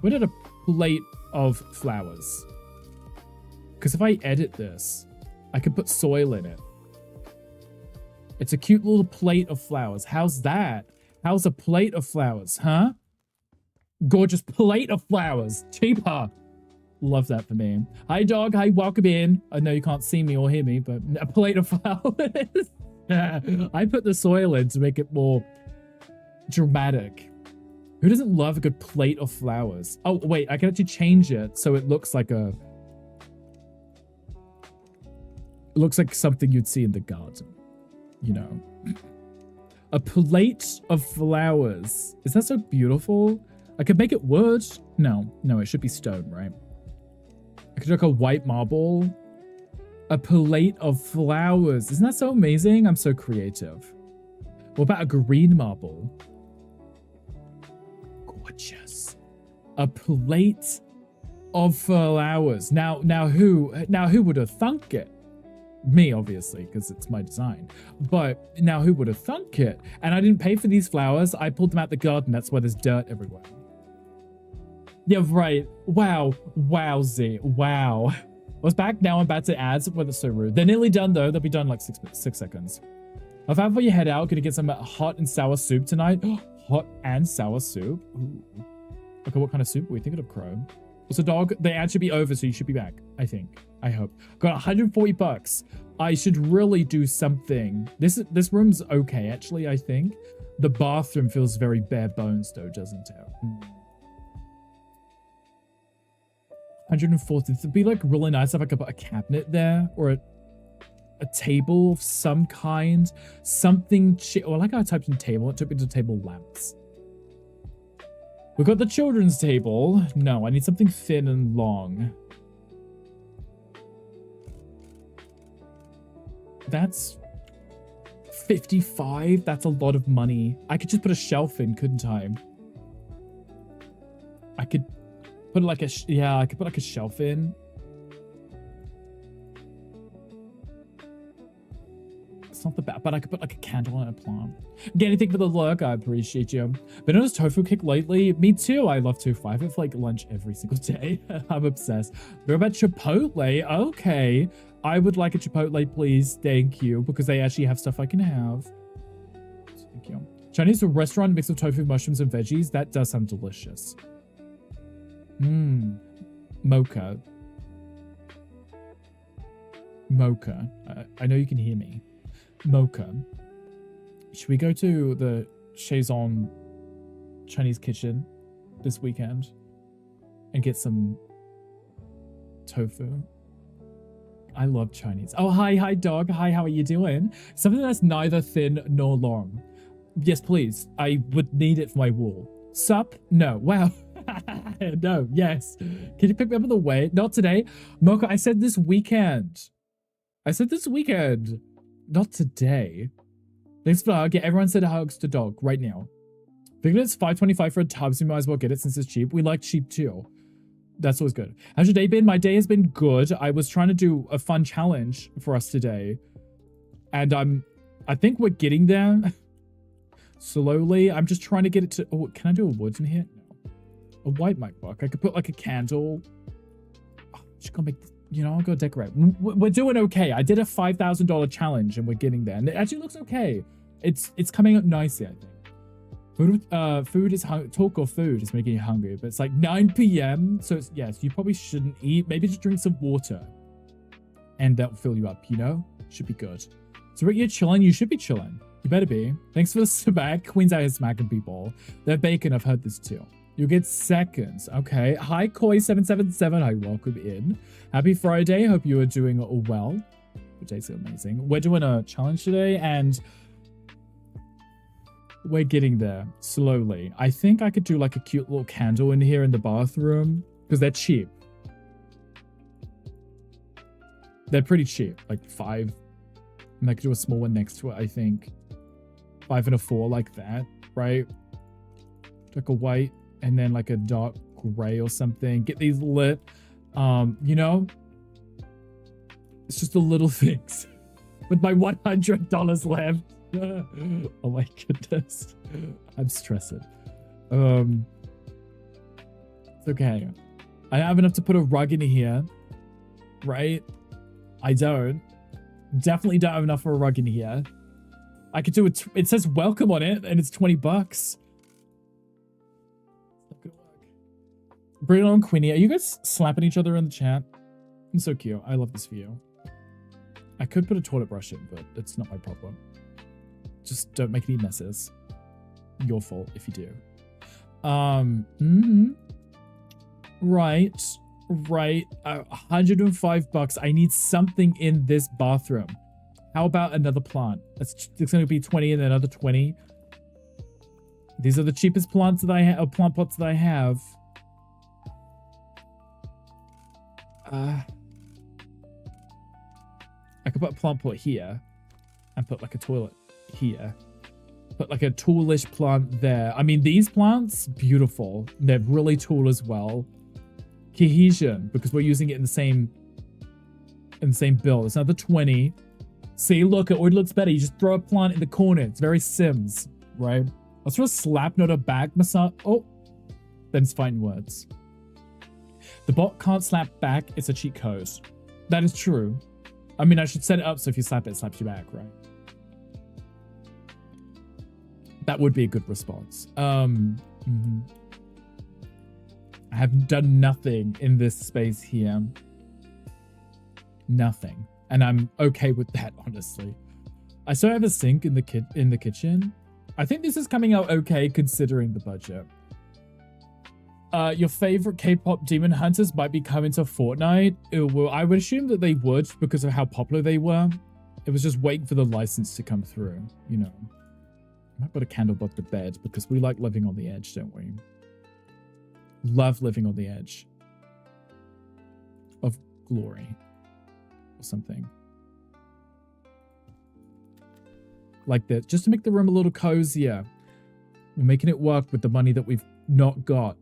S5: What did a plate of flowers? Because if I edit this, I could put soil in it. It's a cute little plate of flowers. How's that? How's a plate of flowers, huh? Gorgeous plate of flowers. Cheaper. Love that for me. Hi, dog. Hi, welcome in. I know you can't see me or hear me, but a plate of flowers. I put the soil in to make it more dramatic. Who doesn't love a good plate of flowers? Oh, wait. I can actually change it so it looks like a... It looks like something you'd see in the garden. You know. A plate of flowers. Is that so beautiful? I could make it wood. No, it should be stone, right? I could do like a white marble. A plate of flowers. Isn't that so amazing? I'm so creative. What about a green marble? gorgeous. A plate of flowers. Now who would have thunk it? Me, obviously, because it's my design. But now who would have thunk it? And I didn't pay for these flowers. I pulled them out the garden. That's why there's dirt everywhere. Yeah, right. Wow. Wowzy. Wow. I was back, now I'm about to add. Well, that's so rude. They're nearly done, though. They'll be done in like 6 seconds. I've had for your head out. Gonna get some hot and sour soup tonight. Hot and sour soup. Ooh. Okay, what kind of soup are we thinking of, Crow? Also, dog, the ad should be over, so you should be back. I think. I hope. Got 140 bucks. I should really do something. This room's okay, actually, I think. The bathroom feels very bare bones, though, doesn't it? 140. It'd be like really nice if I could put a cabinet there or a table of some kind. Something or like I typed in table, it took me to table lamps. We've got the children's table. No, I need something thin and long. That's 55. That's a lot of money. I could just put a shelf in, couldn't I? I could put like I could put like a shelf in. It's not the bad, but I could put like a candle on a plant. Get anything for the lurk? I appreciate you. Been on this tofu kick lately. Me too. I love tofu. I have it for like lunch every single day. I'm obsessed. What about Chipotle? Okay. I would like a Chipotle, please. Thank you. Because they actually have stuff I can have. Thank you. Chinese restaurant mix of tofu, mushrooms, and veggies. That does sound delicious. Mocha. Mocha. I know you can hear me. Mocha. Should we go to the Shazon Chinese kitchen this weekend and get some tofu? I love Chinese. Oh, hi, dog. Hi, how are you doing? Something that's neither thin nor long. Yes, please. I would need it for my wall. Sup? No. Wow. No. Yes. Can you pick me up on the way? Not today. Mocha, I said this weekend. Not today. Thanks for the hug. Yeah, everyone said hugs to dog right now. Figured it's $5.25 for a tub, so you might as well get it since it's cheap. We like cheap too. That's always good. How's your day been? My day has been good. I was trying to do a fun challenge for us today. And I think we're getting there. Slowly. I'm just trying to get it to... Oh, can I do a wood in here? No. A white MacBook. I could put like a candle. Oh, just gonna make... You know, I'll go decorate. We're doing okay. I did a $5,000 challenge and we're getting there. And it actually looks okay. It's coming up nicely, I think. Food is talk or food is making you hungry, but it's like 9 p.m. So it's, yes, you probably shouldn't eat. Maybe just drink some water and that'll fill you up, you know? Should be good. So Rick, you're chilling. You should be chilling. You better be. Thanks for the smack. Queen's out here smacking people. They're bacon. I've heard this too. You'll get seconds. Okay. Hi, Koi777. Hi, welcome in. Happy Friday. Hope you are doing well. Your day's amazing. We're doing a challenge today and we're getting there slowly. I think I could do like a cute little candle in here in the bathroom because they're cheap. They're pretty cheap, like 5. And I could do a small one next to it, I think. 5 and a 4 like that, right? Like a white and then like a dark gray or something. Get these lit. You know, it's just the little things. With my $100 left. Oh my goodness. I'm stressing. It's okay. I have enough to put a rug in here. Right? I don't. Definitely don't have enough for a rug in here. I could do it. It says welcome on it and it's 20 bucks. Bruno and Queenie, are you guys slapping each other in the chat? It's so cute. I love this view. I could put a toilet brush in, but it's not my problem. Just don't make any messes. Your fault if you do. Right. 105 bucks. I need something in this bathroom. How about another plant? It's going to be 20 and then another 20. These are the cheapest plants that I have, plant pots that I have. I could put a plant pot here and put like a toilet here. Put put like a tallish plant there. I mean, these plants, beautiful. They're really tall as well. Cohesion, because we're using it in the same build. It's another 20. See, look, it already looks better. You just throw a plant in the corner. It's very Sims, right? I'll throw a slap, not a back massage. Oh, them's fighting words. The bot can't slap back. It's a cheat code. That is true. I mean, I should set it up so if you slap it, it slaps you back, right? That would be a good response. I have done nothing in this space here. Nothing. And I'm okay with that, honestly. I still have a sink in the kitchen. I think this is coming out okay considering the budget. Your favorite K-pop demon hunters might be coming to Fortnite. Well, I would assume that they would because of how popular they were. It was just waiting for the license to come through, you know. I might put a candle above the bed because we like living on the edge, don't we? Love living on the edge of glory or something. Like that, just to make the room a little cozier. We're making it work with the money that we've not got.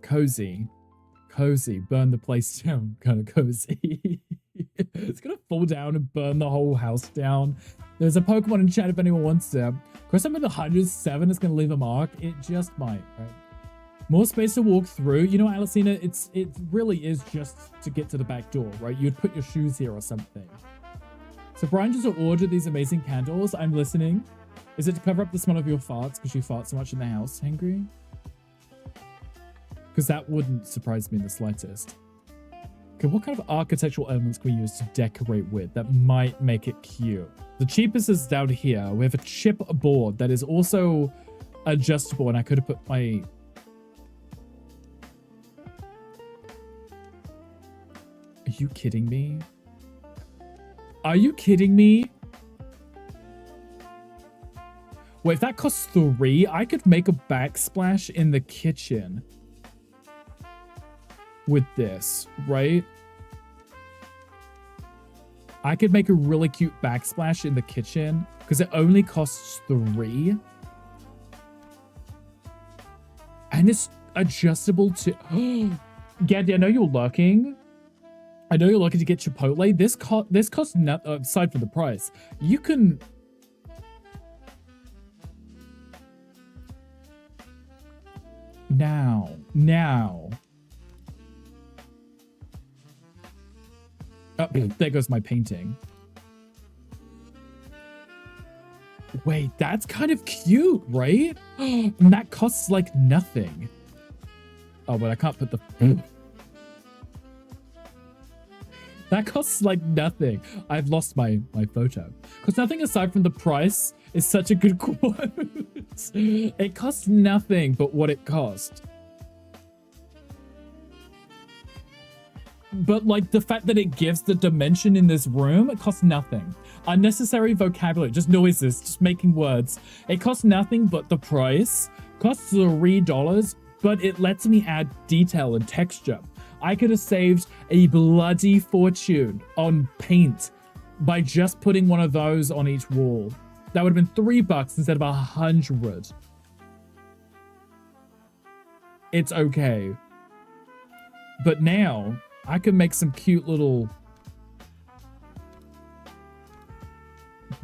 S5: Cozy. Cozy. Burn the place down. Kind of cozy. It's gonna fall down and burn the whole house down. There's a Pokemon in chat if anyone wants to. Cross up with 107 is gonna leave a mark. It just might, right? More space to walk through. You know, Alicina, it really is just to get to the back door, right? You'd put your shoes here or something. So Brian just ordered these amazing candles. I'm listening. Is it to cover up the smell of your farts because you fart so much in the house, Hangry? Because that wouldn't surprise me in the slightest. Okay, what kind of architectural elements can we use to decorate with that might make it cute? The cheapest is down here. We have a chip board that is also adjustable, and I could have put my... Are you kidding me? Are you kidding me? Wait, if that costs 3, I could make a backsplash in the kitchen with this, right? I could make a really cute backsplash in the kitchen because it only costs 3. And it's adjustable to... Gandhi, I know you're lurking. I know you're looking to get Chipotle. This costs nothing aside from the price. You can... Now. Oh, there goes my painting. Wait, that's kind of cute, right? And that costs like nothing. Oh, but I can't put the... That costs like nothing. I've lost my photo. Because nothing aside from the price is such a good quote. It costs nothing but what it cost. But like the fact that it gives the dimension in this room, it costs nothing. Unnecessary vocabulary, just noises, just making words. It costs nothing but the price. Costs $3, but it lets me add detail and texture. I could have saved a bloody fortune on paint by just putting one of those on each wall. That would have been $3 instead of 100. It's okay. But now I can make some cute little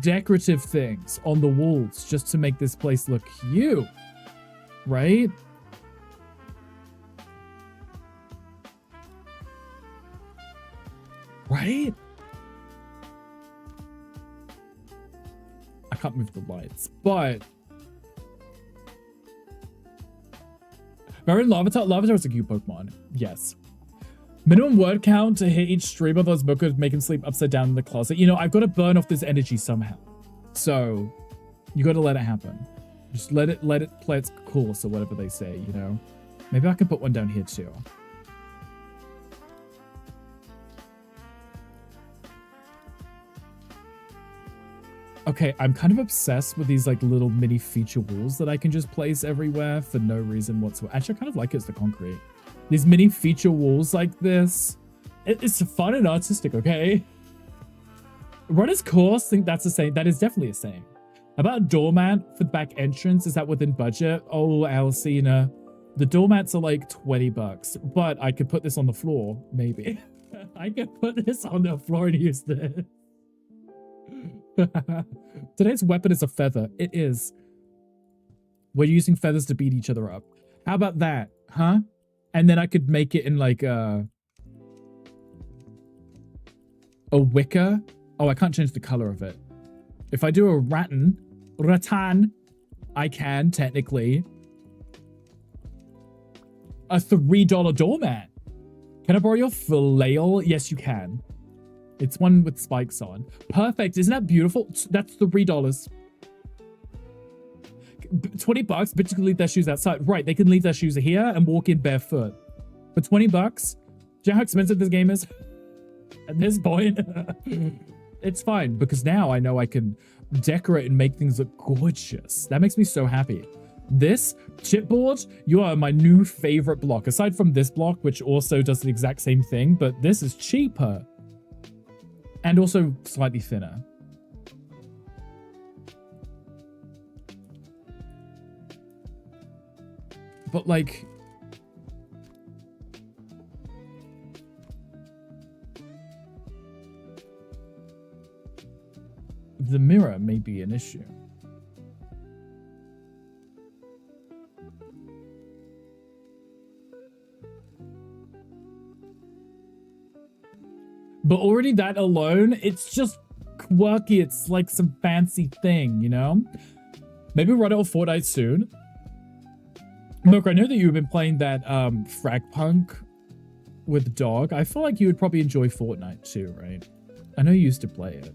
S5: decorative things on the walls just to make this place look cute, right? Right? I can't move the lights, but Baron Larvitar. Larvitar is a cute Pokemon. Yes. Minimum word count to hit each stream of those bookers, make him sleep upside down in the closet. You know, I've got to burn off this energy somehow. So you got to let it happen. Just let it play its course or whatever they say, you know. Maybe I can put one down here too. Okay, I'm kind of obsessed with these like little mini feature walls that I can just place everywhere for no reason whatsoever. Actually, I kind of like it as the concrete. These mini feature walls like this. It's fun and artistic, okay? Runner's course, think that's a saying. That is definitely a saying. About a doormat for the back entrance? Is that within budget? Oh, Alcina. The doormats are like 20 bucks, but I could put this on the floor, maybe. I could put this on the floor and use this. Today's weapon is a feather. It is. We're using feathers to beat each other up. How about that, huh? And then I could make it in like a wicker. Oh, I can't change the color of it. If I do a rattan, I can technically. A $3 doormat. Can I borrow your flail? Yes, you can. It's one with spikes on. Perfect. Isn't that beautiful? That's $3. 20 bucks, bitches can leave their shoes outside. Right, they can leave their shoes here and walk in barefoot. For 20 bucks? Do you know how expensive this game is? At this point, it's fine because now I know I can decorate and make things look gorgeous. That makes me so happy. This chipboard, you are my new favorite block. Aside from this block, which also does the exact same thing, but this is cheaper. And also slightly thinner. But like... the mirror may be an issue. But already that alone, it's just quirky. It's like some fancy thing, you know? Maybe run it on Fortnite soon. Look, I know that you've been playing that Fragpunk with the dog. I feel like you would probably enjoy Fortnite too, right? I know you used to play it.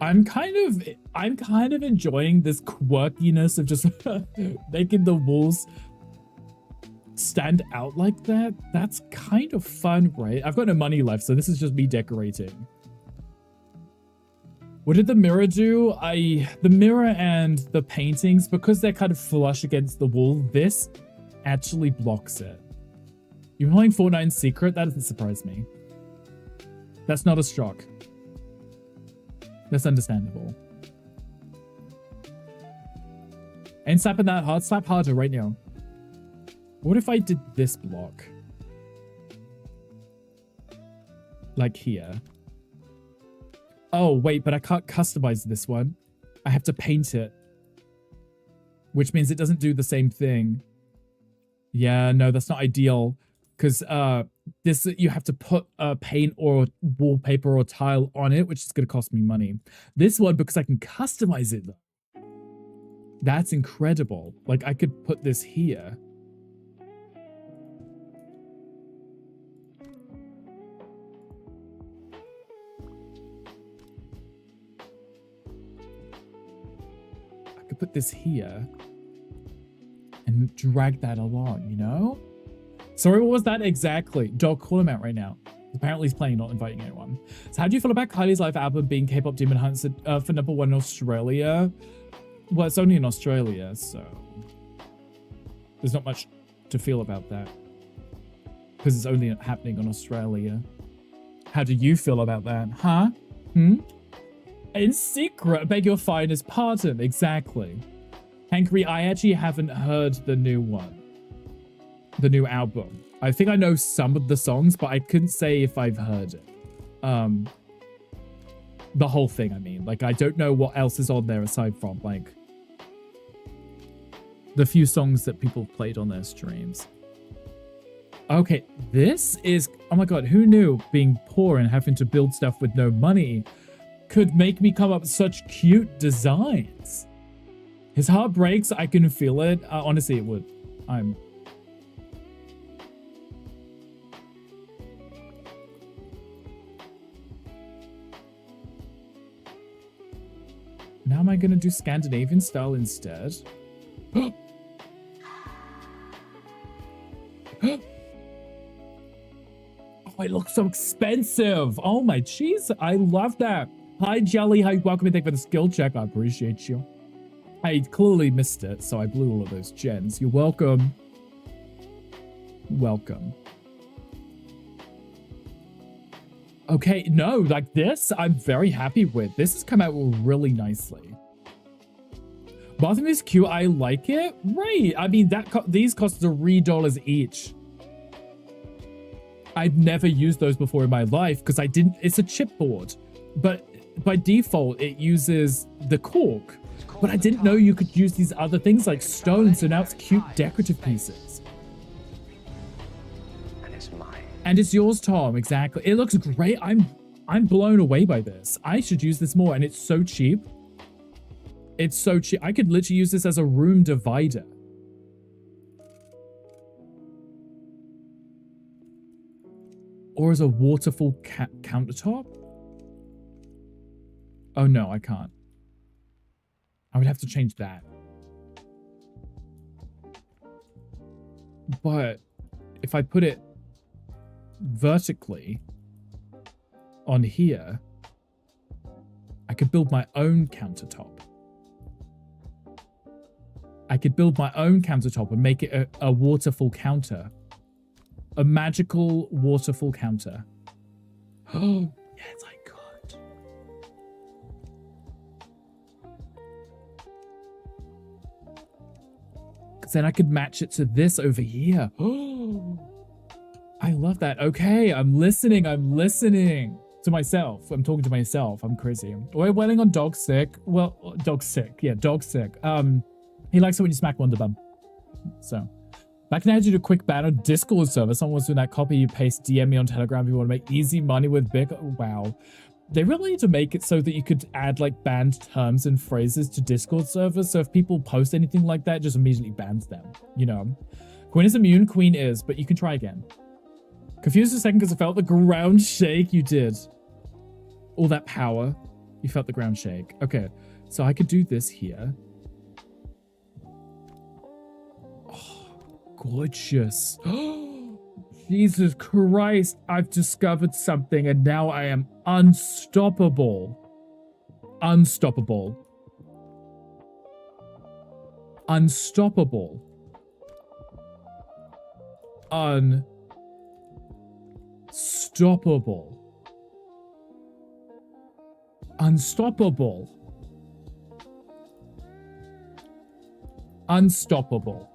S5: I'm kind of enjoying this quirkiness of just making the walls stand out like that. That's kind of fun, right? I've got no money left, so this is just me decorating. What did the mirror do? The mirror and the paintings, because they're kind of flush against the wall, this actually blocks it. You're playing Fortnite in secret? That doesn't surprise me. That's not a shock. That's understandable. Ain't slapping that hard. Slap harder right now. What if I did this block? Like here. Oh, wait, but I can't customize this one. I have to paint it. Which means it doesn't do the same thing. Yeah, no, that's not ideal. Because this, you have to put paint or wallpaper or tile on it, which is going to cost me money. This one, because I can customize it, though. That's incredible. Like, I could put this here. I could put this here and drag that along, you know? Sorry, what was that exactly? Dog, call him out right now. Apparently he's playing, not inviting anyone. So how do you feel about Kylie's live album being K-pop Demon Hunts for #1 in Australia? Well, it's only in Australia, so there's not much to feel about that. Because it's only happening in Australia. How do you feel about that? Huh? In secret, beg your finest pardon. Exactly. Hankery, I actually haven't heard the new one. The new album. I think I know some of the songs, but I couldn't say if I've heard it. The whole thing, I mean. Like, I don't know what else is on there aside from, like, the few songs that people played on their streams. Okay, this is... oh my god, who knew being poor and having to build stuff with no money could make me come up with such cute designs? His heart breaks, I can feel it. Honestly, it would. Now am I going to do Scandinavian style instead? Oh, it looks so expensive. Oh my jeez, I love that. Hi Jelly, hi, welcome and thank you for the skill check. I appreciate you. I clearly missed it, so I blew all of those gens. You're welcome. Welcome. Okay, no, like this, I'm very happy with. This has come out really nicely. Bathroom is cute. I like it. Right. I mean, these cost $3 each. I've never used those before in my life because it's a chipboard. But by default, it uses the cork. But I didn't know you could use these other things like stone, so now it's cute decorative pieces.
S12: And it's mine.
S5: And it's yours, Tom. Exactly. It looks great. I'm blown away by this. I should use this more, and it's so cheap. It's so cheap. I could literally use this as a room divider. Or as a waterfall countertop? Oh no, I can't. I would have to change that. But if I put it vertically on here, I could build my own countertop. I could build my own countertop and make it a waterfall counter. A magical waterfall counter. Oh, yes, I could. Because then I could match it to this over here. Oh, I love that. Okay, I'm listening. I'm listening to myself. I'm talking to myself. I'm crazy. We're waiting on dog sick. Well, dog sick. Yeah, dog sick. He likes it when you smack one to bum. So, back now, do a quick ban on Discord server. Someone wants to do that copy, you paste, DM me on Telegram if you want to make easy money with big. Wow. They really need to make it so that you could add like banned terms and phrases to Discord servers. So if people post anything like that, it just immediately bans them. You know, Queen is immune, Queen is, but you can try again. Confused for a second because I felt the ground shake. You did. All that power. You felt the ground shake. Okay, so I could do this here. Gorgeous. Jesus Christ, I've discovered something and now I am unstoppable. Unstoppable. Unstoppable. Unstoppable. Unstoppable. Unstoppable.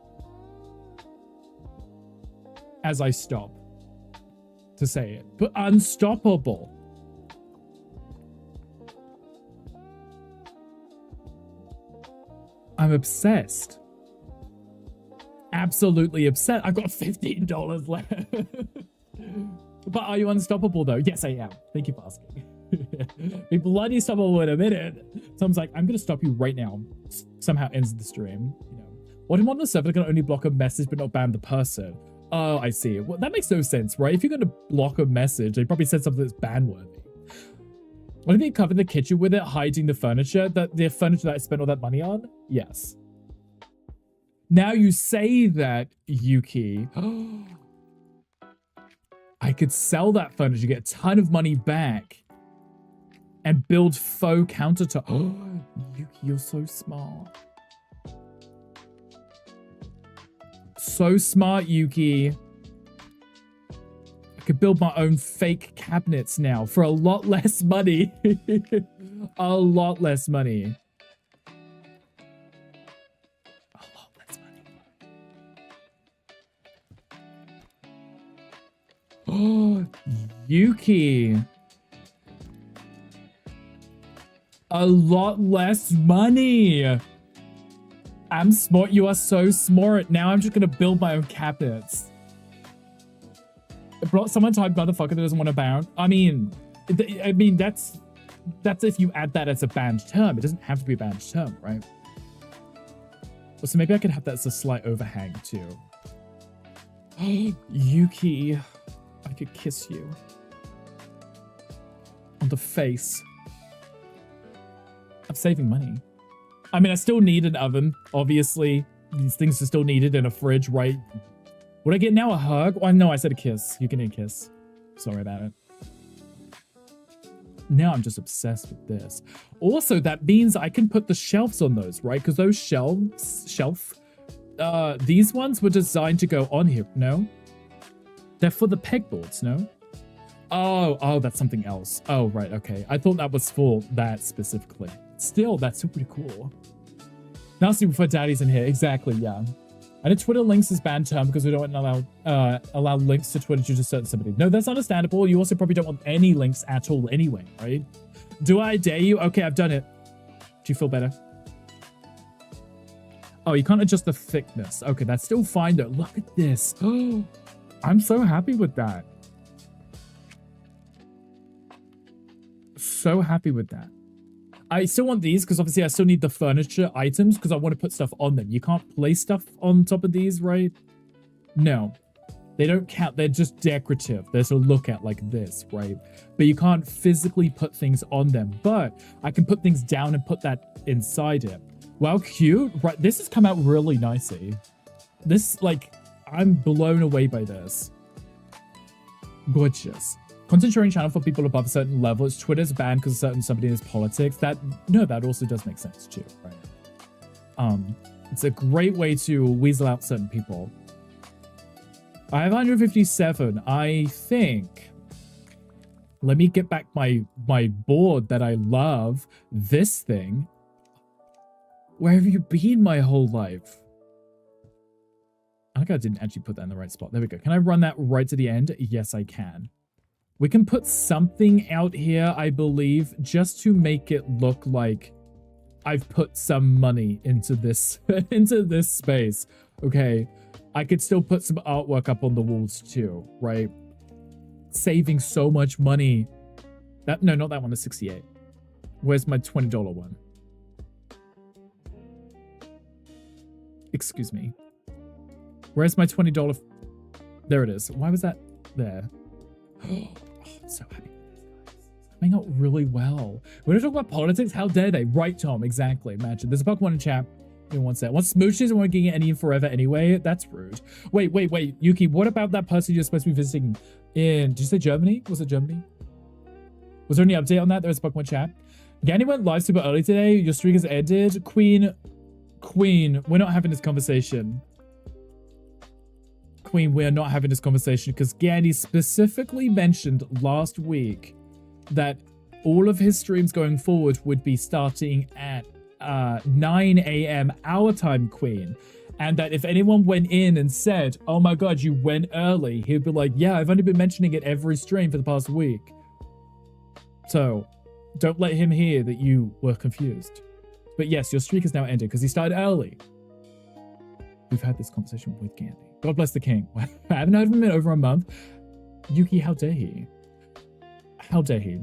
S5: As I stop to say it, but unstoppable. I'm obsessed. Absolutely obsessed. I've got $15 left. But are you unstoppable though? Yes, I am. Thank you for asking. Be bloody stoppable in a minute. Tom's like, I'm gonna stop you right now. Somehow ends the stream. You know, what in modern server can only block a message but not ban the person? Oh, I see. Well, that makes no sense, right? If you're going to block a message, they probably said something that's ban-worthy. What if you covered the kitchen with it, hiding the furniture? The furniture that I spent all that money on? Yes. Now you say that, Yuki. I could sell that furniture, get a ton of money back, and build faux countertop. Oh, Yuki, you're so smart. So smart, Yuki. I could build my own fake cabinets now for a lot less money. A lot less money. A lot less money. Oh, Yuki. A lot less money. I'm smart. You are so smart. Now I'm just going to build my own cabinets. Someone typed motherfucker that doesn't want to ban. I mean, that's if you add that as a banned term. It doesn't have to be a banned term, right? Well, so maybe I could have that as a slight overhang too. Yuki, I could kiss you. On the face. I'm saving money. I mean, I still need an oven, obviously. These things are still needed in a fridge, right? Would I get now a hug? Oh, no, I said a kiss. You can get a kiss. Sorry about it. Now I'm just obsessed with this. Also, that means I can put the shelves on those, right? Because those these ones were designed to go on here, no? They're for the pegboards, no? Oh, that's something else. Oh, right, okay. I thought that was for that specifically. Still, that's still pretty cool. Now see before daddy's in here. Exactly, yeah. I know Twitter links is banned term because we don't allow links to Twitter due to certain somebody. No, that's understandable. You also probably don't want any links at all anyway, right? Do I dare you? Okay, I've done it. Do you feel better? Oh, you can't adjust the thickness. Okay, that's still fine though. Look at this. I'm so happy with that. So happy with that. I still want these because obviously I still need the furniture items because I want to put stuff on them. You can't place stuff on top of these, right? No. They don't count. They're just decorative. They're to look at like this, right? But you can't physically put things on them. But I can put things down and put that inside it. Wow, cute. Right, this has come out really nicely. This, like, I'm blown away by this. Gorgeous. Content sharing channel for people above a certain level. It's Twitter's banned because a certain somebody is politics. That also does make sense too, right? It's a great way to weasel out certain people. I have 157. I think. Let me get back my board that I love. This thing. Where have you been my whole life? I think I didn't actually put that in the right spot. There we go. Can I run that right to the end? Yes, I can. We can put something out here, I believe, just to make it look like I've put some money into this into this space. Okay. I could still put some artwork up on the walls too, right? Saving so much money. No, not that one, the 68. Where's my $20 one? Excuse me. Where's my $20? There it is. Why was that there? Oh, I'm so happy with this, guys. It's coming out really well. We're going to talk about politics? How dare they? Right, Tom. Exactly. Imagine. There's a Pokemon in chat. Give me one sec. Once smooches and won't get any in forever anyway. That's rude. Wait. Yuki, what about that person you're supposed to be visiting in... Did you say Germany? Was it Germany? Was there any update on that? There's a Pokemon chat. Gandhi went live super early today. Your streak has ended. Queen, we're not having this conversation. Queen, we're not having this conversation because Gandhi specifically mentioned last week that all of his streams going forward would be starting at 9 a.m. our time, Queen. And that if anyone went in and said, oh my god, you went early, he'd be like, yeah, I've only been mentioning it every stream for the past week. So don't let him hear that you were confused. But yes, your streak is now ended because he started early. We've had this conversation with Gandhi. God bless the king. I haven't heard from him in over a month. Yuki, how dare he? How dare he?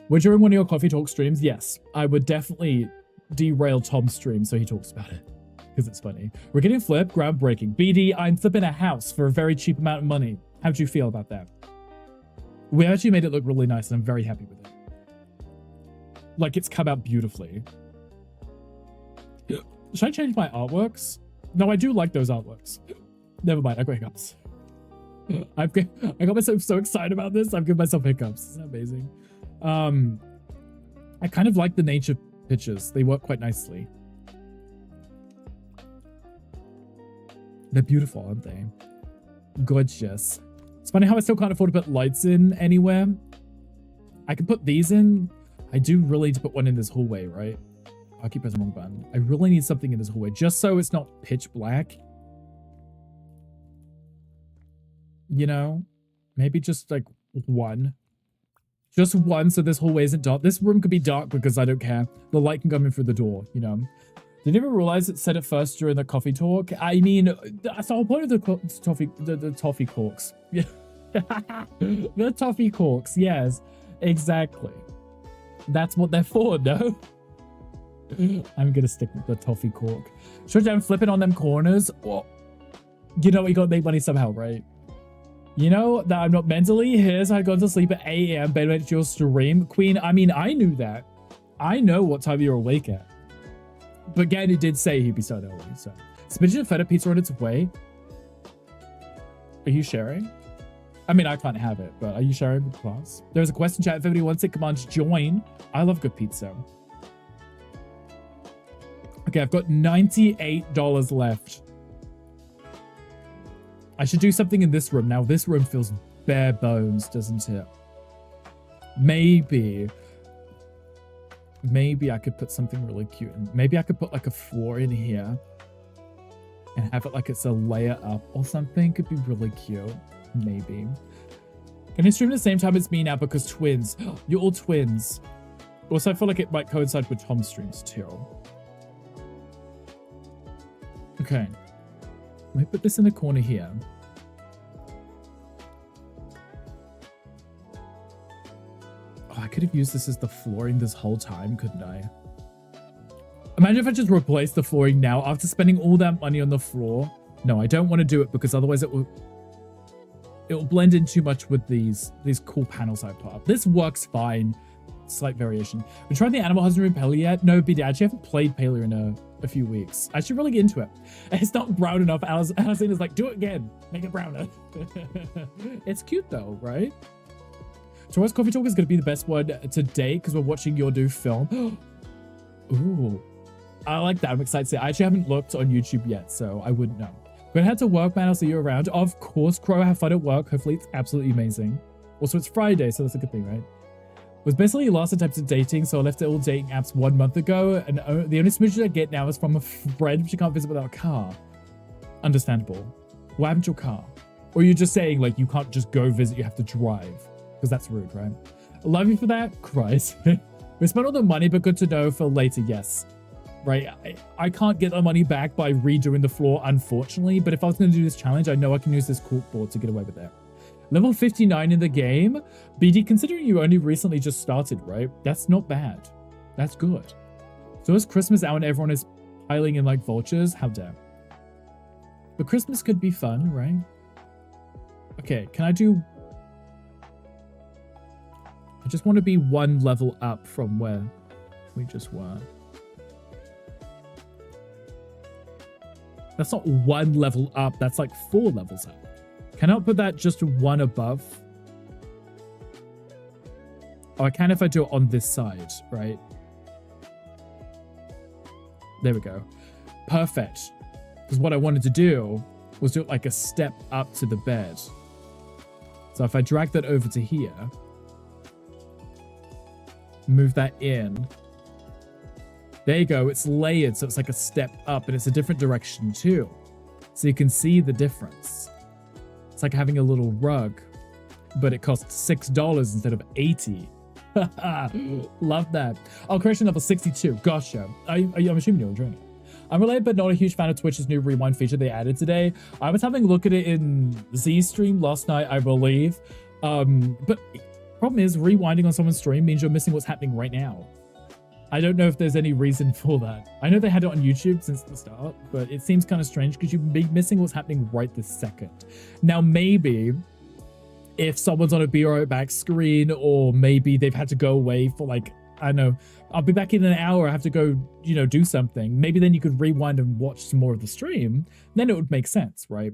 S5: Would you run one of your coffee talk streams? Yes, I would definitely derail Tom's stream so he talks about it because it's funny. We're getting flipped, groundbreaking. BD, I'm flipping a house for a very cheap amount of money. How do you feel about that? We actually made it look really nice and I'm very happy with it. Like, it's come out beautifully. Should I change my artworks? No, I do like those artworks. Never mind, I got hiccups. I got myself so excited about this. I've given myself hiccups. Isn't that amazing? I kind of like the nature pictures. They work quite nicely. They're beautiful, aren't they? Gorgeous. It's funny how I still can't afford to put lights in anywhere. I can put these in. I do really need to put one in this hallway, right? I keep pressing the wrong button. I really need something in this hallway just so it's not pitch black. You know? Maybe just like one. Just one so this hallway isn't dark. This room could be dark because I don't care. The light can come in through the door, you know? Did you ever realize it said it first during the coffee talk? I mean, that's the whole point of the toffee corks. Yeah. The toffee corks, yes. Exactly. That's what they're for, no? I'm gonna stick with the toffee cork. Should I flip it on them corners? Well, you know, you gotta make money somehow, right? You know that I'm not mentally. Here's how I go to sleep at 8 a.m. Better at your stream. Queen, I mean, I knew that. I know what time you're awake at. But Gandhi did say he'd be starting early, so. Spinach and feta pizza on its way. Are you sharing? I mean, I can't have it, but are you sharing with class? There's a question chat. If anybody wants it, come on, join. I love good pizza. Okay, I've got $98 left. I should do something in this room. Now, this room feels bare bones, doesn't it? Maybe I could put something really cute in. Maybe I could put like a floor in here and have it like it's a layer up or something. Could be really cute. Maybe. Can you stream at the same time as me now because twins? You're all twins. Also, I feel like it might coincide with Tom's streams too. Okay. Let me put this in the corner here. Oh, I could have used this as the flooring this whole time, couldn't I? Imagine if I just replaced the flooring now after spending all that money on the floor. No, I don't want to do it because otherwise it will blend in too much with these cool panels I put up. This works fine. Slight variation. We tried the Animal Husbandry Paleo yet? No, BD, I actually haven't played Paleo in a few weeks. I should really get into it. It's not brown enough. Alexander's like, do it again. Make it browner. It's cute though, right? Tomorrow's coffee talk is going to be the best one to date because we're watching your new film. Ooh. I like that. I'm excited to see it. I actually haven't looked on YouTube yet, so I wouldn't know. Gonna head to work, man. I'll see you around. Of course, Crow. Have fun at work. Hopefully it's absolutely amazing. Also, it's Friday, so that's a good thing, right? It was basically lost in types of dating, so I left all dating apps 1 month ago, and the only smooches I get now is from a friend which you can't visit without a car. Understandable. What happened to your car? Or you're just saying, like, you can't just go visit, you have to drive. Because that's rude, right? I love you for that. Christ. We spent all the money, but good to know for later, yes. Right? I can't get the money back by redoing the floor, unfortunately, but if I was going to do this challenge, I know I can use this corkboard to get away with that. Level 59 in the game. BD, considering you only recently just started, right? That's not bad. That's good. So it's Christmas out and everyone is piling in like vultures. How dare. But Christmas could be fun, right? Okay, can I do... I just want to be 1 level up from where we just were. That's not 1 level up. That's like 4 levels up. Can I put that just 1 above? Oh, I can if I do it on this side, right? There we go. Perfect. Because what I wanted to do was do it like a step up to the bed. So if I drag that over to here, move that in. There you go. It's layered, so it's like a step up, and it's a different direction too. So you can see the difference. It's like having a little rug, but it costs $6 instead of $80. Love that. Oh, correction level 62. Gotcha. I'm assuming you're enjoying it. I'm related, but not a huge fan of Twitch's new rewind feature they added today. I was having a look at it in Z's stream last night, I believe. But problem is, rewinding on someone's stream means you're missing what's happening right now. I don't know if there's any reason for that. I know they had it on YouTube since the start, but it seems kind of strange because you'd be missing what's happening right this second. Now, maybe if someone's on a be right back screen, or maybe they've had to go away for like, I don't know, I'll be back in an hour, I have to go, you know, do something. Maybe then you could rewind and watch some more of the stream. Then it would make sense, right?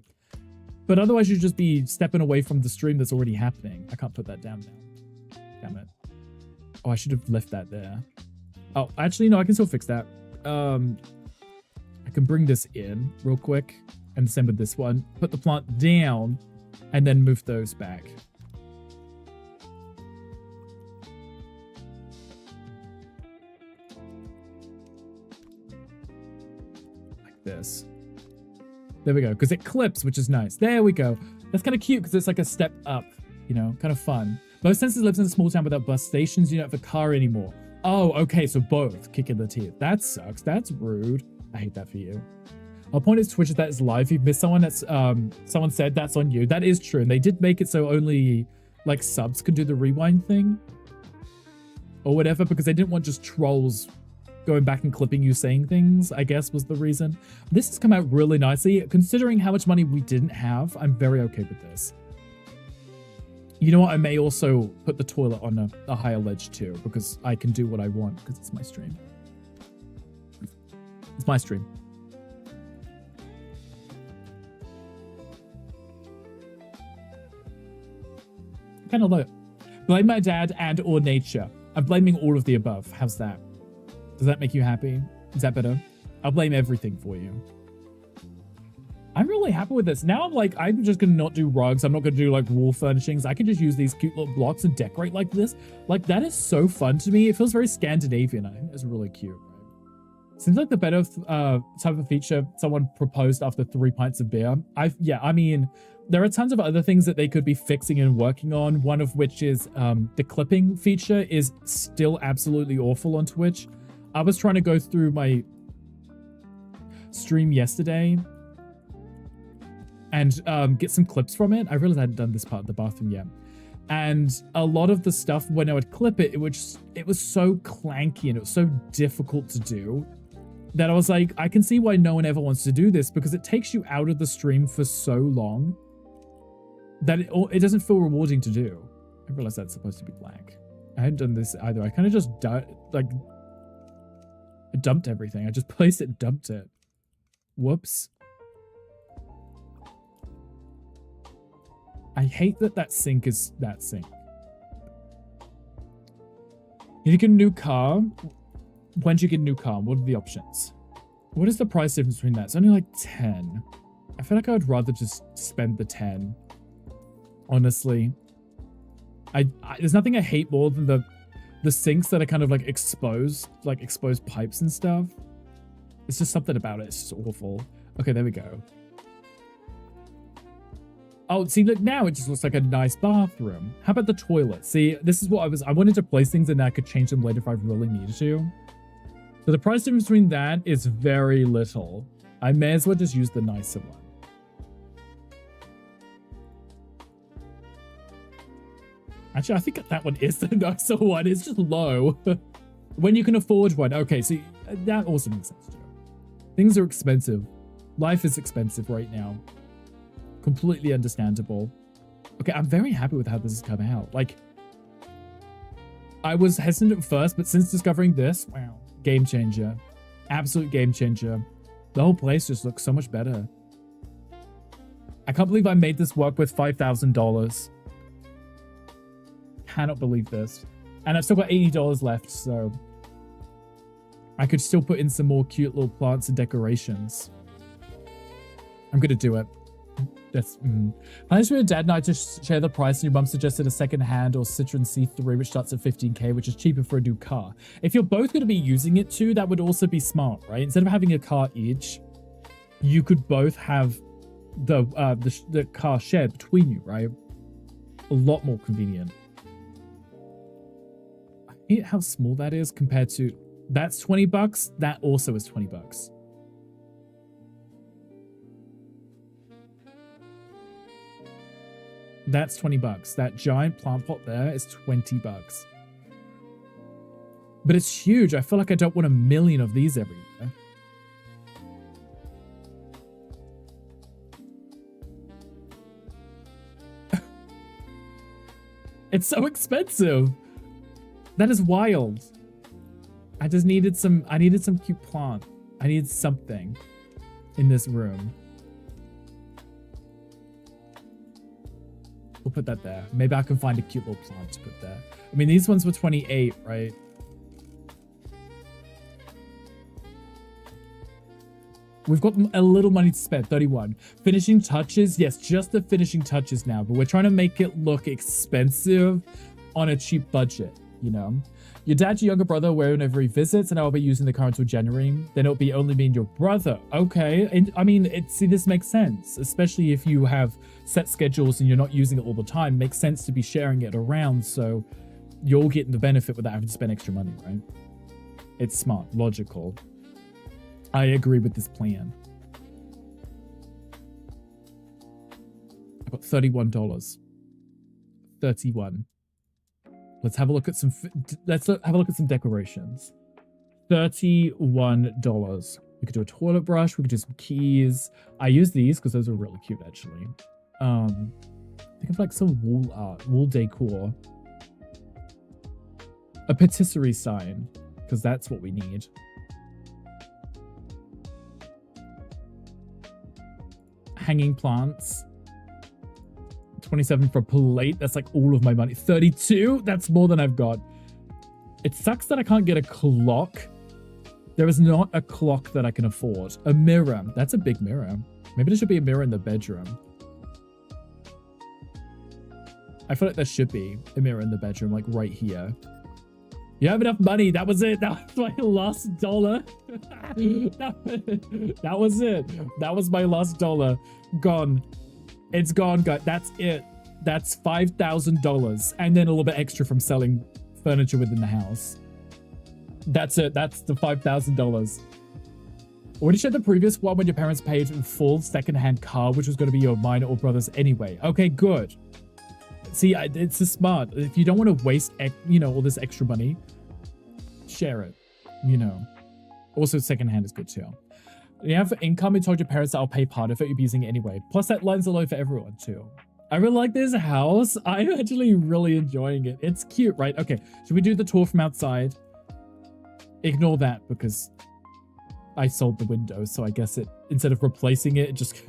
S5: But otherwise you'd just be stepping away from the stream that's already happening. I can't put that down now. Damn it. Oh, I should have left that there. Oh, actually, no, I can still fix that. I can bring this in real quick, and same with this one. Put the plant down, and then move those back. Like this. There we go, because it clips, which is nice. There we go. That's kind of cute, because it's like a step up, you know, kind of fun. Both senses lives in a small town without bus stations. You don't have a car anymore. Oh, okay, so both kick in the teeth. That sucks. That's rude. I hate that for you. I'll point at Twitch that is live. If you've missed someone, that's someone said that's on you. That is true. And they did make it so only like subs could do the rewind thing or whatever, because they didn't want just trolls going back and clipping you saying things, I guess was the reason. This has come out really nicely. Considering how much money we didn't have, I'm very okay with this. You know what? I may also put the toilet on a higher ledge too, because I can do what I want, because it's my stream. It's my stream. I kind of love it. Blame my dad and or nature. I'm blaming all of the above. How's that? Does that make you happy? Is that better? I'll blame everything for you. I'm really happy with this. Now I'm like, I'm just gonna not do rugs. I'm not gonna do like wall furnishings. I can just use these cute little blocks and decorate like this. Like that is so fun to me. It feels very Scandinavian. I think it's really cute. Right? Seems like the better type of feature someone proposed after 3 pints of beer. I mean, there are tons of other things that they could be fixing and working on. One of which is the clipping feature is still absolutely awful on Twitch. I was trying to go through my stream yesterday and get some clips from it. I realized I hadn't done this part of the bathroom yet. And a lot of the stuff, when I would clip it, it was so clanky and it was so difficult to do that I was like, I can see why no one ever wants to do this, because it takes you out of the stream for so long that it doesn't feel rewarding to do. I realized that's supposed to be black. I hadn't done this either. I kind of just dumped everything. I just placed it and dumped it. Whoops. I hate that sink is that sink. If you get a new car, when do you get a new car? What are the options? What is the price difference between that? It's only like 10. I feel like I would rather just spend the 10. Honestly. There's nothing I hate more than the sinks that are kind of like exposed pipes and stuff. It's just something about it. It's just awful. Okay, there we go. Oh, see, look, now it just looks like a nice bathroom. How about the toilet? See, this is what I wanted to place things and I could change them later if I really needed to. So the price difference between that is very little. I may as well just use the nicer one. Actually, I think that one is the nicer one. It's just low. When you can afford one. Okay, so that also makes sense too. Things are expensive. Life is expensive right now. Completely understandable. Okay, I'm very happy with how this has come out. Like, I was hesitant at first, but since discovering this, wow, game changer. Absolute game changer. The whole place just looks so much better. I can't believe I made this work with $5,000. Cannot believe this. And I've still got $80 left, so I could still put in some more cute little plants and decorations. I'm gonna do it. That's Plans for your dad and I to share the price, and your mum suggested a second-hand or Citroen C3, which starts at 15k, which is cheaper for a new car. If you're both going to be using it too, that would also be smart, right? Instead of having a car each, you could both have the car shared between you, right? A lot more convenient. I hate how small that is compared to that's $20. That also is $20. That's $20. That giant plant pot there is $20. But it's huge. I feel like I don't want a million of these everywhere. It's so expensive. That is wild. I just needed some, cute plant. I needed something in this room. We'll put that there. Maybe I can find a cute little plant to put there. I mean, these ones were 28, right? We've got a little money to spend, 31. Finishing touches, yes, just the finishing touches now, but we're trying to make it look expensive on a cheap budget, you know? Your dad's your younger brother whenever he visits, and I'll be using the car until January. Then it'll be only me and your brother. Okay, and I mean, see, this makes sense, especially if you have set schedules and you're not using it all the time. It makes sense to be sharing it around, so you're all getting the benefit without having to spend extra money, right? It's smart, logical. I agree with this plan. I got $31. 31. Let's have a look at some. Let's have a look at some decorations. $31. We could do a toilet brush. We could do some keys. I use these because those are really cute, actually. Think of like some wall art, wall decor. A patisserie sign, because that's what we need. Hanging plants. 27 for a plate. That's like all of my money. 32? That's more than I've got. It sucks that I can't get a clock. There is not a clock that I can afford. A mirror. That's a big mirror. Maybe there should be a mirror in the bedroom. I feel like there should be a mirror in the bedroom, like right here. You have enough money. That was it. That was my last dollar. that was it. That was my last dollar. Gone. It's gone, guys. That's it. That's $5,000. And then a little bit extra from selling furniture within the house. That's it. That's the $5,000. What did you show the previous one when your parents paid in full second-hand car, which was going to be your mine or brother's anyway? Okay, good. See, it's just smart. If you don't want to waste, you know, all this extra money, share it, you know. Also, secondhand is good too. You have income and told your parents that I'll pay part of it, you'll be using it anyway. Plus, that lines are low for everyone too. I really like this house. I'm actually really enjoying it. It's cute, right? Okay, should we do the tour from outside? Ignore that because I sold the window, so I guess it, instead of replacing it, it just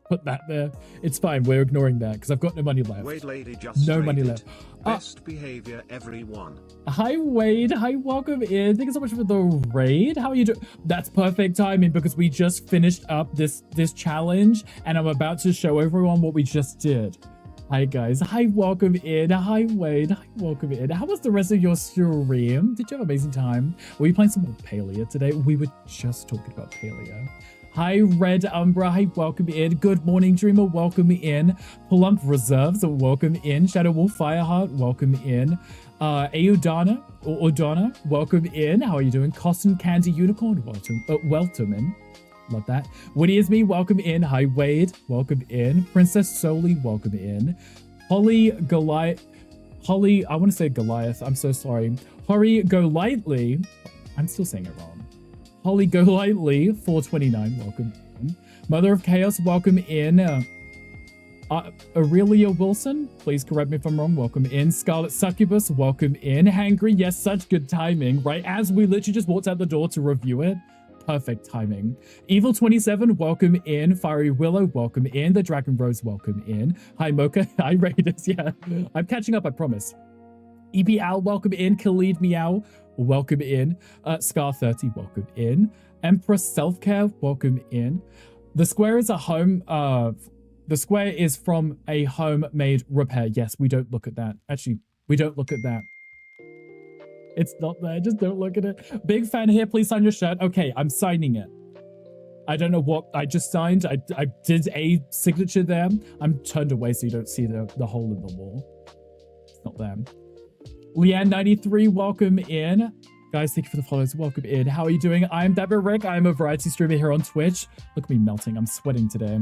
S5: put that there. It's fine. We're ignoring that because I've got no money left.
S7: Wade lady just
S5: no money left.
S7: Best behavior, everyone.
S5: Hi, Wade. Hi, welcome in. Thank you so much for the raid. How are you doing? That's perfect timing because we just finished up this challenge and I'm about to show everyone what we just did. Hi, guys. Hi, welcome in. Hi, Wade. Hi, welcome in. How was the rest of your stream? Did you have an amazing time? Were you playing some more Palia today? We were just talking about Palia. Hi, Red Umbra. Hi, welcome in. Good morning, Dreamer. Welcome in. Plump Reserves. Welcome in. Shadow Wolf Fireheart. Welcome in. Audana or Odana. Welcome in. How are you doing? Cotton Candy Unicorn. Welcome in. Love that. Woody is me. Welcome in. Hi, Wade. Welcome in. Princess Soli. Welcome in. Holly Goliath. Holly, I want to say Goliath. I'm so sorry. Hurry Go Lightly. I'm still saying it wrong. Holly Go Lightly, 429, welcome in. Mother of Chaos, welcome in. Aurelia Wilson, please correct me if I'm wrong, welcome in. Scarlet Succubus, welcome in. Hangry, yes, such good timing, right? As we literally just walked out the door to review it. Perfect timing. Evil 27, welcome in. Fiery Willow, welcome in. The Dragon Rose, welcome in. Hi Mocha, hi Raiders, yeah. I'm catching up, I promise. EPL, welcome in. Khalid Meow, welcome in. Scar 30, welcome in. Empress Self-Care, welcome in. The square is a home. The square is from a homemade repair. Yes, we don't look at that. Actually, we don't look at that. It's not there. Just don't look at it. Big fan here. Please sign your shirt. Okay, I'm signing it. I don't know what I just signed. I did a signature there. I'm turned away so you don't see the hole in the wall. It's not there. Leanne93, welcome in. Guys, thank you for the follows. Welcome in. How are you doing? I'm ThatBritRick. I'm a variety streamer here on Twitch. Look at me melting. I'm sweating today.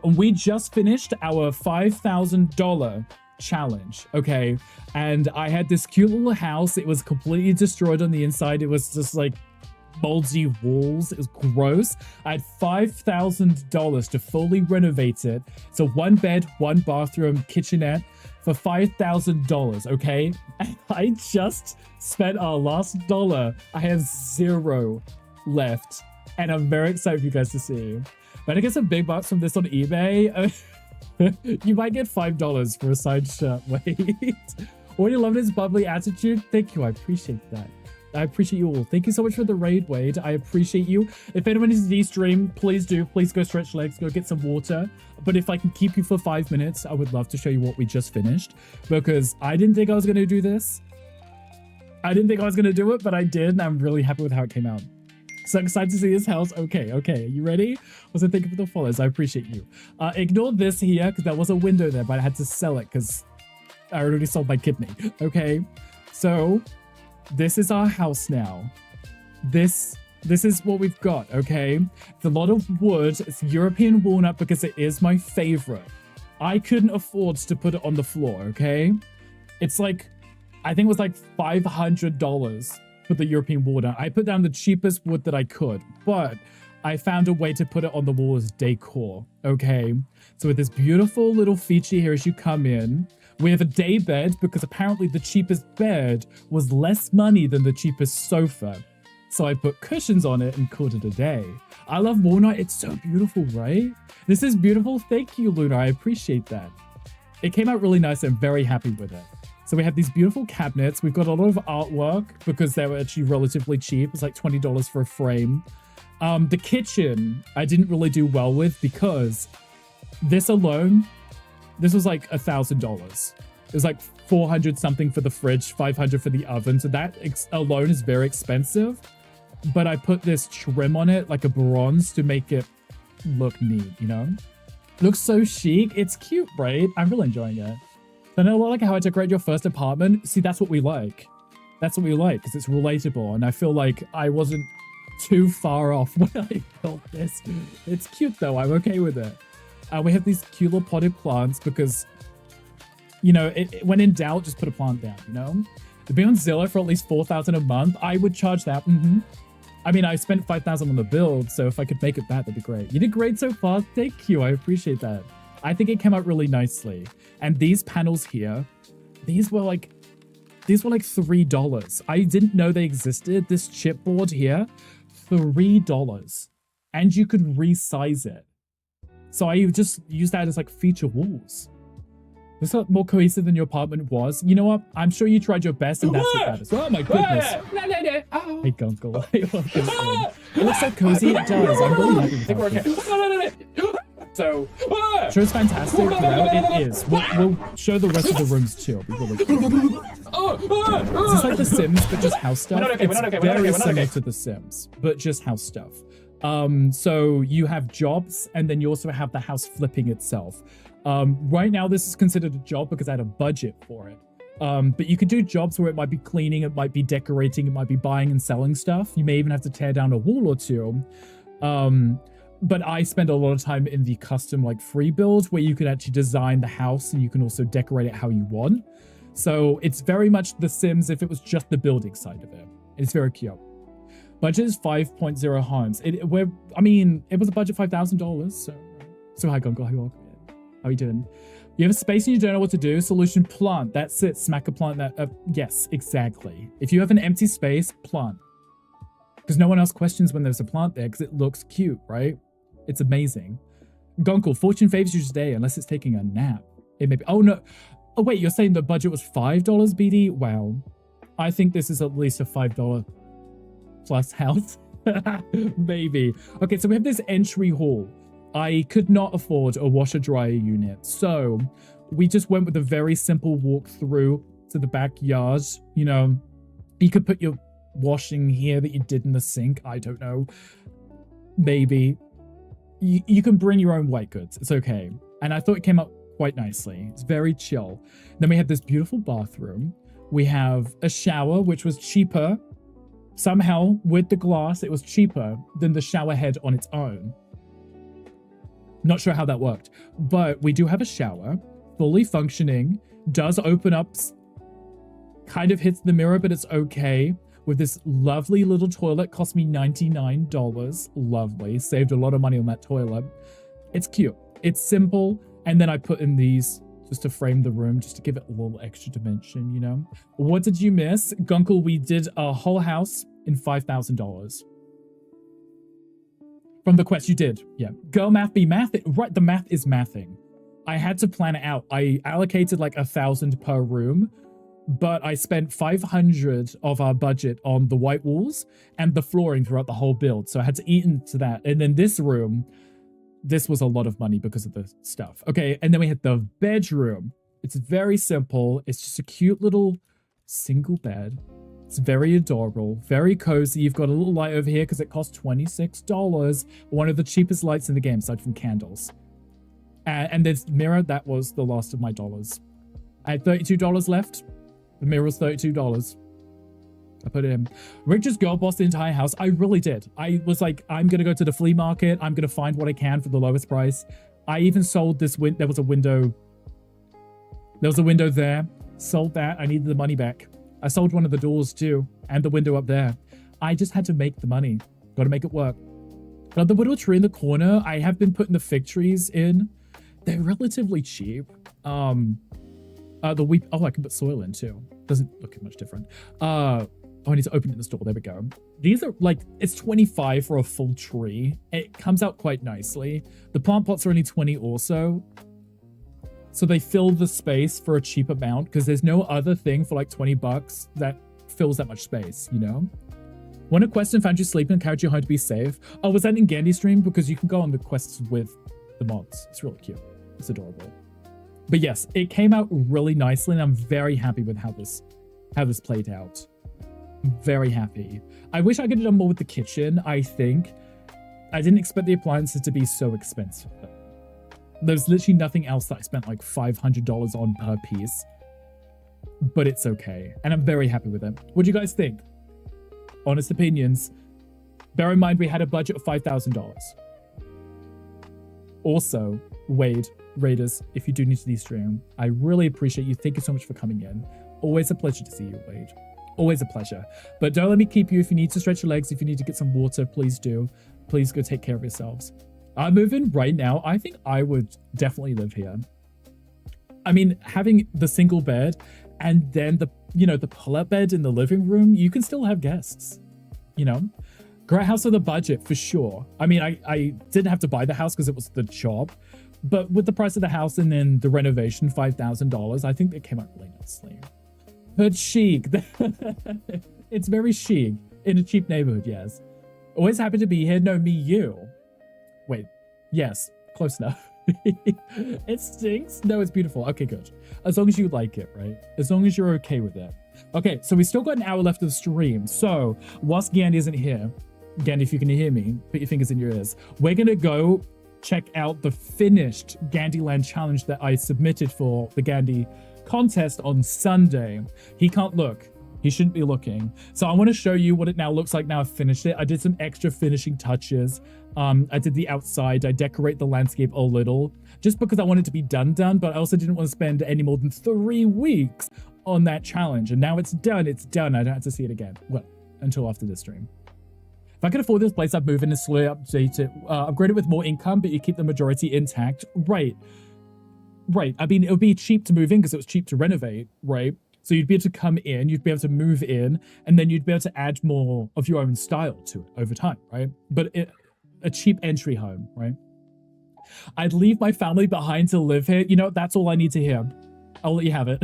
S5: We just finished our $5,000 challenge, okay? And I had this cute little house. It was completely destroyed on the inside. It was just like moldy walls. It was gross. I had $5,000 to fully renovate it. It's a 1 bed, 1 bathroom, kitchenette for $5,000, okay? And I just spent our last dollar. I have 0 left, and I'm very excited for you guys to see. But I get some big bucks from this on eBay. You might get $5 for a side shirt. Wait. Already love his bubbly attitude. Thank you. I appreciate that. I appreciate you all. Thank you so much for the raid, Wade. I appreciate you. If anyone is in stream, please do. Please go stretch legs, go get some water. But if I can keep you for 5 minutes, I would love to show you what we just finished. Because I didn't think I was going to do this. I didn't think I was going to do it, but I did. And I'm really happy with how it came out. So excited to see this house. Okay. You ready? Also, thank you for the follows. I appreciate you. Ignore this here, because there was a window there, but I had to sell it because I already sold my kidney. Okay. So this is our house now. This is what we've got, okay? It's a lot of wood. It's European walnut because it is my favorite. I couldn't afford to put it on the floor, okay? It's like, I think it was like $500 for the European walnut. I put down the cheapest wood that I could, but I found a way to put it on the wall as decor, okay? So with this beautiful little feature here as you come in, we have a day bed because apparently the cheapest bed was less money than the cheapest sofa. So I put cushions on it and called it a day. I love walnut. It's so beautiful, right? This is beautiful. Thank you, Luna. I appreciate that. It came out really nice. I'm very happy with it. So we have these beautiful cabinets. We've got a lot of artwork because they were actually relatively cheap. It's like $20 for a frame. The kitchen, I didn't really do well with because this alone, this was like $1,000. It was like 400 something for the fridge, 500 for the oven. So that alone is very expensive. But I put this trim on it, like a bronze, to make it look neat, you know? It looks so chic. It's cute, right? I'm really enjoying it. I know like how I decorate your first apartment. See, that's what we like. That's what we like because it's relatable. And I feel like I wasn't too far off when I built this. It's cute though. I'm okay with it. We have these cute little potted plants because, you know, when in doubt, just put a plant down, you know? To be on Zillow for at least $4,000 a month, I would charge that. I mean, I spent $5,000 on the build, so if I could make it back, that'd be great. You did great so far. Thank you. I appreciate that. I think it came out really nicely. And these panels here, these were like $3. I didn't know they existed. This chipboard here, $3. And you could resize it. So I just used that as like feature walls. This is more cohesive than your apartment was. You know what? I'm sure you tried your best and that's what that is. Oh my goodness. Hey, Gunkle. It looks so cozy. It does. I'm really happy with that. So, sure it's fantastic throughout. It is. We'll show the rest of the rooms too. Really This is like The Sims, but just house stuff. It's very similar to The Sims, but just house stuff. So you have jobs, and then you also have the house flipping itself. Right now, this is considered a job because I had a budget for it. But you could do jobs where it might be cleaning, it might be decorating, it might be buying and selling stuff. You may even have to tear down a wall or two. But I spend a lot of time in the custom like free build where you can actually design the house and you can also decorate it how you want. So it's very much The Sims if it was just the building side of it. It's very cute. Budget is 5.0 homes. It was a budget $5,000. So hi, Gungle. How are you doing? You have a space and you don't know what to do. Solution, plant. That's it. Smack a plant. Yes, exactly. If you have an empty space, plant. Because no one else questions when there's a plant there because it looks cute, right? It's amazing. Gungle, fortune favors you today unless it's taking a nap. It may be. Oh, no. Oh, wait. You're saying the budget was $5, BD? Wow. I think this is at least a $5 plus house. Maybe. Okay, so we have this entry hall. I could not afford a washer-dryer unit. So we just went with a very simple walkthrough to the backyard. You know, you could put your washing here that you did in the sink. I don't know. Maybe. You can bring your own white goods. It's okay. And I thought it came out quite nicely. It's very chill. Then we have this beautiful bathroom. We have a shower, which was cheaper. Somehow, with the glass, it was cheaper than the shower head on its own. Not sure how that worked. But we do have a shower. Fully functioning. Does open up. Kind of hits the mirror, but it's okay. With this lovely little toilet, cost me $99. Lovely. Saved a lot of money on that toilet. It's cute. It's simple. And then I put in these just to frame the room, just to give it a little extra dimension, you know? What did you miss? Gungle, we did a whole house in $5,000. From the quest you did. Yeah. Girl math be math. Right, the math is mathing. I had to plan it out. I allocated like 1,000 per room. But I spent 500 of our budget on the white walls and the flooring throughout the whole build. So I had to eat into that. And then this room, this was a lot of money because of the stuff. Okay, and then we had the bedroom. It's very simple. It's just a cute little single bed. It's very adorable, very cozy. You've got a little light over here because it costs $26. One of the cheapest lights in the game, aside from candles. And this mirror, that was the last of my dollars. I had $32 left. The mirror was $32. I put it in. Rick just girl bossed the entire house. I really did. I was like, I'm going to go to the flea market. I'm going to find what I can for the lowest price. I even sold this window. There was a window. There was a window there. Sold that. I needed the money back. I sold one of the doors too. And the window up there. I just had to make the money. Got to make it work. But the little tree in the corner, I have been putting the fig trees in. They're relatively cheap. I can put soil in too. Doesn't look much different. I need to open it in the store. There we go. These are like, it's 25 for a full tree. It comes out quite nicely. The plant pots are only 20 also. So they fill the space for a cheap amount because there's no other thing for like 20 bucks that fills that much space, you know? When a quest and found you sleeping and carried you home to be safe. Oh, was that in Gandhi's stream? Because you can go on the quests with the mods. It's really cute. It's adorable. But yes, it came out really nicely and I'm very happy with how this played out. I'm very happy. I wish I could have done more with the kitchen, I think. I didn't expect the appliances to be so expensive. There's literally nothing else that I spent like $500 on per piece. But it's okay. And I'm very happy with it. What do you guys think? Honest opinions. Bear in mind we had a budget of $5,000. Also, Wade, Raiders, if you do need to de-stream, I really appreciate you. Thank you so much for coming in. Always a pleasure to see you, Wade. Always a pleasure. But don't let me keep you. If you need to stretch your legs, if you need to get some water, please do. Please go take care of yourselves. I'm moving right now. I think I would definitely live here. I mean, having the single bed and then the, you know, the pull-up bed in the living room, you can still have guests, you know? Great house with a budget for sure. I mean, I didn't have to buy the house because it was the job, but with the price of the house and then the renovation, $5,000, I think it came out really nicely. But chic. It's very chic in a cheap neighborhood, yes. Always happy to be here. No, me, you. Wait, yes, close enough. It stinks. No, it's beautiful. Okay, good. As long as you like it, right? As long as you're okay with it. Okay, so we still got an hour left of the stream. So whilst Gandhi isn't here, Gandhi, if you can hear me, put your fingers in your ears. We're gonna go check out the finished Gandhiland challenge that I submitted for the Gandhi contest on Sunday. He can't look. He shouldn't be looking. So I want to show you what it now looks like now I've finished it. I did some extra finishing touches. I did the outside. I decorate the landscape a little just because I wanted to be done, but I also didn't want to spend any more than 3 weeks on that challenge. And now it's done. It's done. I don't have to see it again. Well, until after this stream. If I could afford this place, I'd move in and slowly update it, upgrade it with more income, but you keep the majority intact. Right. I mean, it would be cheap to move in because it was cheap to renovate, right? So you'd be able to come in, you'd be able to move in, and then you'd be able to add more of your own style to it over time, right? But a cheap entry home, right? I'd leave my family behind to live here. You know, that's all I need to hear. I'll let you have it.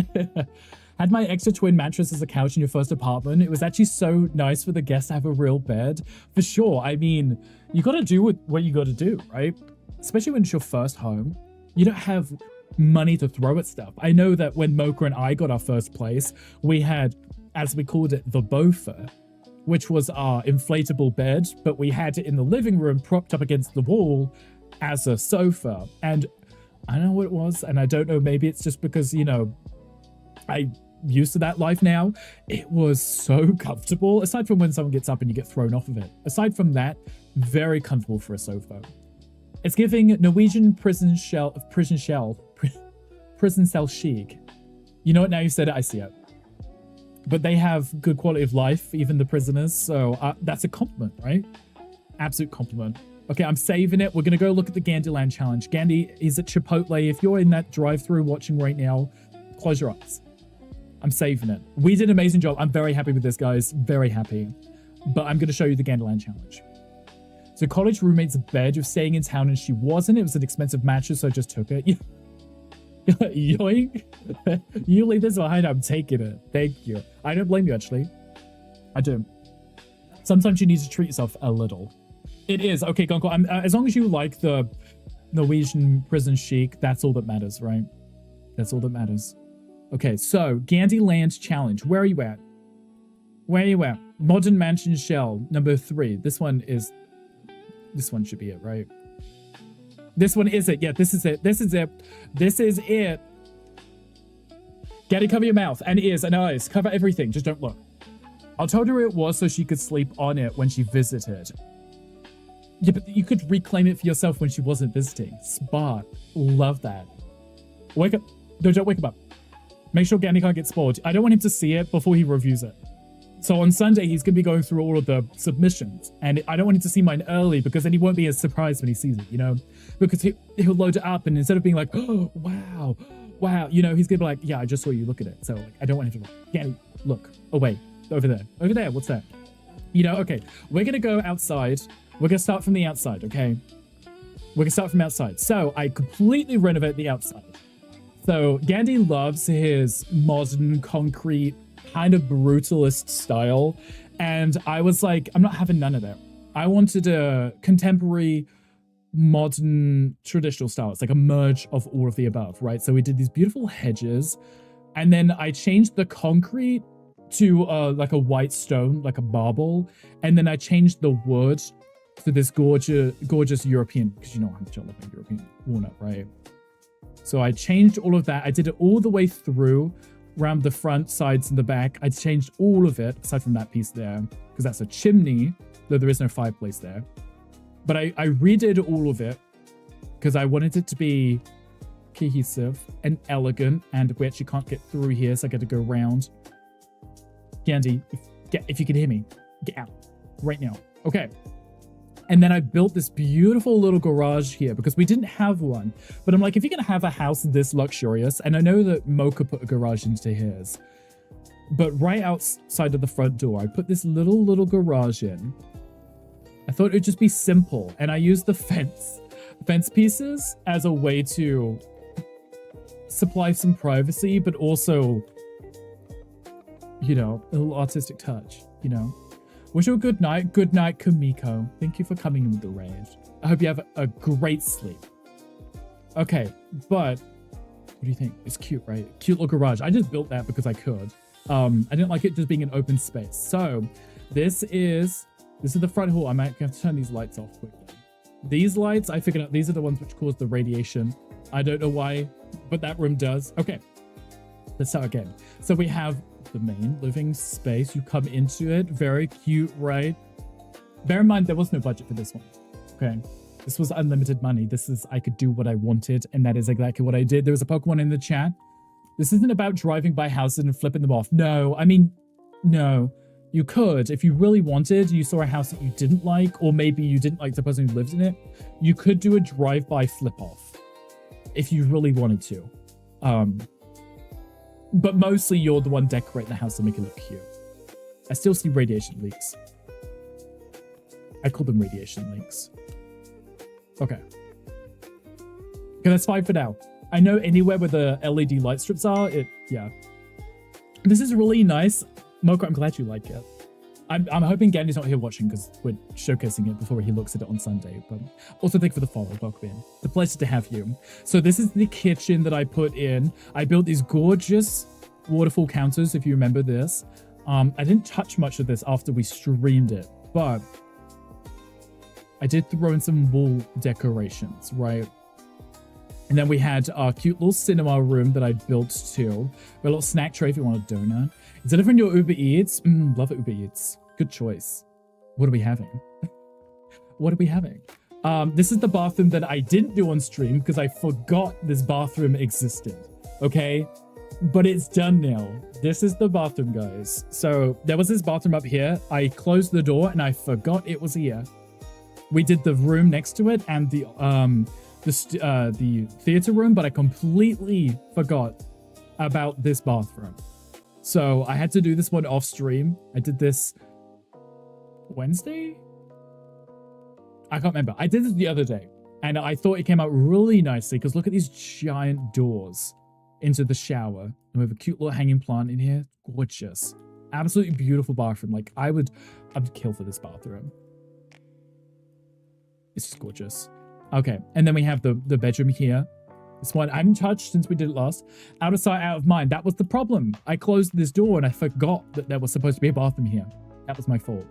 S5: Had my extra twin mattress as a couch in your first apartment. It was actually so nice for the guests to have a real bed. For sure. I mean, you got to do what you got to do, right? Especially when it's your first home. You don't have money to throw at stuff. I know that when Mocha and I got our first place, we had, as we called it, the Bofa, which was our inflatable bed, but we had it in the living room propped up against the wall as a sofa. And I don't know what it was, and I don't know, maybe it's just because, you know, I'm used to that life now. It was so comfortable, aside from when someone gets up and you get thrown off of it. Aside from that, very comfortable for a sofa. It's giving Norwegian prison cell chic. You know what? Now you said it, I see it. But they have good quality of life, even the prisoners. So that's a compliment, right? Absolute compliment. Okay, I'm saving it. We're going to go look at the Gandhiland challenge. Gandhi is at Chipotle. If you're in that drive-through watching right now, close your eyes. I'm saving it. We did an amazing job. I'm very happy with this, guys. Very happy. But I'm going to show you the Gandhiland challenge. So college roommate's bed. You're staying in town and she wasn't. It was an expensive mattress, so I just took it. Yoink. You leave this behind, I'm taking it. Thank you. I don't blame you, actually. I do. Sometimes you need to treat yourself a little. It is. Okay, Gonko, as long as you like the Norwegian prison chic, that's all that matters, right? That's all that matters. Okay, so Gandhiland challenge. Where are you at? Where are you at? Modern Mansion Shell, number 3. This one should be it, right? This one is it. Yeah, this is it. This is it. This is it. Gandhi, cover your mouth and ears and eyes. Cover everything. Just don't look. I told her it was so she could sleep on it when she visited. Yeah, but you could reclaim it for yourself when she wasn't visiting. Smart. Love that. Wake up. No, don't wake him up. Make sure Gandhi can't get spoiled. I don't want him to see it before he reviews it. So on Sunday, he's going to be going through all of the submissions. And I don't want him to see mine early because then he won't be as surprised when he sees it, you know? Because he'll load it up and instead of being like, oh, wow, you know, he's going to be like, yeah, I just saw you look at it. So like, I don't want him to look. Gandhi, look, away, over there, what's that? You know, okay, we're going to go outside. We're going to start from the outside, okay? We're going to start from outside. So I completely renovate the outside. So Gandhi loves his modern concrete kind of brutalist style. And I was like, I'm not having none of that. I wanted a contemporary, modern, traditional style. It's like a merge of all of the above, right? So we did these beautiful hedges. And then I changed the concrete to like a white stone, like a marble. And then I changed the wood to this gorgeous European, because you know how much I love my European walnut, right? So I changed all of that. I did it all the way through, around the front, sides, and the back. I changed all of it, aside from that piece there, because that's a chimney, though there is no fireplace there. But I redid all of it, because I wanted it to be cohesive and elegant, and we actually can't get through here, so I got to go around. Gandhi, if you can hear me, get out right now. Okay. And then I built this beautiful little garage here because we didn't have one. But I'm like, if you're going to have a house this luxurious, and I know that Mocha put a garage into his, but right outside of the front door, I put this little garage in. I thought it would just be simple. And I used the fence pieces as a way to supply some privacy, but also, you know, a little artistic touch, you know. Wish you a good night. Good night, Kamiko. Thank you for coming in with the raid. I hope you have a great sleep. Okay, but what do you think? It's cute, right? Cute little garage. I just built that because I could. I didn't like it just being an open space. So this is the front hall. I might have to turn these lights off quickly. These lights, I figured out these are the ones which cause the radiation. I don't know why, but that room does. Okay, let's start again. So we have the main living space. You come into it. Very cute, right? Bear in mind, there was no budget for this one. Okay. This was unlimited money. This is, I could do what I wanted, and that is exactly what I did. There was a Pokemon in the chat. This isn't about driving by houses and flipping them off. No, I mean, no. You could, if you really wanted, you saw a house that you didn't like, or maybe you didn't like the person who lived in it, you could do a drive-by flip-off if you really wanted to. But mostly you're the one decorating the house to make it look cute. I still see radiation leaks. I call them radiation leaks. Okay. Okay, that's fine for now. I know anywhere where the LED light strips are, yeah. This is really nice. Mocha, I'm glad you like it. I'm hoping Gandhi's not here watching because we're showcasing it before he looks at it on Sunday. But also thank you for the follow, welcome in. It's a pleasure to have you. So this is the kitchen that I put in. I built these gorgeous waterfall counters, if you remember this. I didn't touch much of this after we streamed it, but I did throw in some wall decorations, right? And then we had our cute little cinema room that I built too. A little snack tray if you want a donut. Instead of in your Uber Eats, love it, Uber Eats. Good choice. What are we having? What are we having? This is the bathroom that I didn't do on stream because I forgot this bathroom existed. Okay, but it's done now. This is the bathroom, guys. So there was this bathroom up here. I closed the door and I forgot it was here. We did the room next to it and the theater room, but I completely forgot about this bathroom. So I had to do this one off stream. I did this Wednesday? I can't remember. I did this the other day and I thought it came out really nicely because look at these giant doors into the shower. And we have a cute little hanging plant in here. Gorgeous. Absolutely beautiful bathroom. Like I'd kill for this bathroom. It's just gorgeous. Okay, and then we have the bedroom here. This one I haven't touched since we did it last. Out of sight, out of mind. That was the problem. I closed this door and I forgot that there was supposed to be a bathroom here. That was my fault.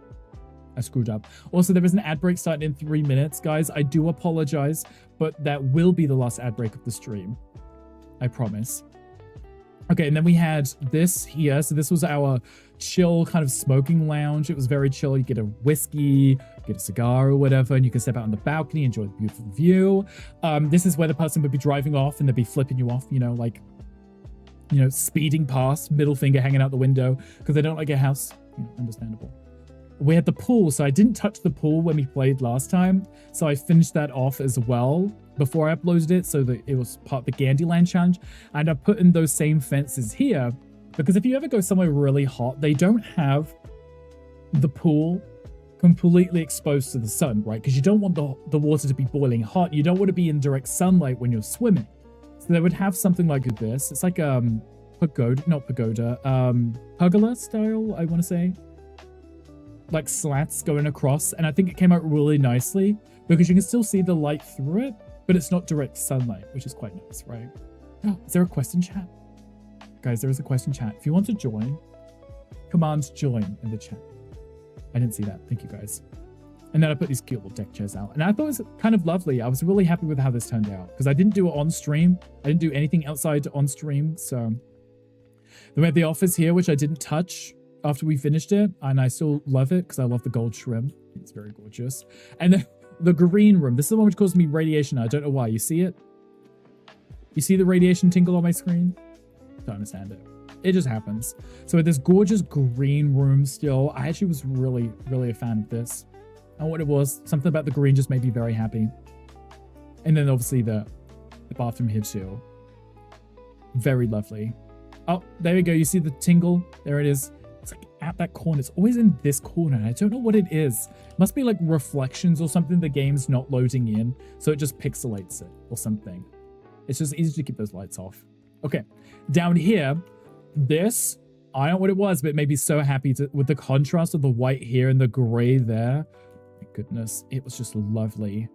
S5: I screwed up. Also, there is an ad break starting in 3 minutes, guys. I do apologize, but that will be the last ad break of the stream. I promise. Okay, and then we had this here. So this was our chill kind of smoking lounge. It was very chill. You get a whiskey, get a cigar or whatever, and you can step out on the balcony, enjoy the beautiful view. This is where the person would be driving off and they'd be flipping you off, you know, like, you know, speeding past, middle finger hanging out the window because they don't like your house. You know, understandable. We had the pool, so I didn't touch the pool when we played last time. So I finished that off as well before I uploaded it so that it was part of the Candyland challenge. And I put in those same fences here because if you ever go somewhere really hot, they don't have the pool completely exposed to the sun, right? Because you don't want the water to be boiling hot. You don't want to be in direct sunlight when you're swimming. So they would have something like this. It's like pagoda, not pagoda, pergola style, I want to say. Like slats going across, and I think it came out really nicely because you can still see the light through it, but it's not direct sunlight, which is quite nice, right? Is there a question chat? Guys, there is a question chat. If you want to join, command join in the chat. I didn't see that. Thank you, guys. And then I put these cute little deck chairs out. And I thought it was kind of lovely. I was really happy with how this turned out because I didn't do it on stream. I didn't do anything outside on stream. So then we have the office here, which I didn't touch after we finished it. And I still love it because I love the gold shrimp. It's very gorgeous. And then the green room. This is the one which caused me radiation. I don't know why. You see it? You see the radiation tingle on my screen? Don't understand it. It just happens. So with this gorgeous green room still, I actually was really, really a fan of this. And what it was, something about the green just made me very happy. And then obviously the bathroom here too. Very lovely. Oh, there we go. You see the tingle? There it is. It's like at that corner. It's always in this corner. And I don't know what it is. It must be like reflections or something. The game's not loading in. So it just pixelates it or something. It's just easy to keep those lights off. Okay. Down here, this, I don't know what it was, but it made me so happy with the contrast of the white here and the gray there. My goodness, it was just lovely.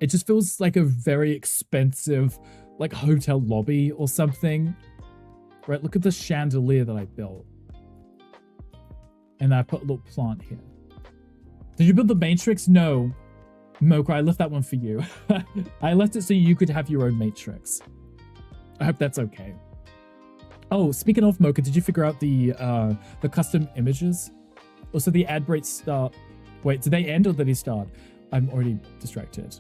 S5: It just feels like a very expensive, like hotel lobby or something. Right, look at the chandelier that I built. And I put a little plant here. Did you build the matrix? No. Mocha, I left that one for you. I left it so you could have your own matrix. I hope that's okay. Oh, speaking of Mocha, did you figure out the custom images? Also, the ad breaks start. Wait, did they end or did they start? I'm already distracted.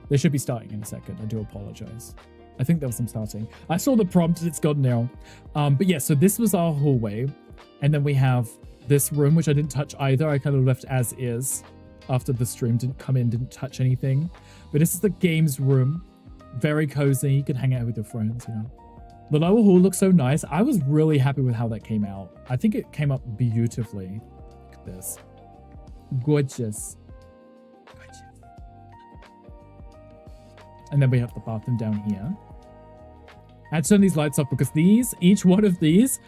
S5: They should be starting in a second. I do apologize. I think there was some starting. I saw the prompt. It's gone now. But yeah, so this was our hallway. And then we have this room, which I didn't touch either. I kind of left as is after the stream. Didn't come in, didn't touch anything. But this is the games room. Very cozy. You can hang out with your friends, you know. The lower hall looks so nice. I was really happy with how that came out. I think it came up beautifully. Look at this. Gorgeous. Gorgeous. And then we have the bathroom down here. I had to turn these lights off because each one of these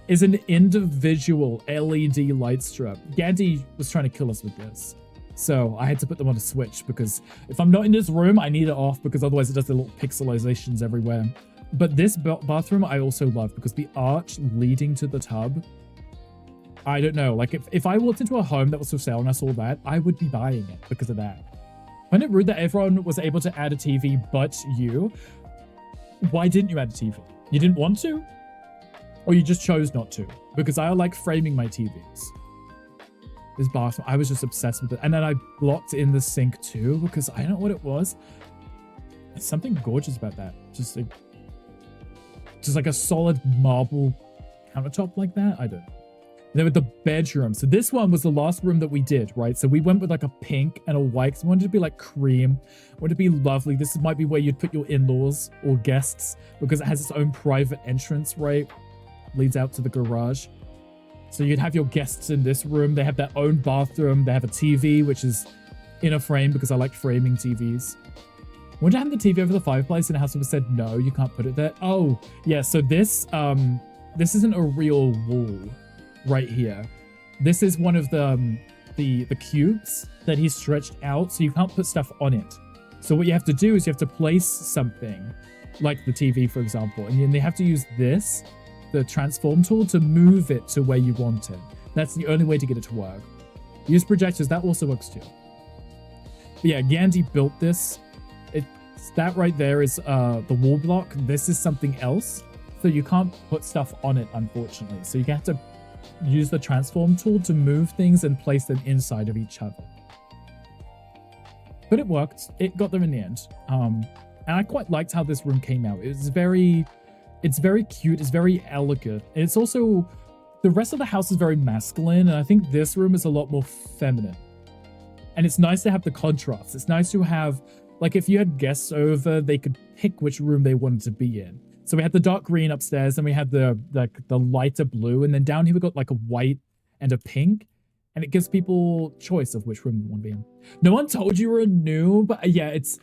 S5: is an individual LED light strip. Gandhi was trying to kill us with this. So I had to put them on a switch because if I'm not in this room, I need it off because otherwise it does the little pixelizations everywhere. But this bathroom I also love because the arch leading to the tub, I don't know. Like if I walked into a home that was for sale and I saw that, I would be buying it because of that. Find it rude that everyone was able to add a TV but you. Why didn't you add a TV? You didn't want to? Or you just chose not to? Because I like framing my TVs. This bathroom, I was just obsessed with it. And then I blocked in the sink too because I don't know what it was. There's something gorgeous about that. Just like a solid marble countertop like that. I don't know. And then with the bedroom. So this one was the last room that we did, right? So we went with like a pink and a white because we wanted it to be like cream. We wanted it to be lovely. This might be where you'd put your in-laws or guests because it has its own private entrance, right? Leads out to the garage. So you'd have your guests in this room. They have their own bathroom. They have a TV, which is in a frame because I like framing TVs. Wanted to have the TV over the fireplace and the house said, no, you can't put it there. Oh, yeah. So this isn't a real wall right here. This is one of the cubes that he's stretched out. So you can't put stuff on it. So what you have to do is you have to place something like the TV, for example, and then they have to use this, the transform tool, to move it to where you want it. That's the only way to get it to work. Use projectors. That also works too. But yeah, Gandhi built this. That right there is the wall block. This is something else. So you can't put stuff on it, unfortunately. So you have to use the transform tool to move things and place them inside of each other. But it worked. It got them in the end. And I quite liked how this room came out. It's very cute. It's very elegant. And it's also, the rest of the house is very masculine. And I think this room is a lot more feminine. And it's nice to have the contrast. It's nice to have, like, if you had guests over, they could pick which room they wanted to be in. So we had the dark green upstairs, and we had the lighter blue, and then down here we got like a white and a pink, And it gives people choice of which room they want to be in. No one told you were a noob. Yeah, it's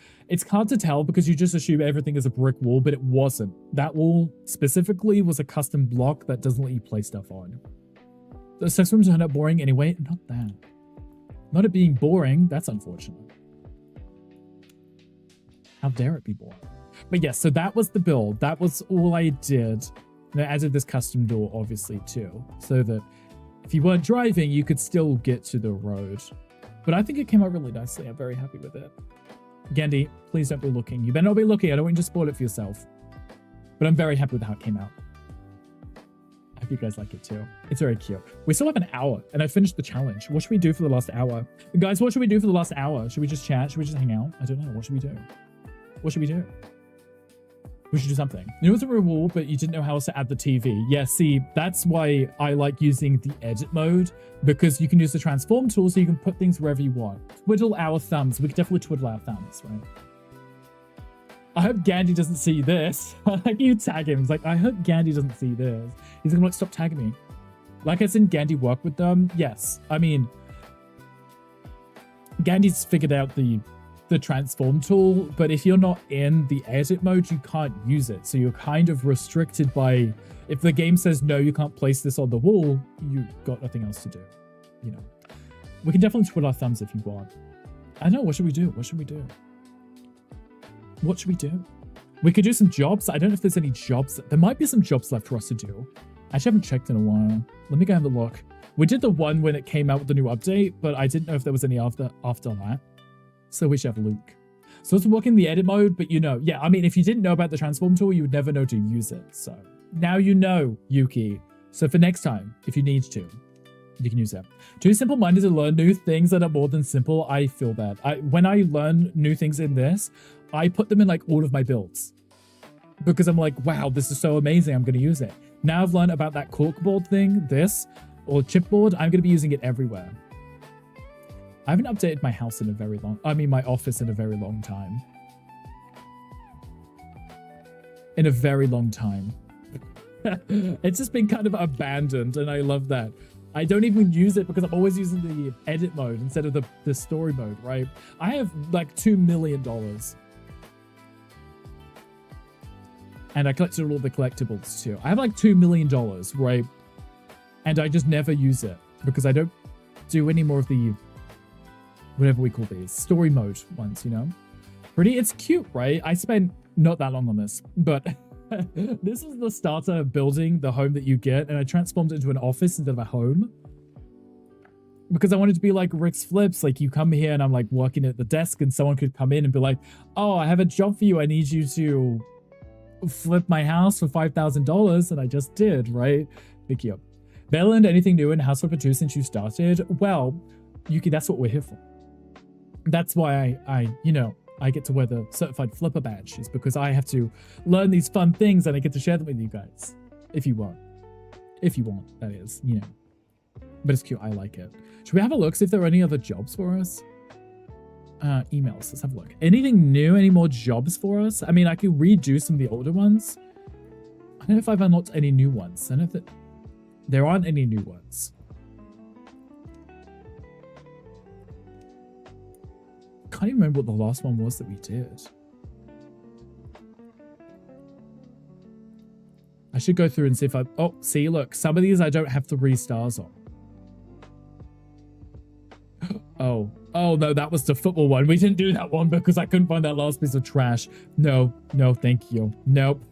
S5: hard to tell because you just assume everything is a brick wall, but it wasn't. That wall specifically was a custom block that doesn't let you place stuff on. The sex rooms turned out boring anyway. Not that. Not it being boring. That's unfortunate. How dare it be boring? But yes, so that was the build. That was all I did. And I added this custom door, obviously, too. So that if you weren't driving, you could still get to the road. But I think it came out really nicely. I'm very happy with it. Gandhi, please don't be looking. You better not be looking. I don't want you to spoil it for yourself. But I'm very happy with how it came out. I hope you guys like it too. It's very cute. We still have an hour, and I finished the challenge. What should we do for the last hour? Guys, what should we do for the last hour? Should we just chat? Should we just hang out? I don't know. What should we do? What should we do? We should do something. You know, it's a reward, but you didn't know how else to add the TV. Yeah, see, that's why I like using the edit mode, because you can use the transform tool so you can put things wherever you want. Twiddle our thumbs. We can definitely twiddle our thumbs, right? I hope Gandhi doesn't see this. Like, you tag him. It's like, I hope Gandhi doesn't see this. He's gonna like, stop tagging me. Like I said, Gandhi work with them. Yes. I mean, Gandhi's figured out the transform tool, but if you're not in the edit mode, you can't use it. So you're kind of restricted by, if the game says, no, you can't place this on the wall, you've got nothing else to do. You know, we can definitely twiddle our thumbs if you want. I don't know. What should we do? What should we do? What should we do? We could do some jobs. I don't know if there's any jobs. There might be some jobs left for us to do. I actually haven't checked in a while. Let me go have a look. We did the one when it came out with the new update, but I didn't know if there was any after that. So we should have a look. So it's working the edit mode, but you know, yeah, I mean, if you didn't know about the transform tool, you would never know to use it. So now you know, Yuki. So for next time, if you need to, you can use it. Too simple-minded to learn new things that are more than simple. I feel that. When I learn new things in this, I put them in like all of my builds because I'm like, wow, this is so amazing. I'm going to use it. Now I've learned about that corkboard thing, or chipboard. I'm going to be using it everywhere. I haven't updated my house in a very long, my office in a very long time. In a very long time. It's just been kind of abandoned, and I love that. I don't even use it because I'm always using the edit mode instead of the story mode, right? I have like $2 million. And I collected all the collectibles too. I have like $2 million, right? And I just never use it because I don't do any more of the, whatever we call these, story mode ones, you know? It's cute, right? I spent not that long on this, but this is the starter building, the home that you get, and I transformed it into an office instead of a home. Because I wanted to be like Rick's Flips, like you come here and I'm like working at the desk and someone could come in and be like, oh, I have a job for you. I need you to flip my house for $5,000, and I just did, right? Be cute. Better learned anything new in House Flipper 2 since you started? Well, Yuki, that's what we're here for. That's why I get to wear the certified flipper badge, is because I have to learn these fun things and I get to share them with you guys. If you want. If you want, that is, you know. But it's cute. I like it. Should we have a look, see if there are any other jobs for us? Emails. Let's have a look. Anything new? Any more jobs for us? I mean, I could redo some of the older ones. I don't know if I've unlocked any new ones. I don't know that there aren't any new ones. Can't even remember what the last one was that we did. I should go through and see if I... Oh, see, look. Some of these I don't have 3 stars on. Oh, no, that was the football one. We didn't do that one because I couldn't find that last piece of trash. No, thank you. Nope.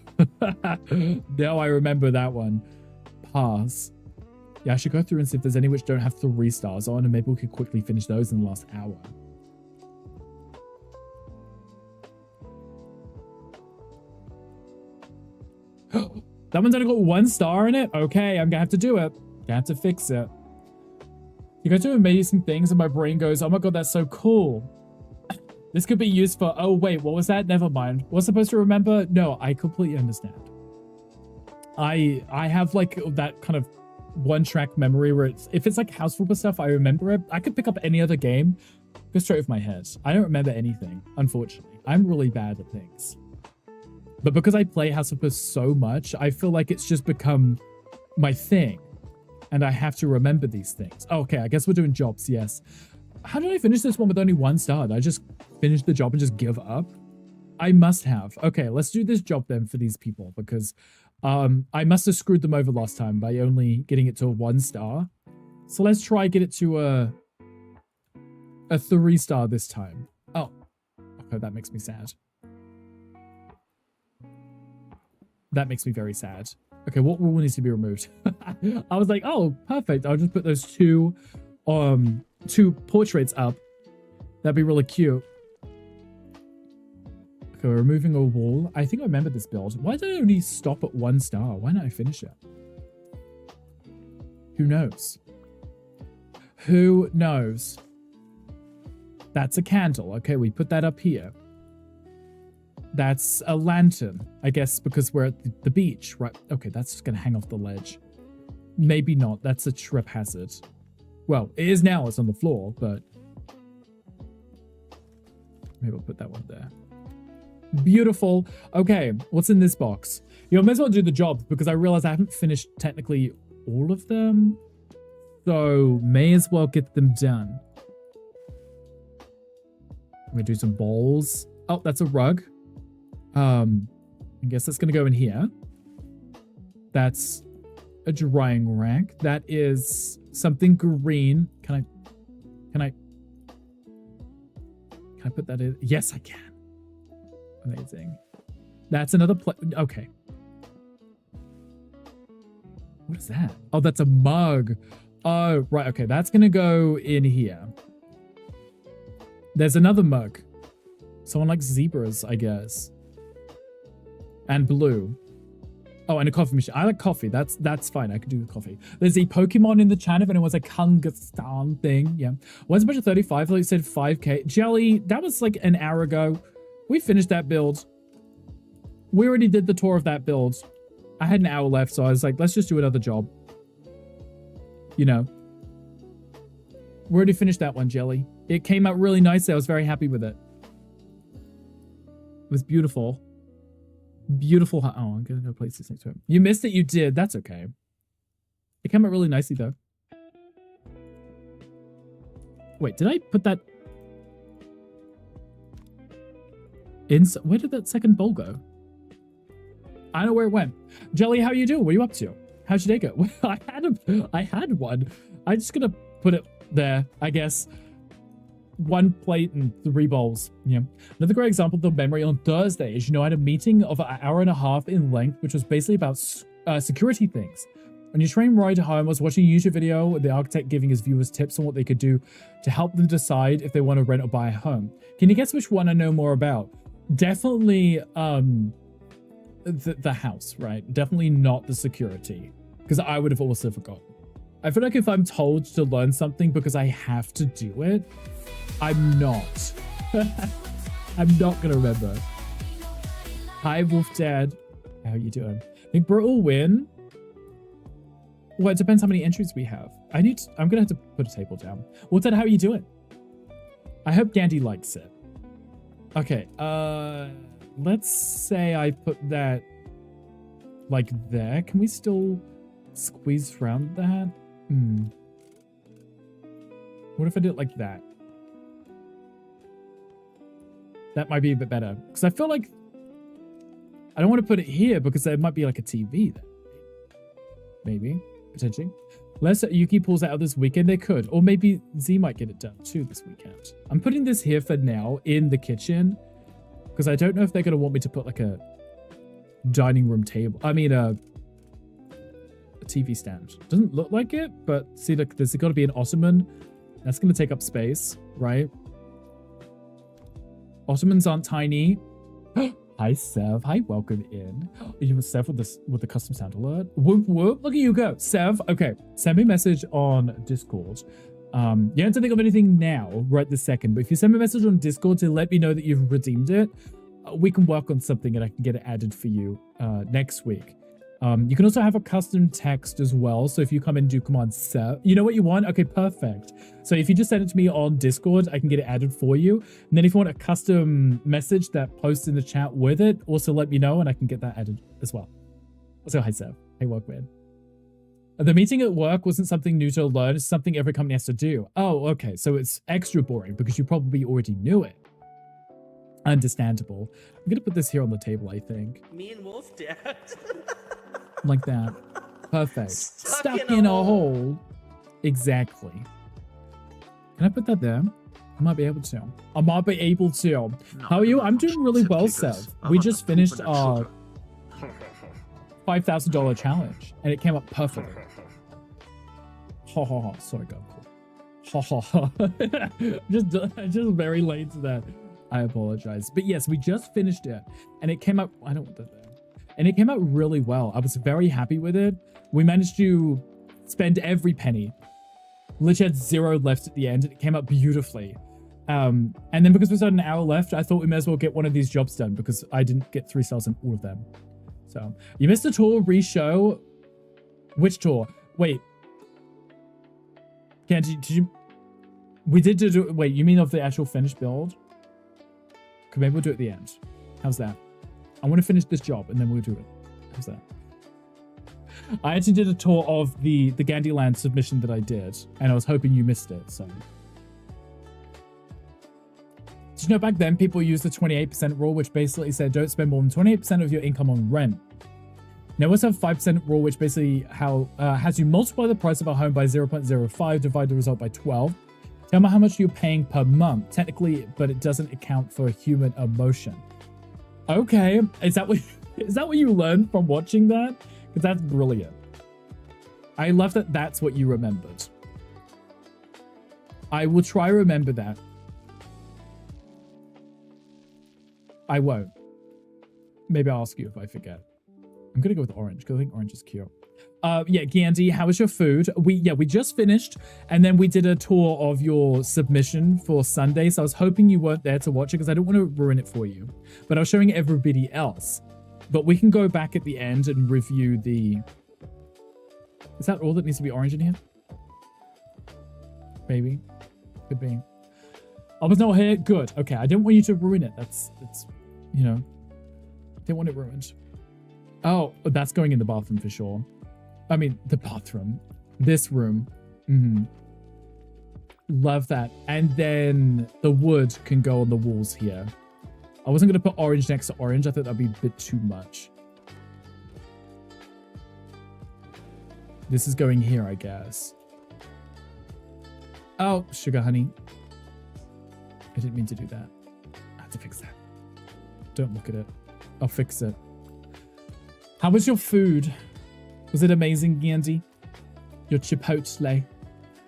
S5: No, I remember that one. Pass. Yeah, I should go through and see if there's any which don't have 3 stars on, and maybe we could quickly finish those in the last hour. That one's only got 1 star in it? Okay, I'm gonna have to do it. Gonna have to fix it. You guys do amazing things and my brain goes, oh my god, that's so cool. This could be used for, oh wait, what was that? Never mind. Was supposed to remember? No, I completely understand. I have like that kind of one-track memory where if it's like House Flipper stuff, I remember it. I could pick up any other game, go straight with my head. I don't remember anything, unfortunately. I'm really bad at things. But because I play House Flipper so much, I feel like it's just become my thing. and I have to remember these things. Okay, I guess we're doing jobs, yes. How did I finish this one with only 1 star? Did I just finish the job and just give up? I must have. Okay, let's do this job then for these people, because I must have screwed them over last time by only getting it to a 1 star. So let's try get it to a 3 star this time. Oh, okay, that makes me sad. That makes me very sad. Okay, what rule needs to be removed? I was like, oh, perfect. I'll just put those two portraits up. That'd be really cute. Okay, we're removing a wall. I think I remember this build. Why did I only stop at 1 star? Why didn't I finish it? Who knows? Who knows? That's a candle. Okay, we put that up here. That's a lantern, I guess, because we're at the beach, right? Okay, that's just going to hang off the ledge. Maybe not. That's a trip hazard. Well, it is now. It's on the floor, but maybe I'll put that one there. Beautiful. Okay, what's in this box? You know, I may as well do the job because I realize I haven't finished technically all of them. So, may as well get them done. I'm going to do some bowls. Oh, that's a rug. I guess that's going to go in here. That's a drying rack. That is something green. Can I put that in? Yes, I can. Amazing. That's another okay. What is that? Oh, that's a mug. Oh, right. Okay, that's going to go in here. There's another mug. Someone likes zebras, I guess. And blue. Oh, and a coffee machine. I like coffee. That's fine. I can do the coffee. There's a Pokemon in the chat if anyone's a Kangastan thing. Yeah. When's a bunch of 35? I thought you said 5k. Jelly, that was like an hour ago. We finished that build. We already did the tour of that build. I had an hour left, so I was like, let's just do another job. You know. We already finished that one, Jelly. It came out really nicely. I was very happy with it. It was beautiful. Beautiful. Oh, I'm going to go place this next to it. You missed it. You did. That's okay. It came out really nicely, though. Wait, did I put that in? Where did that second bowl go? I don't know where it went. Jelly, how are you doing? What are you up to? How'd your day go? I had one. I'm just going to put it there, I guess. 1 plate and 3 bowls. Yeah. Another great example of the memory on Thursday is, you know, I had a meeting of an hour and a half in length, which was basically about security things. On your train ride home, I was watching a YouTube video with the architect giving his viewers tips on what they could do to help them decide if they want to rent or buy a home. Can you guess which one I know more about? Definitely the house, right? Definitely not the security, because I would have also forgotten. I feel like if I'm told to learn something because I have to do it, I'm not. I'm not gonna remember. Hi, Wolf Dad. How you doing? I think Bro will win. Well, it depends how many entries we have. I'm gonna have to put a table down. Wolf Dad, how are you doing? I hope Gandhi likes it. Okay, let's say I put that like there. Can we still squeeze around that? What if I did it like that? That might be a bit better. Because I feel like I don't want to put it here because there might be like a TV there. Maybe. Potentially. Unless Yuki pulls out this weekend, they could. Or maybe Z might get it done too this weekend. I'm putting this here for now in the kitchen. Because I don't know if they're going to want me to put like a dining room table. I mean, a TV stand. Doesn't look like it, but see, look, there's got to be an ottoman. That's going to take up space, right? Ottomans aren't tiny. Hi, Sev. Hi, welcome in. You with Sev with the custom sound alert. Whoop, whoop. Look at you go. Sev, okay. Send me a message on Discord. You don't have to think of anything now, right this second, but if you send me a message on Discord to let me know that you've redeemed it, we can work on something and I can get it added for you next week. You can also have a custom text as well. So if you come and do command Sev, you know what you want? Okay, perfect. So if you just send it to me on Discord, I can get it added for you. And then if you want a custom message that posts in the chat with it, also let me know and I can get that added as well. So hi, Sev. Hey, welcome in. The meeting at work wasn't something new to learn. It's something every company has to do. Oh, okay. So it's extra boring because you probably already knew it. Understandable. I'm going to put this here on the table, I think.
S12: Me and Wolf Dad.
S5: Like that. Perfect.
S12: Stuck
S5: in a hole. Exactly. Can I put that there? I might be able to. I might be able to. How are you? I'm doing really well, Seth. We just finished our $5,000 challenge, and it came up perfectly. Ha ha ha. Sorry, go. Ha ha ha. just very late to that. I apologize. But yes, we just finished it, and it came out. I don't want that there. And it came out really well. I was very happy with it. We managed to spend every penny. Literally had 0 left at the end, and it came out beautifully. And then because we still had an hour left, I thought we may as well get one of these jobs done because I didn't get 3 stars in all of them. So you missed a tour re-show. Which tour? Wait. Candy, did you? We did do. Wait, you mean of the actual finished build? Okay, maybe we'll do it at the end. How's that? I want to finish this job and then we'll do it. How's that? I actually did a tour of the Gandyland submission that I did, and I was hoping you missed it. So. Did you know back then people used the 28% rule, which basically said don't spend more than 28% of your income on rent? Now we also have 5% rule, which basically has you multiply the price of a home by 0.05, divide the result by 12. Tell me how much you're paying per month, technically, but it doesn't account for human emotion. Okay, is that what you learned from watching that? Because that's brilliant. I love that that's what you remembered. I will try to remember that. I won't. Maybe I'll ask you if I forget. I'm gonna go with orange because I think orange is cute. Yeah, Gandhi, how was your food? We just finished, and then we did a tour of your submission for Sunday. So I was hoping you weren't there to watch it because I don't want to ruin it for you. But I was showing everybody else. But we can go back at the end and review the. Is that all that needs to be orange in here? Maybe, could be. I was not here. Good. Okay, I didn't want you to ruin it. That's you know, didn't want it ruined. Oh, that's going in the bathroom for sure. I mean, the bathroom. This room. Love that. And then the wood can go on the walls here. I wasn't going to put orange next to orange. I thought that'd be a bit too much. This is going here, I guess. Oh, sugar honey. I didn't mean to do that. I have to fix that. Don't look at it. I'll fix it. How was your food? Was it amazing, Gandhi? Your Chipotle.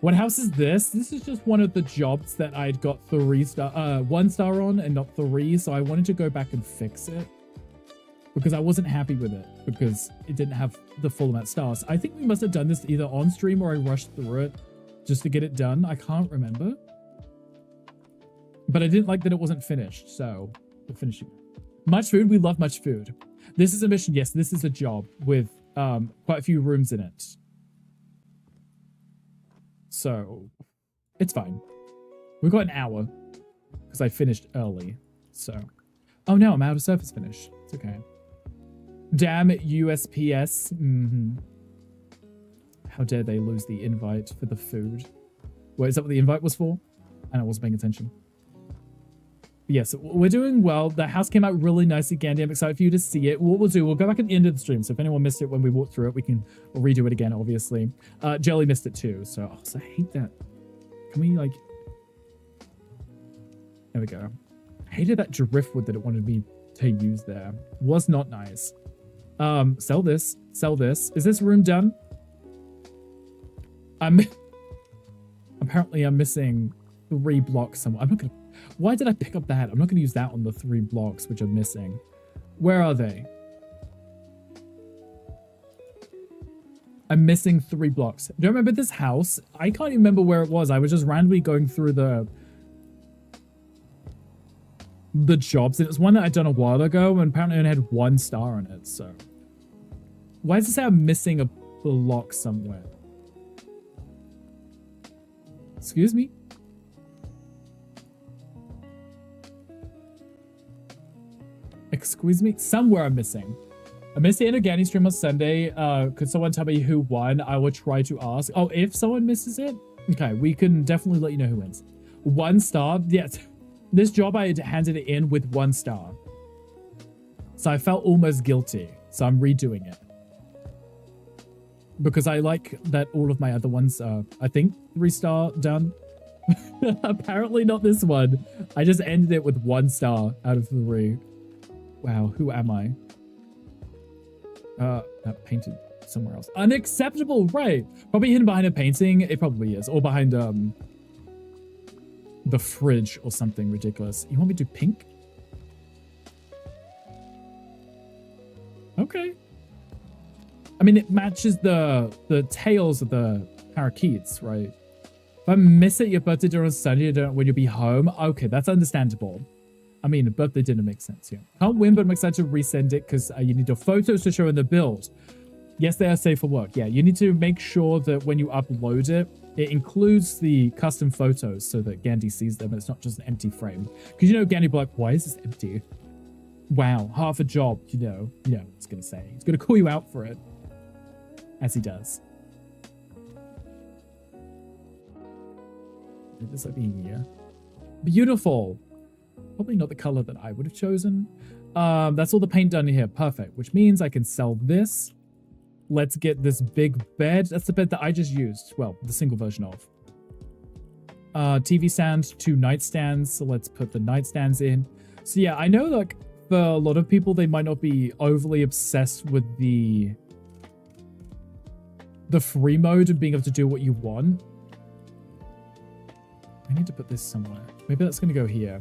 S5: What house is this? This is just one of the jobs that I'd got 1 star on and not 3. So I wanted to go back and fix it because I wasn't happy with it because it didn't have the full amount of stars. I think we must have done this either on stream or I rushed through it just to get it done. I can't remember. But I didn't like that it wasn't finished. So we're finishing. Much food. We love much food. This is a mission. Yes, this is a job with quite a few rooms in it. So it's fine. We've got an hour because I finished early. So, oh no, I'm out of surface finish. It's okay. Damn USPS. How dare they lose the invite for the food? Wait, is that what the invite was for? And I wasn't paying attention. But yes, we're doing well. The house came out really nicely, Gandhi. I'm excited for you to see it. What we'll do, we'll go back at the end of the stream. So if anyone missed it when we walked through it, we'll redo it again, obviously. Jelly missed it too. So I hate that. Can we like... There we go. I hated that driftwood that it wanted me to use there. Was not nice. Sell this. Sell this. Is this room done? Apparently I'm missing 3 blocks somewhere. I'm not gonna... Why did I pick up that? I'm not going to use that on the 3 blocks, which are missing. Where are they? I'm missing 3 blocks. Do you remember this house? I can't even remember where it was. I was just randomly going through the jobs. And it was one that I'd done a while ago, and apparently I only had 1 star on it, so. Why does it say I'm missing a block somewhere? Excuse me? Excuse me? Somewhere I'm missing. I missed the Energani stream on Sunday. Could someone tell me who won? I will try to ask. Oh, if someone misses it? Okay, we can definitely let you know who wins. 1 star? Yes. This job I had handed it in with 1 star. So I felt almost guilty. So I'm redoing it. Because I like that all of my other ones are, I think, 3-star done. Apparently not this one. I just ended it with 1 star out of 3. Wow, who am I? That painted somewhere else. Unacceptable, right. Probably hidden behind a painting. It probably is. Or behind the fridge or something ridiculous. You want me to do pink? Okay. I mean, it matches the tails of the parakeets, right? If I miss it, your birthday during Sunday, when you'll be home. Okay, that's understandable. I mean, birthday didn't make sense here. Can't win, but I'm excited to resend it because you need your photos to show in the build. Yes, they are safe for work. Yeah, you need to make sure that when you upload it, it includes the custom photos so that Gandhi sees them and it's not just an empty frame. Because you know, Gandhi will be like, why is this empty? Wow, half a job, you know what he's going to say. He's going to call you out for it. As he does. This like being here. Beautiful. Probably not the color that I would have chosen. That's all the paint done here. Perfect. Which means I can sell this. Let's get this big bed. That's the bed that I just used. Well, the single version of. TV stand, 2 nightstands. So let's put the nightstands in. So yeah, I know like for a lot of people, they might not be overly obsessed with the free mode and being able to do what you want. I need to put this somewhere. Maybe that's going to go here.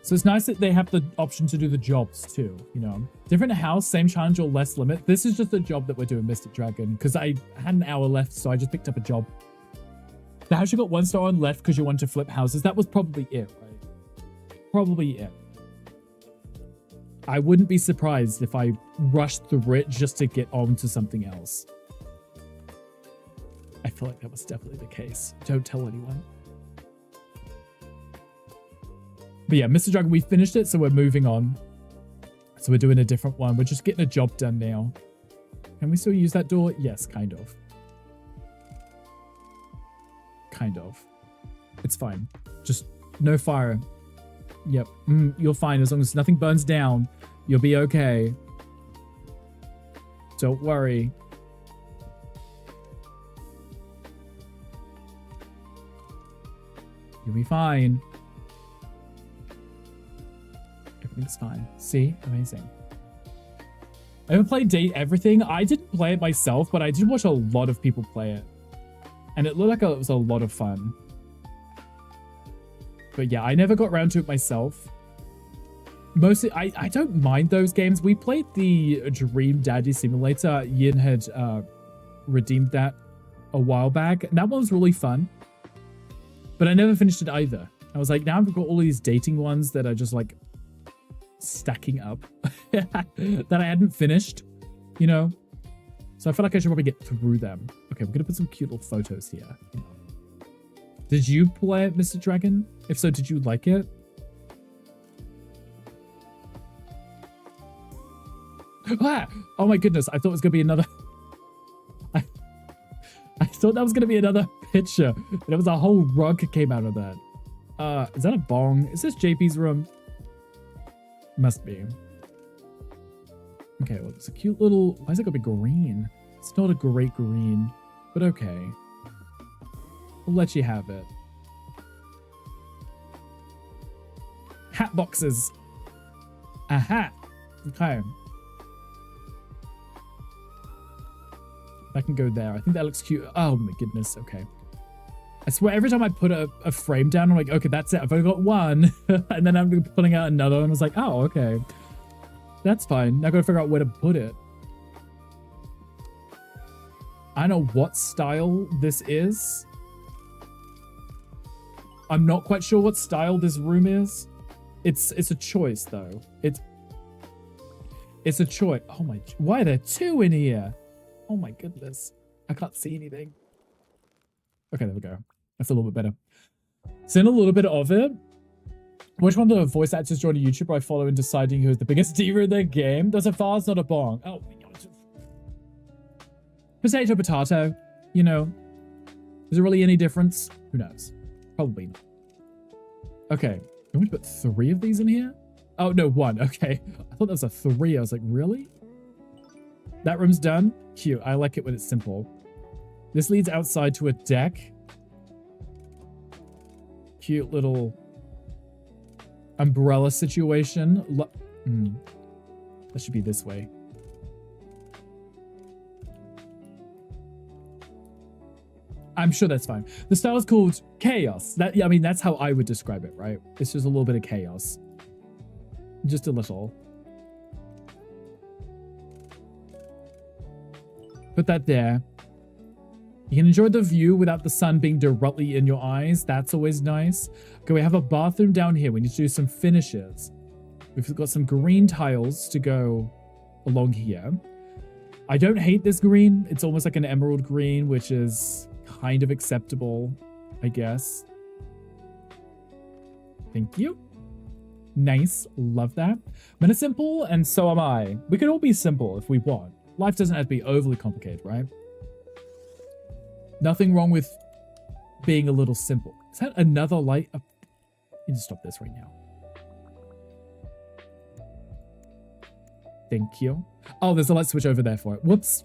S5: So it's nice that they have the option to do the jobs too, you know. Different house, same challenge or less limit. This is just a job that we're doing, Mystic Dragon, because I had an hour left, so I just picked up a job. The house you got 1 star on left because you wanted to flip houses. That was probably it, right? Probably it. I wouldn't be surprised if I rushed through it just to get on to something else. I feel like that was definitely the case. Don't tell anyone. But yeah, Mr. Dragon, we finished it, so we're moving on. So we're doing a different one. We're just getting a job done now. Can we still use that door? Yes, kind of. Kind of. It's fine. Just no fire. Yep. You're fine. As long as nothing burns down, you'll be okay. Don't worry. You'll be fine. Everything's fine. See? Amazing. I haven't played Date Everything. I didn't play it myself, but I did watch a lot of people play it. And it looked like it was a lot of fun. But yeah, I never got around to it myself. Mostly, I don't mind those games. We played the Dream Daddy Simulator. Yin had redeemed that a while back. And that one was really fun. But I never finished it either. I was like, now I've got all these dating ones that are just like stacking up that I hadn't finished, you know? So I feel like I should probably get through them. Okay, we're going to put some cute little photos here. Did you play it, Mr. Dragon? If so, did you like it? Ah! Oh my goodness, I thought it was going to be another... I thought that was going to be another picture. There was a whole rug came out of that. Is that a bong? Is this JP's room? Must be. Okay, well, it's a cute little... Why is it going to be green? It's not a great green, but okay. We'll let you have it. Hat boxes. A hat. Okay. That can go there. I think that looks cute. Oh my goodness. Okay. I swear every time I put a frame down, I'm like, okay, that's it. I've only got one. And then I'm pulling out another and I was like, oh, okay. That's fine. Now I gotta figure out where to put it. I don't know what style this is. I'm not quite sure what style this room is. It's a choice though. It's a choice. Oh my, why are there 2 in here? Oh my goodness. I can't see anything. Okay, there we go. That's a little bit better. Seen a little bit of it. Which one of the voice actors joined a YouTuber I follow in deciding who's the biggest diva in their game? There's a vase, not a bong. Oh, Potato, potato. You know, is there really any difference? Who knows? Probably not. Okay, you want me to put 3 of these in here? Oh, no, 1. Okay. I thought that was a 3. I was like, really? That room's done? Cute. I like it when it's simple. This leads outside to a deck. Cute little umbrella situation. That should be this way. I'm sure that's fine. The style is called chaos. I mean, that's how I would describe it, right? It's just a little bit of chaos. Just a little. Put that there. You can enjoy the view without the sun being directly in your eyes. That's always nice. Okay, we have a bathroom down here. We need to do some finishes. We've got some green tiles to go along here. I don't hate this green. It's almost like an emerald green, which is kind of acceptable, I guess. Thank you. Nice. Love that. Men are simple, and so am I. We could all be simple if we want. Life doesn't have to be overly complicated, right? Nothing wrong with being a little simple. Is that another light? I need to stop this right now. Thank you. Oh, there's a light switch over there for it. Whoops.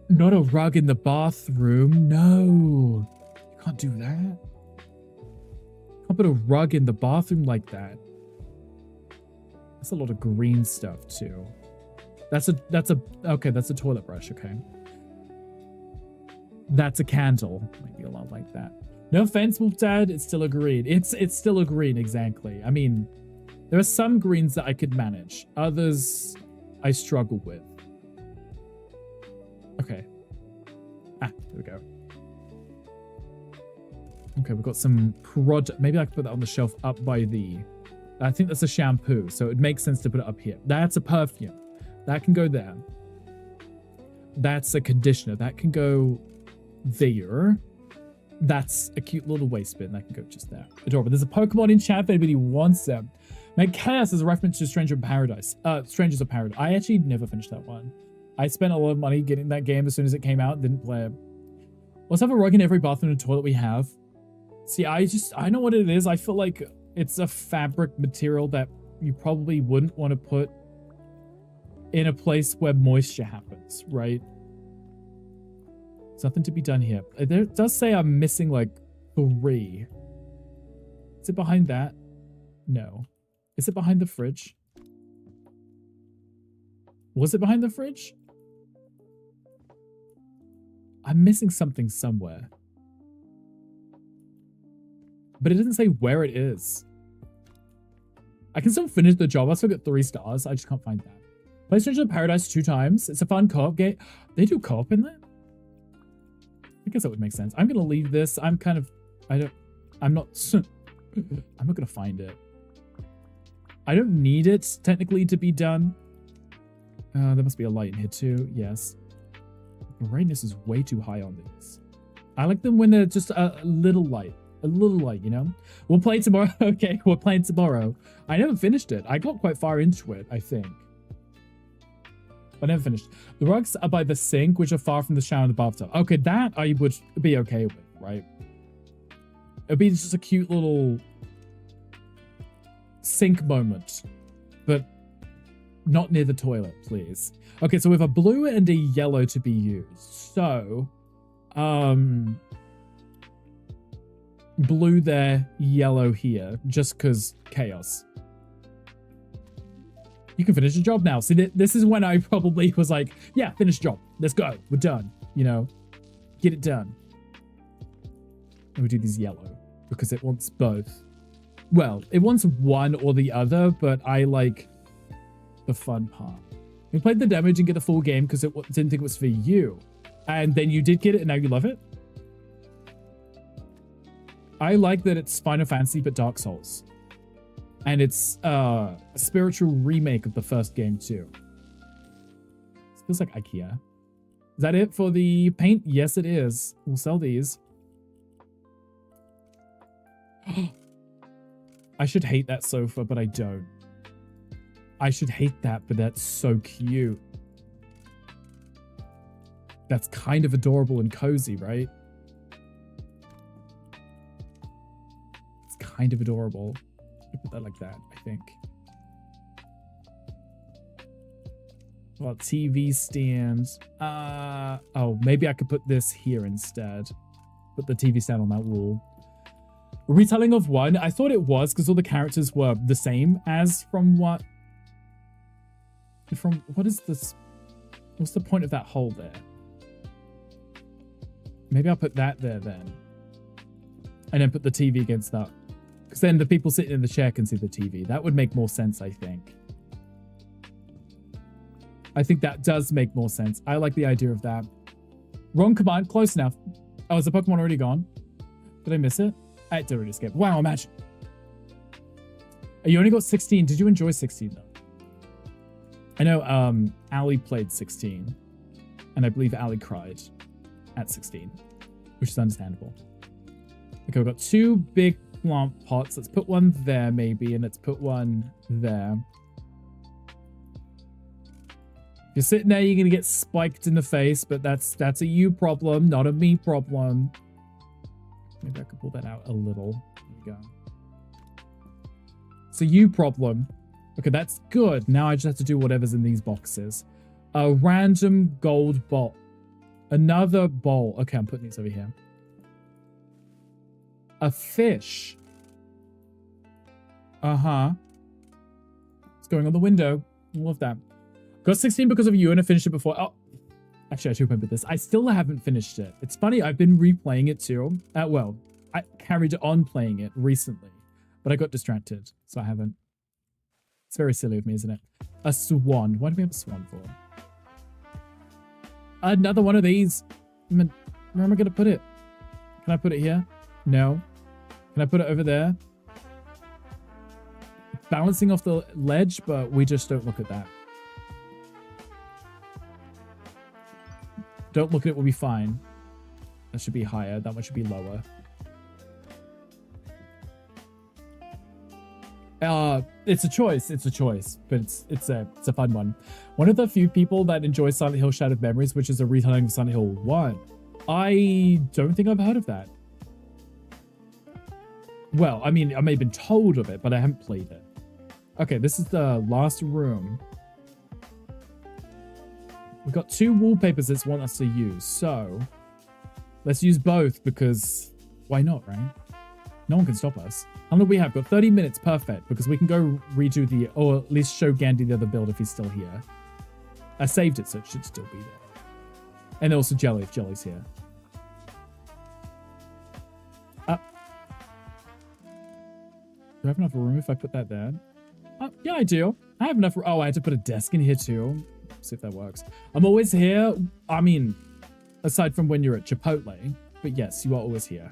S5: Not a rug in the bathroom. No. You can't do that. You can't put a rug in the bathroom like that. That's a lot of green stuff too. Okay, that's a toilet brush, okay. That's a candle. Might be a lot like that. No offense, Wolf Dad, it's still a green. It's still a green, exactly. I mean, there are some greens that I could manage. Others I struggle with. Okay. There we go. Okay, we've got some product. Maybe I can put that on the shelf up by the... I think that's a shampoo, so it makes sense to put it up here. That's a perfume. That can go there. That's a conditioner. That can go there. That's a cute little waste bin. That can go just there. Adorable. There's a Pokemon in chat if anybody wants them. Make Chaos is a reference to Strangers of Paradise. I actually never finished that one. I spent a lot of money getting that game as soon as it came out. Didn't play it. Let's have a rug in every bathroom and toilet we have. See, I know what it is. I feel like it's a fabric material that you probably wouldn't want to put in a place where moisture happens, right? There's nothing to be done here. It does say I'm missing like 3. Is it behind that? No. Is it behind the fridge? Was it behind the fridge? I'm missing something somewhere. But it doesn't say where it is. I can still finish the job. I still get 3 stars. I just can't find that. Play Strangers of Paradise 2 times. It's a fun co-op game. They do co-op in that? I guess that would make sense. I'm going to leave this. I'm not I'm not going to find it. I don't need it technically to be done. There must be a light in here too. Yes. The brightness is way too high on these. I like them when they're just a little light. A little light, you know? We'll play tomorrow. Okay, we're playing tomorrow. I never finished it. I got quite far into it, I think. I never finished. The rugs are by the sink, which are far from the shower and the bathtub. Okay, that I would be okay with, right? It'd be just a cute little sink moment, but not near the toilet, please. Okay, so we have a blue and a yellow to be used. So, blue there, yellow here, just because chaos. You can finish the job now. See, this is when I probably was like, yeah, finish job. Let's go. We're done. You know, get it done. And we do these yellow because it wants both. Well, it wants one or the other, but I like the fun part. We played the demo and get the full game because it didn't think it was for you. And then you did get it and now you love it. I like that it's Final Fantasy but Dark Souls. And it's a spiritual remake of the first game too. This feels like IKEA. Is that it for the paint? Yes, it is. We'll sell these. I should hate that sofa, but I don't. I should hate that, but that's so cute. That's kind of adorable and cozy, right? It's kind of adorable. I'll put that like that, I think. Well, TV stand. Oh, maybe I could put this here instead. Put the TV stand on that wall. Retelling of one. I thought it was because all the characters were the same as from what? From what is this? What's the point of that hole there? Maybe I'll put that there then. And then put the TV against that. Because then the people sitting in the chair can see the TV. That would make more sense, I think. I think that does make more sense. I like the idea of that. Wrong command. Close enough. Oh, is the Pokemon already gone? Did I miss it? I did already escape. Wow, imagine. You only got 16. Did you enjoy 16 though? I know Ali played 16. And I believe Ali cried at 16. Which is understandable. Okay, we've got 2 big plant pots. Let's put one there maybe. And let's put one there. If you're sitting there, you're going to get spiked in the face. But that's a you problem, not a me problem. Maybe I could pull that out a little. There we go. It's a you problem. Okay, that's good. Now I just have to do whatever's in these boxes. A random gold bowl. Another bowl. Okay, I'm putting these over here. A fish. Uh-huh. It's going on the window. Love that. Got 16 because of you and I finished it before. Oh. Actually, I should remember this. I still haven't finished it. It's funny, I've been replaying it too. Well, I carried on playing it recently, but I got distracted, so I haven't. It's very silly of me, isn't it? A swan. Why do we have a swan for? Another one of these. Where am I going to put it? Can I put it here? No. Can I put it over there? Balancing off the ledge, but we just don't look at that. Don't look at it, we'll be fine. That should be higher. That one should be lower. It's a choice. It's a choice, but it's a fun one. One of the few people that enjoys Silent Hill Shattered Memories, which is a retelling of Silent Hill 1. I don't think I've heard of that. Well, I mean, I may have been told of it, but I haven't played it. Okay, this is the last room. We've got 2 wallpapers that want us to use, so let's use both because why not, right? No one can stop us. How long do we have? Got 30 minutes, perfect, because we can go redo the, or at least show Gandhi the other build if he's still here. I saved it, so it should still be there. And also Jelly, if Jelly's here. Do I have enough room if I put that there? Yeah, I do. I have enough. Oh, I had to put a desk in here too. See if that works. I'm always here. I mean, aside from when you're at Chipotle, but yes, you are always here.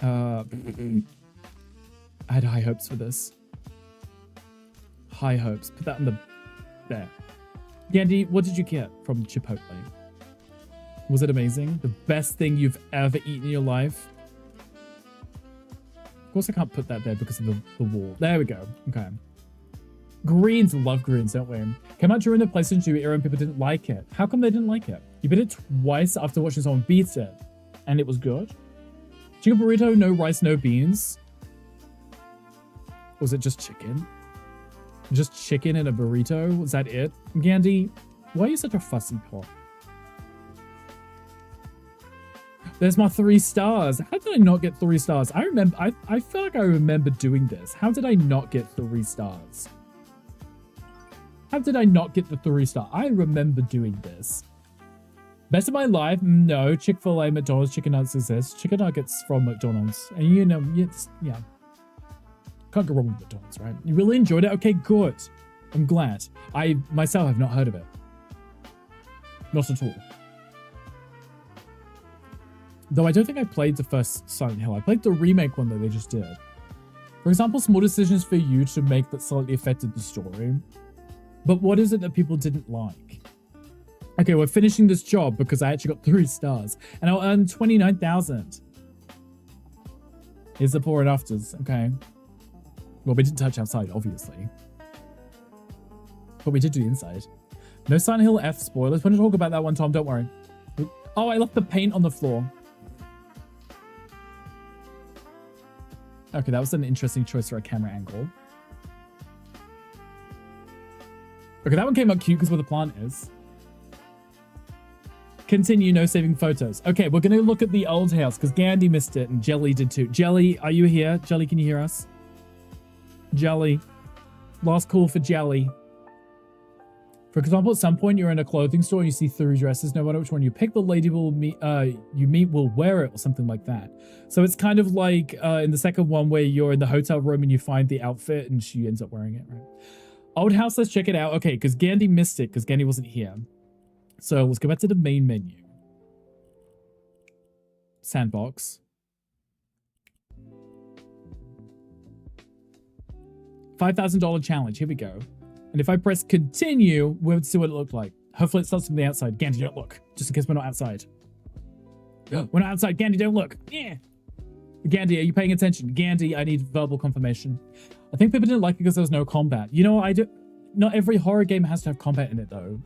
S5: I had high hopes for this. High hopes. Put that in the there. Gandhi, what did you get from Chipotle? Was it amazing? The best thing you've ever eaten in your life? Of course I can't put that there because of the wall. There we go. Okay. Greens, love greens, don't we? Came out during the PlayStation 2 era and people didn't like it. How come they didn't like it? You beat it twice after watching someone beat it. And it was good? Chicken burrito, no rice, no beans? Was it just chicken? Just chicken and a burrito? Was that it? Gandhi, why are you such a fussy pot? There's my 3 stars. How did I not get 3 stars? I remember, I feel like I remember doing this. How did I not get 3 stars? How did I not get the 3 star? I remember doing this. Best of my life? No. Chick-fil-A, McDonald's, chicken nuggets exist. Chicken nuggets from McDonald's. And you know, yeah. Can't go wrong with McDonald's, right? You really enjoyed it? Okay, good. I'm glad. I, myself, have not heard of it. Not at all. Though I don't think I played the first Silent Hill. I played the remake one that they just did. For example, small decisions for you to make that slightly affected the story. But what is it that people didn't like? Okay, we're finishing this job because I actually got 3 stars. And I'll earn 29,000. Here's the before and afters. Okay. Well, we didn't touch outside, obviously. But we did do the inside. No Silent Hill F spoilers. We're going to talk about that one, Tom. Don't worry. Oh, I left the paint on the floor. Okay, that was an interesting choice for a camera angle. Okay, that one came out cute because where the plant is. Continue, no saving photos. Okay, we're going to look at the old house because Gandhi missed it and Jelly did too. Jelly, are you here? Jelly, can you hear us? Jelly. Last call for Jelly. For example, at some point you're in a clothing store and you see 3 dresses. No matter which one you pick, the lady you meet will wear it or something like that. So it's kind of like in the second one where you're in the hotel room and you find the outfit and she ends up wearing it, right? Old house, let's check it out. Okay, because Gandhi missed it because Gandhi wasn't here. So let's go back to the main menu. Sandbox. $5,000 challenge. Here we go. And if I press continue, we'll see what it looked like. Hopefully it starts from the outside. Gandhi, don't look. Just in case we're not outside. We're not outside. Gandhi, don't look. Yeah. Gandhi, are you paying attention? Gandhi, I need verbal confirmation. I think people didn't like it because there was no combat. You know, not every horror game has to have combat in it, though.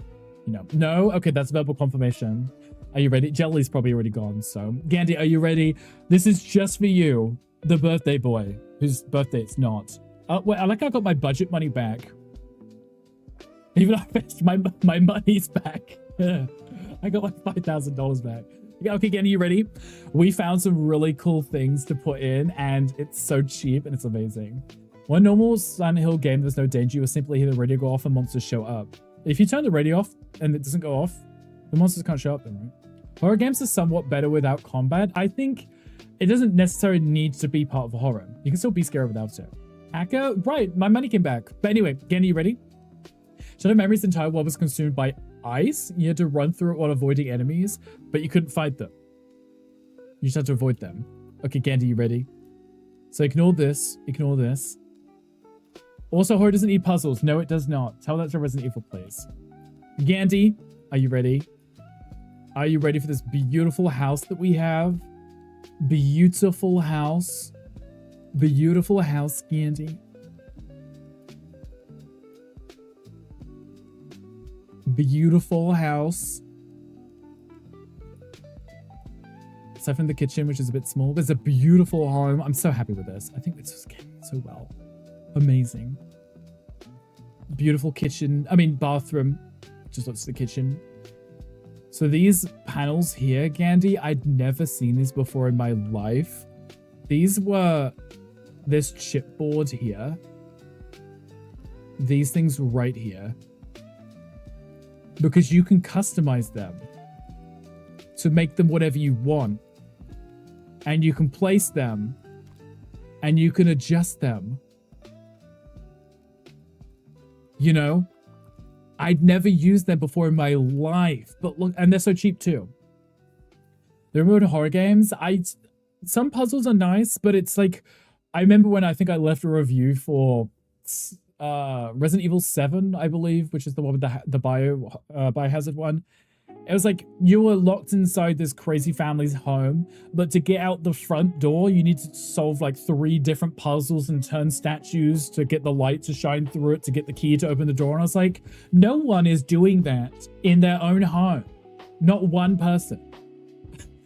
S5: You know, no? Okay, that's verbal confirmation. Are you ready? Jelly's probably already gone, so. Gandhi, are you ready? This is just for you, the birthday boy, whose birthday it's not. Wait, I like how I got my budget money back. Even though I fetched my money's back. I got like $5,000 back. Okay, Gandhi, you ready? We found some really cool things to put in, and it's so cheap, and it's amazing. One normal Silent Hill game, there's no danger. You will simply hear the radio go off and monsters show up. If you turn the radio off and it doesn't go off, the monsters can't show up then, right? Horror games are somewhat better without combat. I think it doesn't necessarily need to be part of a horror. You can still be scared without it. Hacker? Right, my money came back. But anyway, Gandhi, you ready? Shadow Memory's entire world was consumed by ice. You had to run through it while avoiding enemies, but you couldn't fight them. You just had to avoid them. Okay, Gandhi, you ready? So ignore this. Ignore this. Also, horror doesn't need puzzles. No, it does not. Tell that to Resident Evil, please. Gandhi, are you ready? Are you ready for this beautiful house that we have? Beautiful house. Beautiful house, Gandhi. Beautiful house. Aside from the kitchen, which is a bit small, there's a beautiful home. I'm so happy with this. I think this is getting so well. Amazing. Beautiful kitchen. I mean, bathroom. Just looks at the kitchen. So these panels here, Gandhi, I'd never seen these before in my life. These were this chipboard here. These things right here. Because you can customize them to make them whatever you want. And you can place them. And you can adjust them. You know? I'd never used them before in my life. But look, and they're so cheap too. The remote horror games, some puzzles are nice, but it's like, I remember when I think I left a review for Resident Evil 7, I believe, which is the one with the biohazard one. It was like you were locked inside this crazy family's home, but to get out the front door, you need to solve like 3 different puzzles and turn statues to get the light to shine through it to get the key to open the door. And I was like, no one is doing that in their own home. Not one person.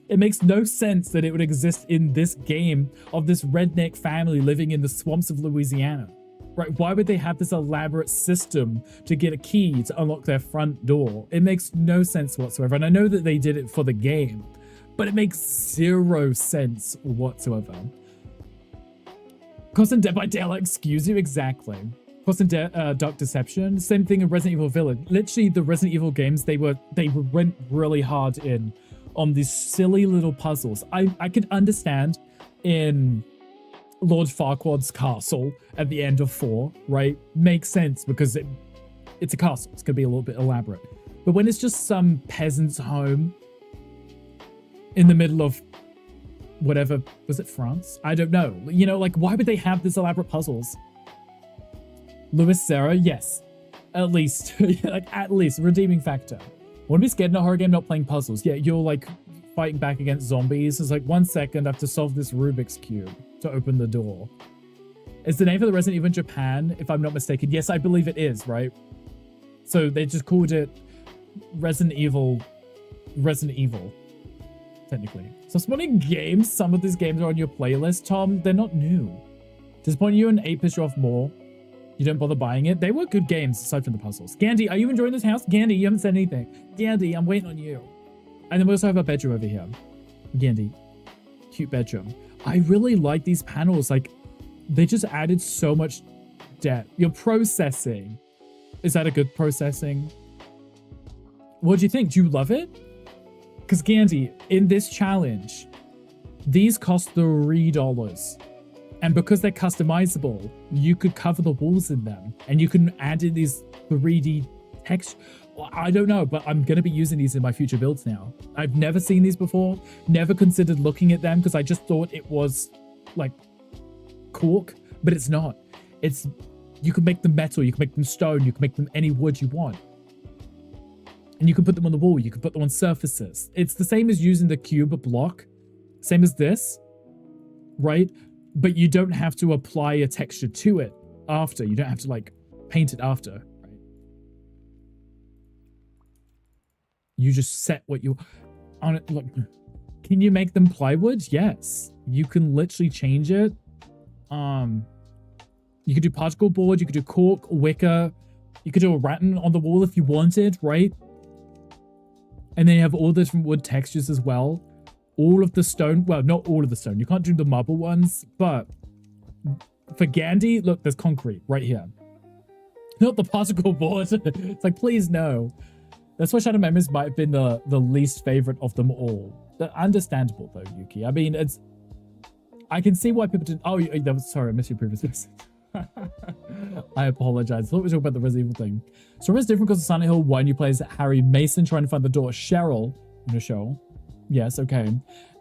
S5: It makes no sense that it would exist in this game of this redneck family living in the swamps of Louisiana. Right, why would they have this elaborate system to get a key to unlock their front door? It makes no sense whatsoever. And I know that they did it for the game, but it makes 0 sense whatsoever. Constant Dead by Daylight, excuse you, exactly. Constant Dark Deception, same thing in Resident Evil Village. Literally, the Resident Evil games, they went really hard in on these silly little puzzles. I could understand in Lord Farquaad's castle at the end of 4, right? Makes sense because it's a castle. It's going to be a little bit elaborate. But when it's just some peasant's home in the middle of whatever, was it France? I don't know. You know, like, why would they have this elaborate puzzles? Louis Serra, yes. At least. Like, at least. Redeeming factor. Want to be scared in a horror game not playing puzzles? Yeah, you're like fighting back against zombies. It's like, 1 second, I have to solve this Rubik's Cube to open the door. Is the name for the Resident Evil in Japan, if I'm not mistaken? Yes, I believe it is, right? So they just called it Resident Evil, technically. So spawning games, some of these games are on your playlist, Tom. They're not new. Disappoint you and 8 piss you off more. You don't bother buying it. They were good games aside from the puzzles. Gandhi, are you enjoying this house? Gandhi, you haven't said anything. Gandhi, I'm waiting on you. And then we also have a bedroom over here. Gandhi, cute bedroom. I really like these panels. Like, they just added so much depth. Your processing. Is that a good processing? What do you think? Do you love it? Because Gandhi, in this challenge, these cost $3. And because they're customizable, you could cover the walls in them. And you can add in these 3D text. I don't know, but I'm going to be using these in my future builds now. I've never seen these before. Never considered looking at them because I just thought it was like cork, but it's not. It's, you can make them metal, you can make them stone, you can make them any wood you want. And you can put them on the wall, you can put them on surfaces. It's the same as using the cube block, same as this, right? But you don't have to apply a texture to it after. You don't have to like paint it after, right? You just set what you on it. Look, can you make them plywood? Yes, you can literally change it. You could do particle board, you could do cork, wicker, you could do a rattan on the wall if you wanted, right? And then you have all the different wood textures as well. All of the stone, well, not all of the stone. You can't do the marble ones, but for Gandhi, look, there's concrete right here. Not the particle board. It's like, please no. That's why Shadow Memories might have been the least favorite of them all. They're understandable though, Yuki. I mean, it's, I can see why people didn't. Oh, that was, sorry, I missed your previous message. I apologize. I thought we were talking about the Resident Evil thing. So it's different because of Silent Hill 1, you play as Harry Mason trying to find the daughter Cheryl. You know, Cheryl. Yes, okay.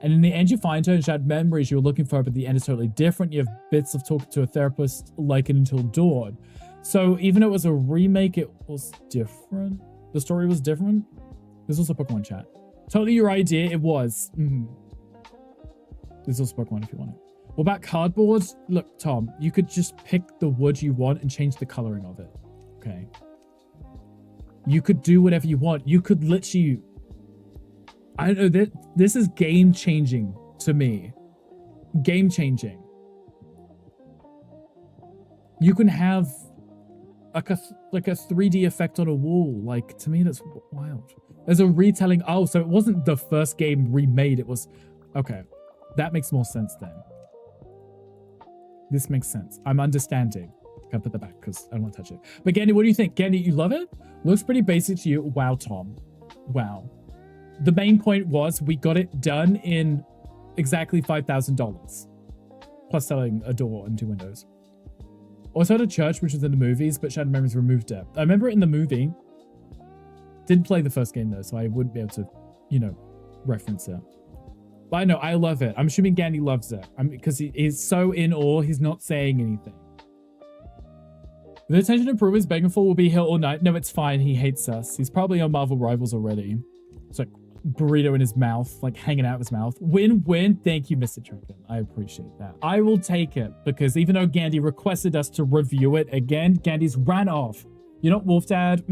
S5: And in the end, you find her in Shadow Memories. You were looking for her, but the end is totally different. You have bits of talking to a therapist like it Until Dawn. So even though it was a remake, it was different. The story was different. There's also Pokemon chat. Totally your idea. It was. There's also Pokemon if you want it. What about cardboard? Look, Tom, you could just pick the wood you want and change the coloring of it. Okay. You could do whatever you want. You could literally... I don't know, this is game-changing to me. Game-changing. You can have like a 3D effect on a wall. Like, to me, that's wild. There's a retelling. Oh, so it wasn't the first game remade. It was... Okay. That makes more sense then. This makes sense. I'm understanding. Can I put that back because I don't want to touch it. But Gandhi, what do you think? Gandhi, you love it? Looks pretty basic to you. Wow, Tom. Wow. The main point was we got it done in exactly $5,000. Plus selling a door and 2 windows. Also had a church, which was in the movies, but Shadow Memories removed it. I remember it in the movie. Didn't play the first game though, so I wouldn't be able to, you know, reference it. But I know, I love it. I'm assuming Gandhi loves it. Because he's so in awe, he's not saying anything. The attention improvements begging for will be here all night. No, it's fine. He hates us. He's probably on Marvel Rivals already. It's like burrito in his mouth, like hanging out of his mouth. Win-win. Thank you, Mr. Trinken. I appreciate that. I will take it because even though Gandhi requested us to review it again, Gandhi's ran off. You're not Wolf Dad?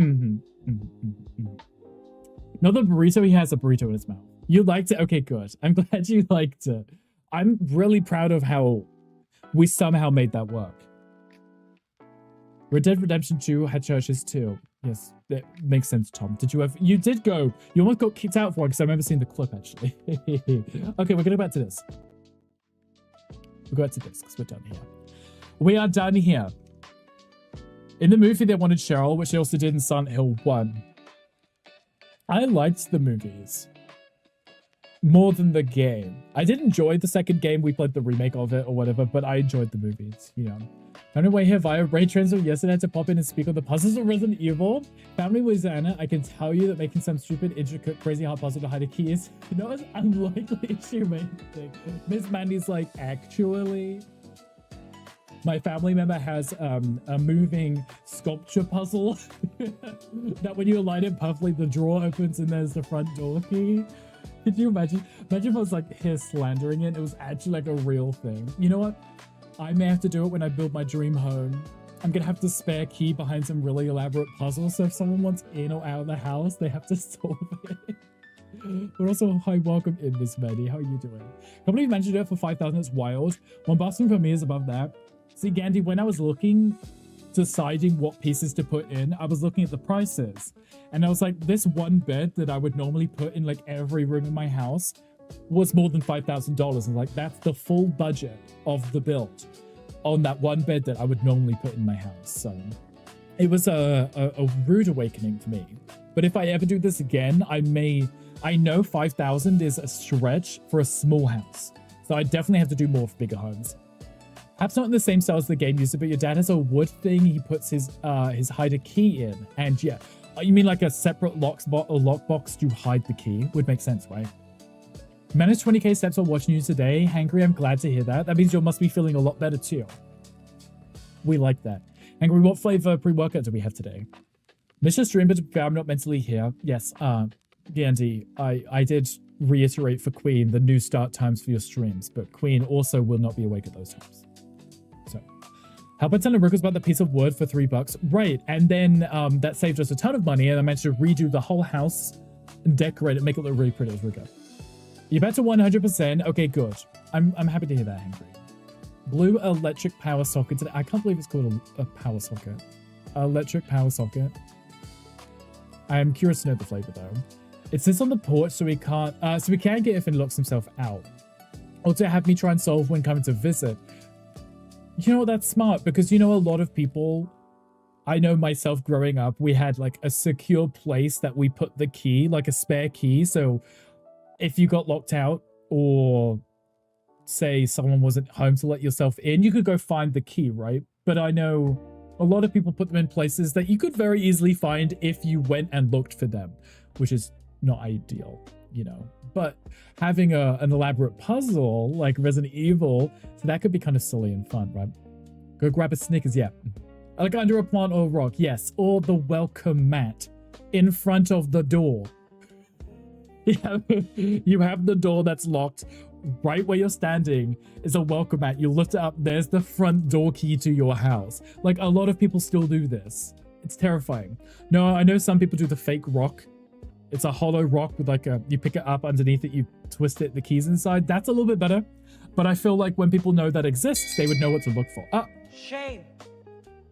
S5: Not the burrito, he has a burrito in his mouth. You liked it? Okay, good. I'm glad you liked it. I'm really proud of how we somehow made that work. Red Dead Redemption 2 had churches too. Yes, that makes sense, Tom. Did you ever? You did go. You almost got kicked out for it because I remember seeing the clip actually. Okay, we're going back to this. We'll go back to this because we're done here. We are done here. In the movie, they wanted Cheryl, which they also did in Silent Hill 1. I liked the movies more than the game. I did enjoy the second game. We played the remake of it or whatever, but I enjoyed the movies, you know. On the way here via Ray Transfer yesterday, I had to pop in and speak on the puzzles of Resident Evil. Family with Anna, I can tell you that making some stupid, intricate, crazy hard puzzle to hide a key is not as unlikely as you may think. Miss Mandy's like, actually, my family member has a moving sculpture puzzle that when you align it perfectly, the drawer opens and there's the front door key. Could you imagine? Imagine if I was like here slandering it. It was actually like a real thing. You know what? I may have to do it when I build my dream home I'm gonna have to spare key behind some really elaborate puzzles, so if someone wants in or out of the house, they have to solve it. But also, hi, welcome in, Miss Maddie. How are you doing? Can't believe you managed to do it for 5,000. It's wild. One bathroom for me is above that. See, Gandhi, when I was looking, deciding what pieces to put in, I was looking at the prices. And I was like, this one bed that I would normally put in like every room in my house was more than $5,000. And like, that's the full budget of the build on that one bed that I would normally put in my house. So it was a rude awakening for me. But if I ever do this again, I know 5,000 is a stretch for a small house. So I definitely have to do more for bigger homes. Perhaps not in the same style as the game user, but your dad has a wood thing he puts his hide a key in. And yeah, you mean like a separate lockbox to hide the key? Would make sense, right? Managed 20k steps while watching you today. Hangry, I'm glad to hear that. That means you must be feeling a lot better too. We like that. Hangry, what flavor pre-workout do we have today? Missed your stream, but I'm not mentally here. Yes, Gandhi, I did reiterate for Queen the new start times for your streams, but Queen also will not be awake at those times. So, how about telling Rick about the piece of wood for $3? Right, and then that saved us a ton of money, and I managed to redo the whole house and decorate it, make it look really pretty as we go. You're back to 100%. Okay, good. I'm happy to hear that, Hangry. Blue electric power socket today. I can't believe it's called a power socket. Electric power socket. I am curious to know the flavor though. It sits on the porch, so we can get if it locks himself out. Also, have me try and solve when coming to visit. You know what? That's smart because you know a lot of people. I know myself growing up, we had like a secure place that we put the key, like a spare key. So if you got locked out or say someone wasn't home to let yourself in, you could go find the key, right? But I know a lot of people put them in places that you could very easily find if you went and looked for them, which is not ideal, you know. But having an elaborate puzzle like Resident Evil, so that could be kind of silly and fun, right? Go grab a Snickers, yeah. Like under a plant or a rock, yes. Or the welcome mat in front of the door. You have the door that's locked. Right where you're standing is a welcome mat. You lift it up. There's the front door key to your house. Like a lot of people still do this. It's terrifying. No, I know some people do the fake rock. It's a hollow rock with like you pick it up underneath it, you twist it, the keys inside. That's a little bit better. But I feel like when people know that exists, they would know what to look for. Ah.
S11: Shame.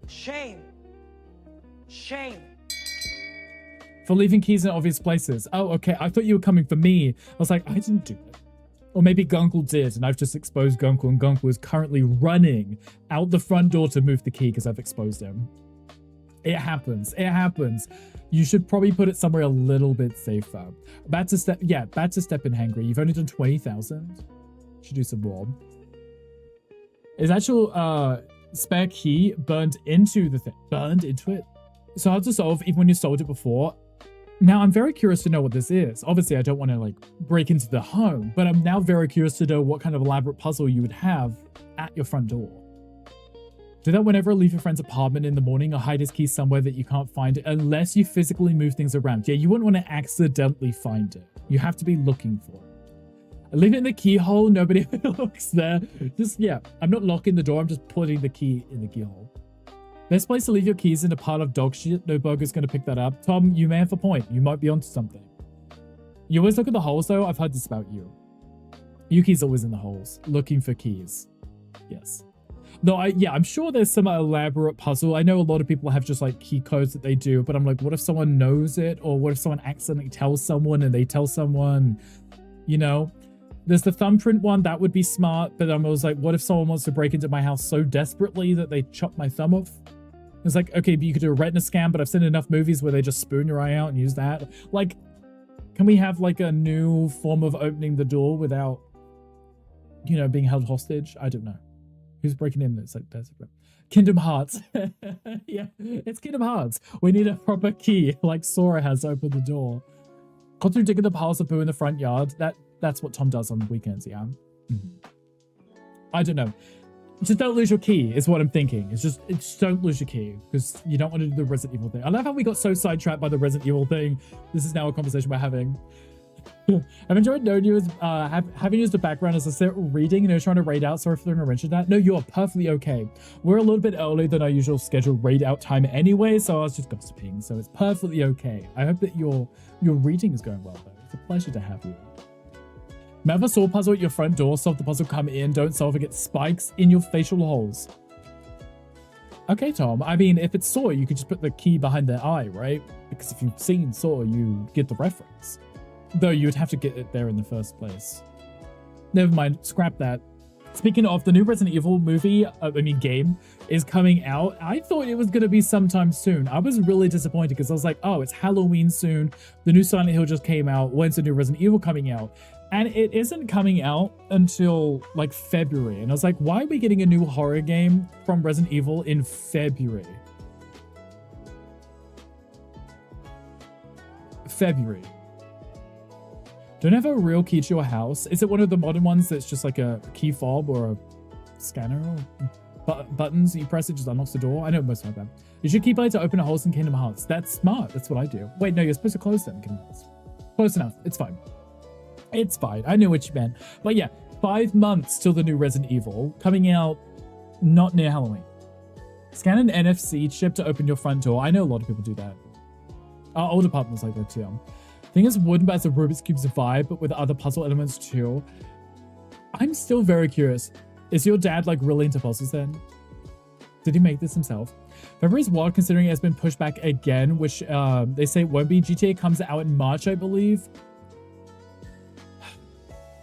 S11: Shame. Shame.
S5: For leaving keys in obvious places. Oh, okay. I thought you were coming for me. I was like, I didn't do that. Or maybe Gunkle did, and I've just exposed Gunkle, and Gunkle is currently running out the front door to move the key because I've exposed him. It happens. It happens. You should probably put it somewhere a little bit safer. Bad to step in, Hangry. You've only done 20,000. Should do some more. Is actual spare key burned into the thing? Burned into it? So hard to solve even when you solved it before. Now, I'm very curious to know what this is. Obviously, I don't want to like break into the home, but I'm now very curious to know what kind of elaborate puzzle you would have at your front door. Do that whenever you leave your friend's apartment in the morning or hide his keys somewhere that you can't find it unless you physically move things around. Yeah, you wouldn't want to accidentally find it. You have to be looking for it. Leave it in the keyhole. Nobody looks there. Just, yeah, I'm not locking the door. I'm just putting the key in the keyhole. Best place to leave your keys in a pile of dog shit. No burger's going to pick that up. Tom, you may have a point. You might be onto something. You always look at the holes, though. I've heard this about you. Yuki's always in the holes, looking for keys. Yes. No, I'm sure there's some elaborate puzzle. I know a lot of people have just like key codes that they do, but I'm like, what if someone knows it? Or what if someone accidentally tells someone and they tell someone, you know? There's the thumbprint one. That would be smart. But I was like, what if someone wants to break into my house so desperately that they chop my thumb off? It's like, okay, but you could do a retina scan, but I've seen enough movies where they just spoon your eye out and use that. Like, can we have like a new form of opening the door without, you know, being held hostage? I don't know. Who's breaking in? It's like, that's Kingdom Hearts. Yeah, it's Kingdom Hearts. We need a proper key, like Sora has to open the door. Got through digging the piles of poo in the front yard. That's what Tom does on weekends, yeah. I don't know. Just don't lose your key is what I'm thinking. It's just don't lose your key because you don't want to do the Resident Evil thing. I love how we got so sidetracked by the Resident Evil thing. This is now a conversation we're having. I've enjoyed knowing you as having used the background as a sit reading, trying to raid out. Sorry for throwing a wrench at that. No, you're perfectly okay. We're a little bit earlier than our usual scheduled raid out time anyway, so I was just gossiping. So it's perfectly okay. I hope that your reading is going well though. It's a pleasure to have you. Remember a saw puzzle at your front door. Solve the puzzle, come in. Don't solve it, get spikes in your facial holes. Okay, Tom. I mean, if it's Saw, you could just put the key behind their eye, right? Because if you've seen Saw, you get the reference. Though you would have to get it there in the first place. Never mind, scrap that. Speaking of, the new Resident Evil movie, game, is coming out. I thought it was going to be sometime soon. I was really disappointed because I was like, oh, it's Halloween soon. The new Silent Hill just came out. When's the new Resident Evil coming out? And it isn't coming out until like February. And I was like, why are we getting a new horror game from Resident Evil in February? February. Don't have a real key to your house. Is it one of the modern ones that's just like a key fob or a scanner or buttons? You press it, just unlocks the door? I know most of them. You should keep it to open holes in Kingdom Hearts. That's smart. That's what I do. Wait, no, you're supposed to close them in Kingdom Hearts. Close enough. It's fine. It's fine. I knew what you meant. But yeah, 5 months till the new Resident Evil, coming out not near Halloween. Scan an NFC chip to open your front door. I know a lot of people do that. Our older partners like that too. I think it's wooden, but it's a Rubik's Cube's vibe, but with other puzzle elements too. I'm still very curious. Is your dad like really into puzzles then? Did he make this himself? February's wild considering it has been pushed back again, which they say it won't be. GTA comes out in March, I believe.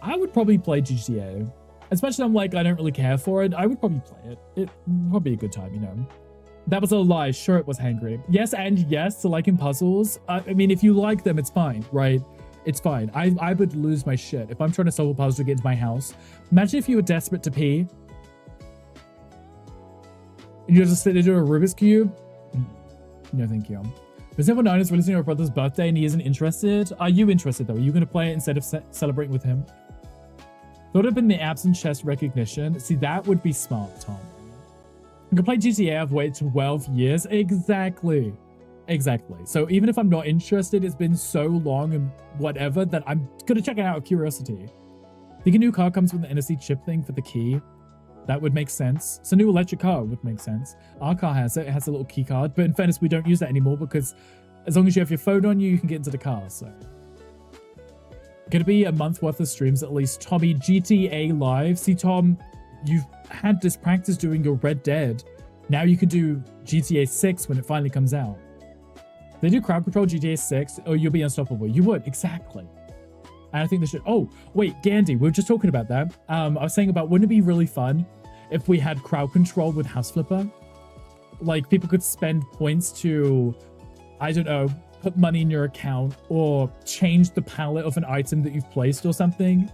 S5: I would probably play GTA. Especially I'm like, I don't really care for it. I would probably play it. It would probably be a good time, That was a lie. Sure, it was hangry. Yes, and yes to liking puzzles. I mean, if you like them, it's fine, right? It's fine. I would lose my shit if I'm trying to solve a puzzle to get into my house. Imagine if you were desperate to pee. And you just sit into a Rubik's Cube. No, thank you. Resident Evil 9 is releasing on your brother's birthday and he isn't interested. Are you interested though? Are you going to play it instead of celebrating with him? Thought it'd been the absent chest recognition. See, that would be smart, Tom. You can play GTA, I've waited 12 years. Exactly. Exactly. So even if I'm not interested, it's been so long and whatever that I'm going to check it out out of curiosity. I think a new car comes with an NFC chip thing for the key. That would make sense. So a new electric car would make sense. Our car has it. It has a little key card. But in fairness, we don't use that anymore because as long as you have your phone on you, you can get into the car. So going to be a month worth of streams at least. Tommy, GTA Live. See, Tom, you've had this practice doing your Red Dead. Now you could do GTA 6 when it finally comes out. If they do crowd control GTA 6, oh, you'll be unstoppable. You would, exactly. And I think they should. Oh, wait, Gandhi, we were just talking about that. I was saying about, wouldn't it be really fun if we had crowd control with House Flipper? Like, people could spend points to, I don't know, put money in your account or change the palette of an item that you've placed or something,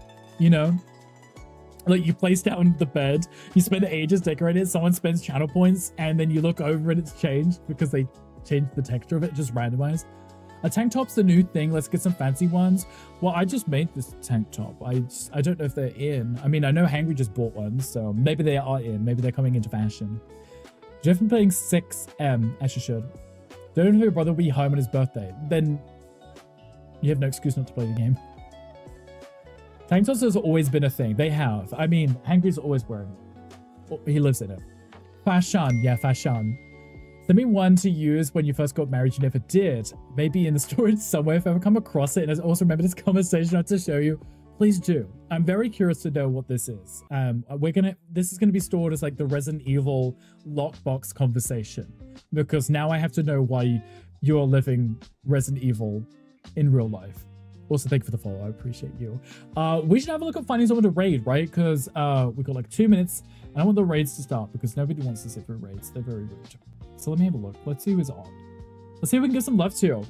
S5: Like, you place down the bed, you spend ages decorating it, someone spends channel points, and then you look over and it's changed because they changed the texture of it, just randomized. A tank top's the new thing. Let's get some fancy ones. Well, I just made this tank top. I don't know if they're in. I mean, I know Hangry just bought one, so maybe they are in. Maybe they're coming into fashion. Jeff been playing 6M, as you should. Don't know if your brother will be home on his birthday. Then you have no excuse not to play the game. Tank tops has always been a thing. They have. I mean, Hangry's always wearing it. He lives in it. Fashion. Yeah, fashion. Send me one to use when you first got married. You never did. Maybe in the storage somewhere. If I ever come across it and I also remember this conversation I have to show you, please do. I'm very curious to know what this is. This is gonna be stored as like the Resident Evil lockbox conversation, because now I have to know why you're living Resident Evil in real life. Also, thank you for the follow. I appreciate you. We should have a look at finding someone to raid, right? Because we've got like 2 minutes and I want the raids to start because nobody wants to sit through raids. They're very rude. So let me have a look. Let's see who's on. Let's see if we can get some love to.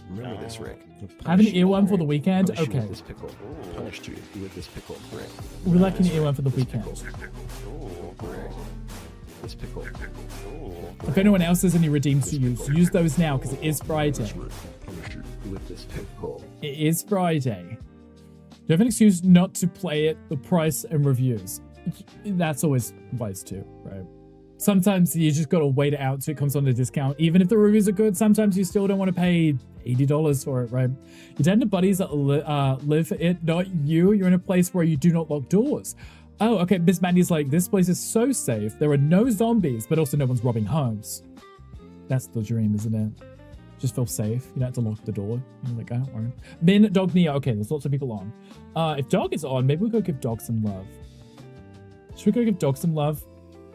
S12: Remember this, Rick.
S5: Have an earworm for the weekend? Okay.
S12: With this pickle. Punished you with this pickle, Rick.
S5: We're liking an earworm for the weekend.
S12: This pickle.
S5: If anyone else has any redeems to use those now because it is Friday.
S12: Punish you with this pickle.
S5: It is Friday. Do you have an excuse not to play it? The price and reviews. That's always wise too, right? sometimes you just gotta wait it out till it comes on a discount. Even if the reviews are good, sometimes you still don't want to pay $80 for it, right? You tend to buddies that live it, not you. You're in a place where you do not lock doors. Oh, okay. Miss Mandy's like, this place is so safe. There are no zombies, but also no one's robbing homes. That's the dream, isn't it? Just feel safe. You don't have to lock the door. You're like, oh, right. Min, Dog, Nia. Okay, there's lots of people on. If Dog is on, maybe we'll go give Dog some love. Should we go give Dog some love?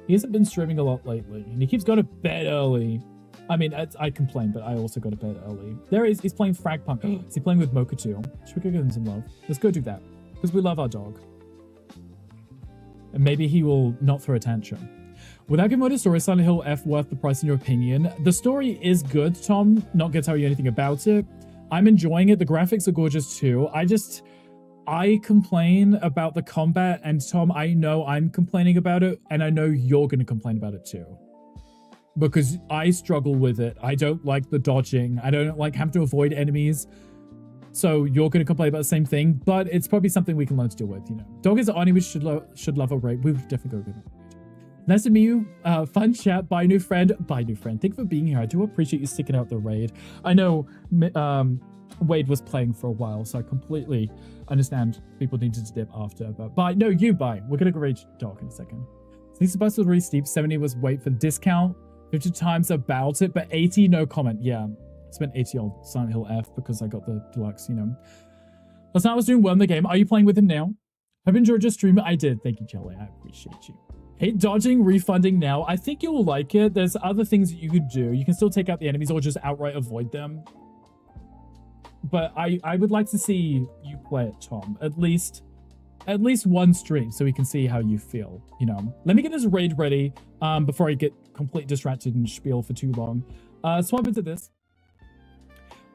S5: He hasn't been streaming a lot lately, and he keeps going to bed early. I mean, I complain, but I also go to bed early. There he is. He's playing Fragpunk. Is he playing with Mocha too? Should we go give him some love? Let's go do that, because we love our dog. And maybe he will not throw a tantrum. Without giving away the story, Silent Hill F worth the price in your opinion? The story is good, Tom. Not gonna tell you anything about it. I'm enjoying it. The graphics are gorgeous too. I complain about the combat, and Tom, I know I'm complaining about it, and I know you're gonna complain about it too. Because I struggle with it. I don't like the dodging. I don't like having to avoid enemies. So you're going to complain about the same thing, but it's probably something we can learn to deal with, you know. Dog is on, we should love a raid. We would definitely go with it. Nice to meet you. Fun chat. Bye, new friend. Bye, new friend. Thank you for being here. I do appreciate you sticking out the raid. I know Wade was playing for a while, so I completely understand people needed to dip after. But bye. No, you bye. We're going to go raid Dog in a second. These bus was really steep. 70 was wait for the discount. 50 times about it, but 80 no comment. Yeah. I spent 80 on Silent Hill F because I got the deluxe, you know. Last night I was doing well in the game. Are you playing with him now? Hope you enjoyed your stream. I did. Thank you, Jelly. I appreciate you. Hate dodging, refunding now. I think you'll like it. There's other things that you could do. You can still take out the enemies or just outright avoid them. But I would like to see you play it, Tom. At least one stream so we can see how you feel, you know. Let me get this raid ready before I get completely distracted and spiel for too long. Swap into this.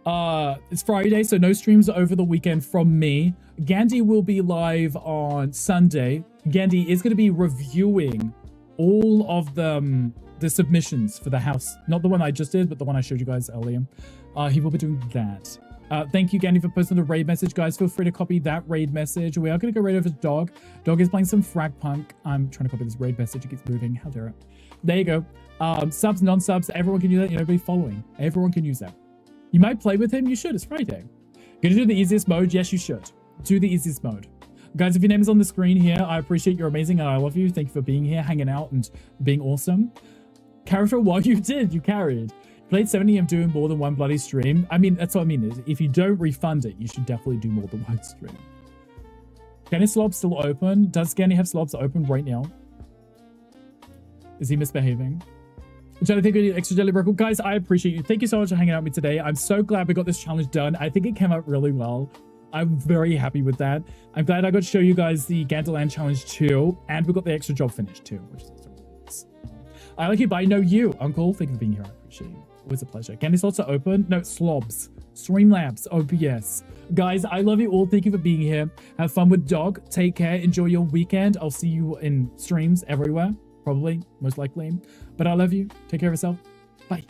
S5: It's Friday, so no streams over the weekend from me. Gandhi will be live on Sunday. Gandhi is going to be reviewing all of the submissions for the house. Not the one I just did, but the one I showed you guys earlier. He will be doing that. Thank you, Gandhi, for posting the raid message. Guys, feel free to copy that raid message. We are going to go raid over to Dog. Dog is playing some Fragpunk. I'm trying to copy this raid message. It keeps moving. How dare it? There you go. Subs, non-subs, everyone can use that. You know, be following. Everyone can use that. You might play with him. You should. It's Friday. Gonna do the easiest mode? Yes, you should. Do the easiest mode. Guys, if your name is on the screen here, I appreciate you're amazing and I love you. Thank you for being here, hanging out, and being awesome. Character, what you did, you carried. Played 70 and doing more than one bloody stream. I mean, that's what I mean. If you don't refund it, you should definitely do more than one stream. Scanny Slob still open? Does Scanny have slobs open right now? Is he misbehaving? Jelly, thank you, extra Jelly Brockle. Guys, I appreciate you. Thank you so much for hanging out with me today. I'm so glad we got this challenge done. I think it came out really well. I'm very happy with that. I'm glad I got to show you guys the Gandaland challenge too, and we got the extra job finished too, which is also nice. I like you, but I know you, Uncle. Thank you for being here. I appreciate you. Always a pleasure. Candy slots are open. No, slobs. Streamlabs. OBS. Guys, I love you all. Thank you for being here. Have fun with Dog. Take care. Enjoy your weekend. I'll see you in streams everywhere. Probably. Most likely. But I love you. Take care of yourself. Bye.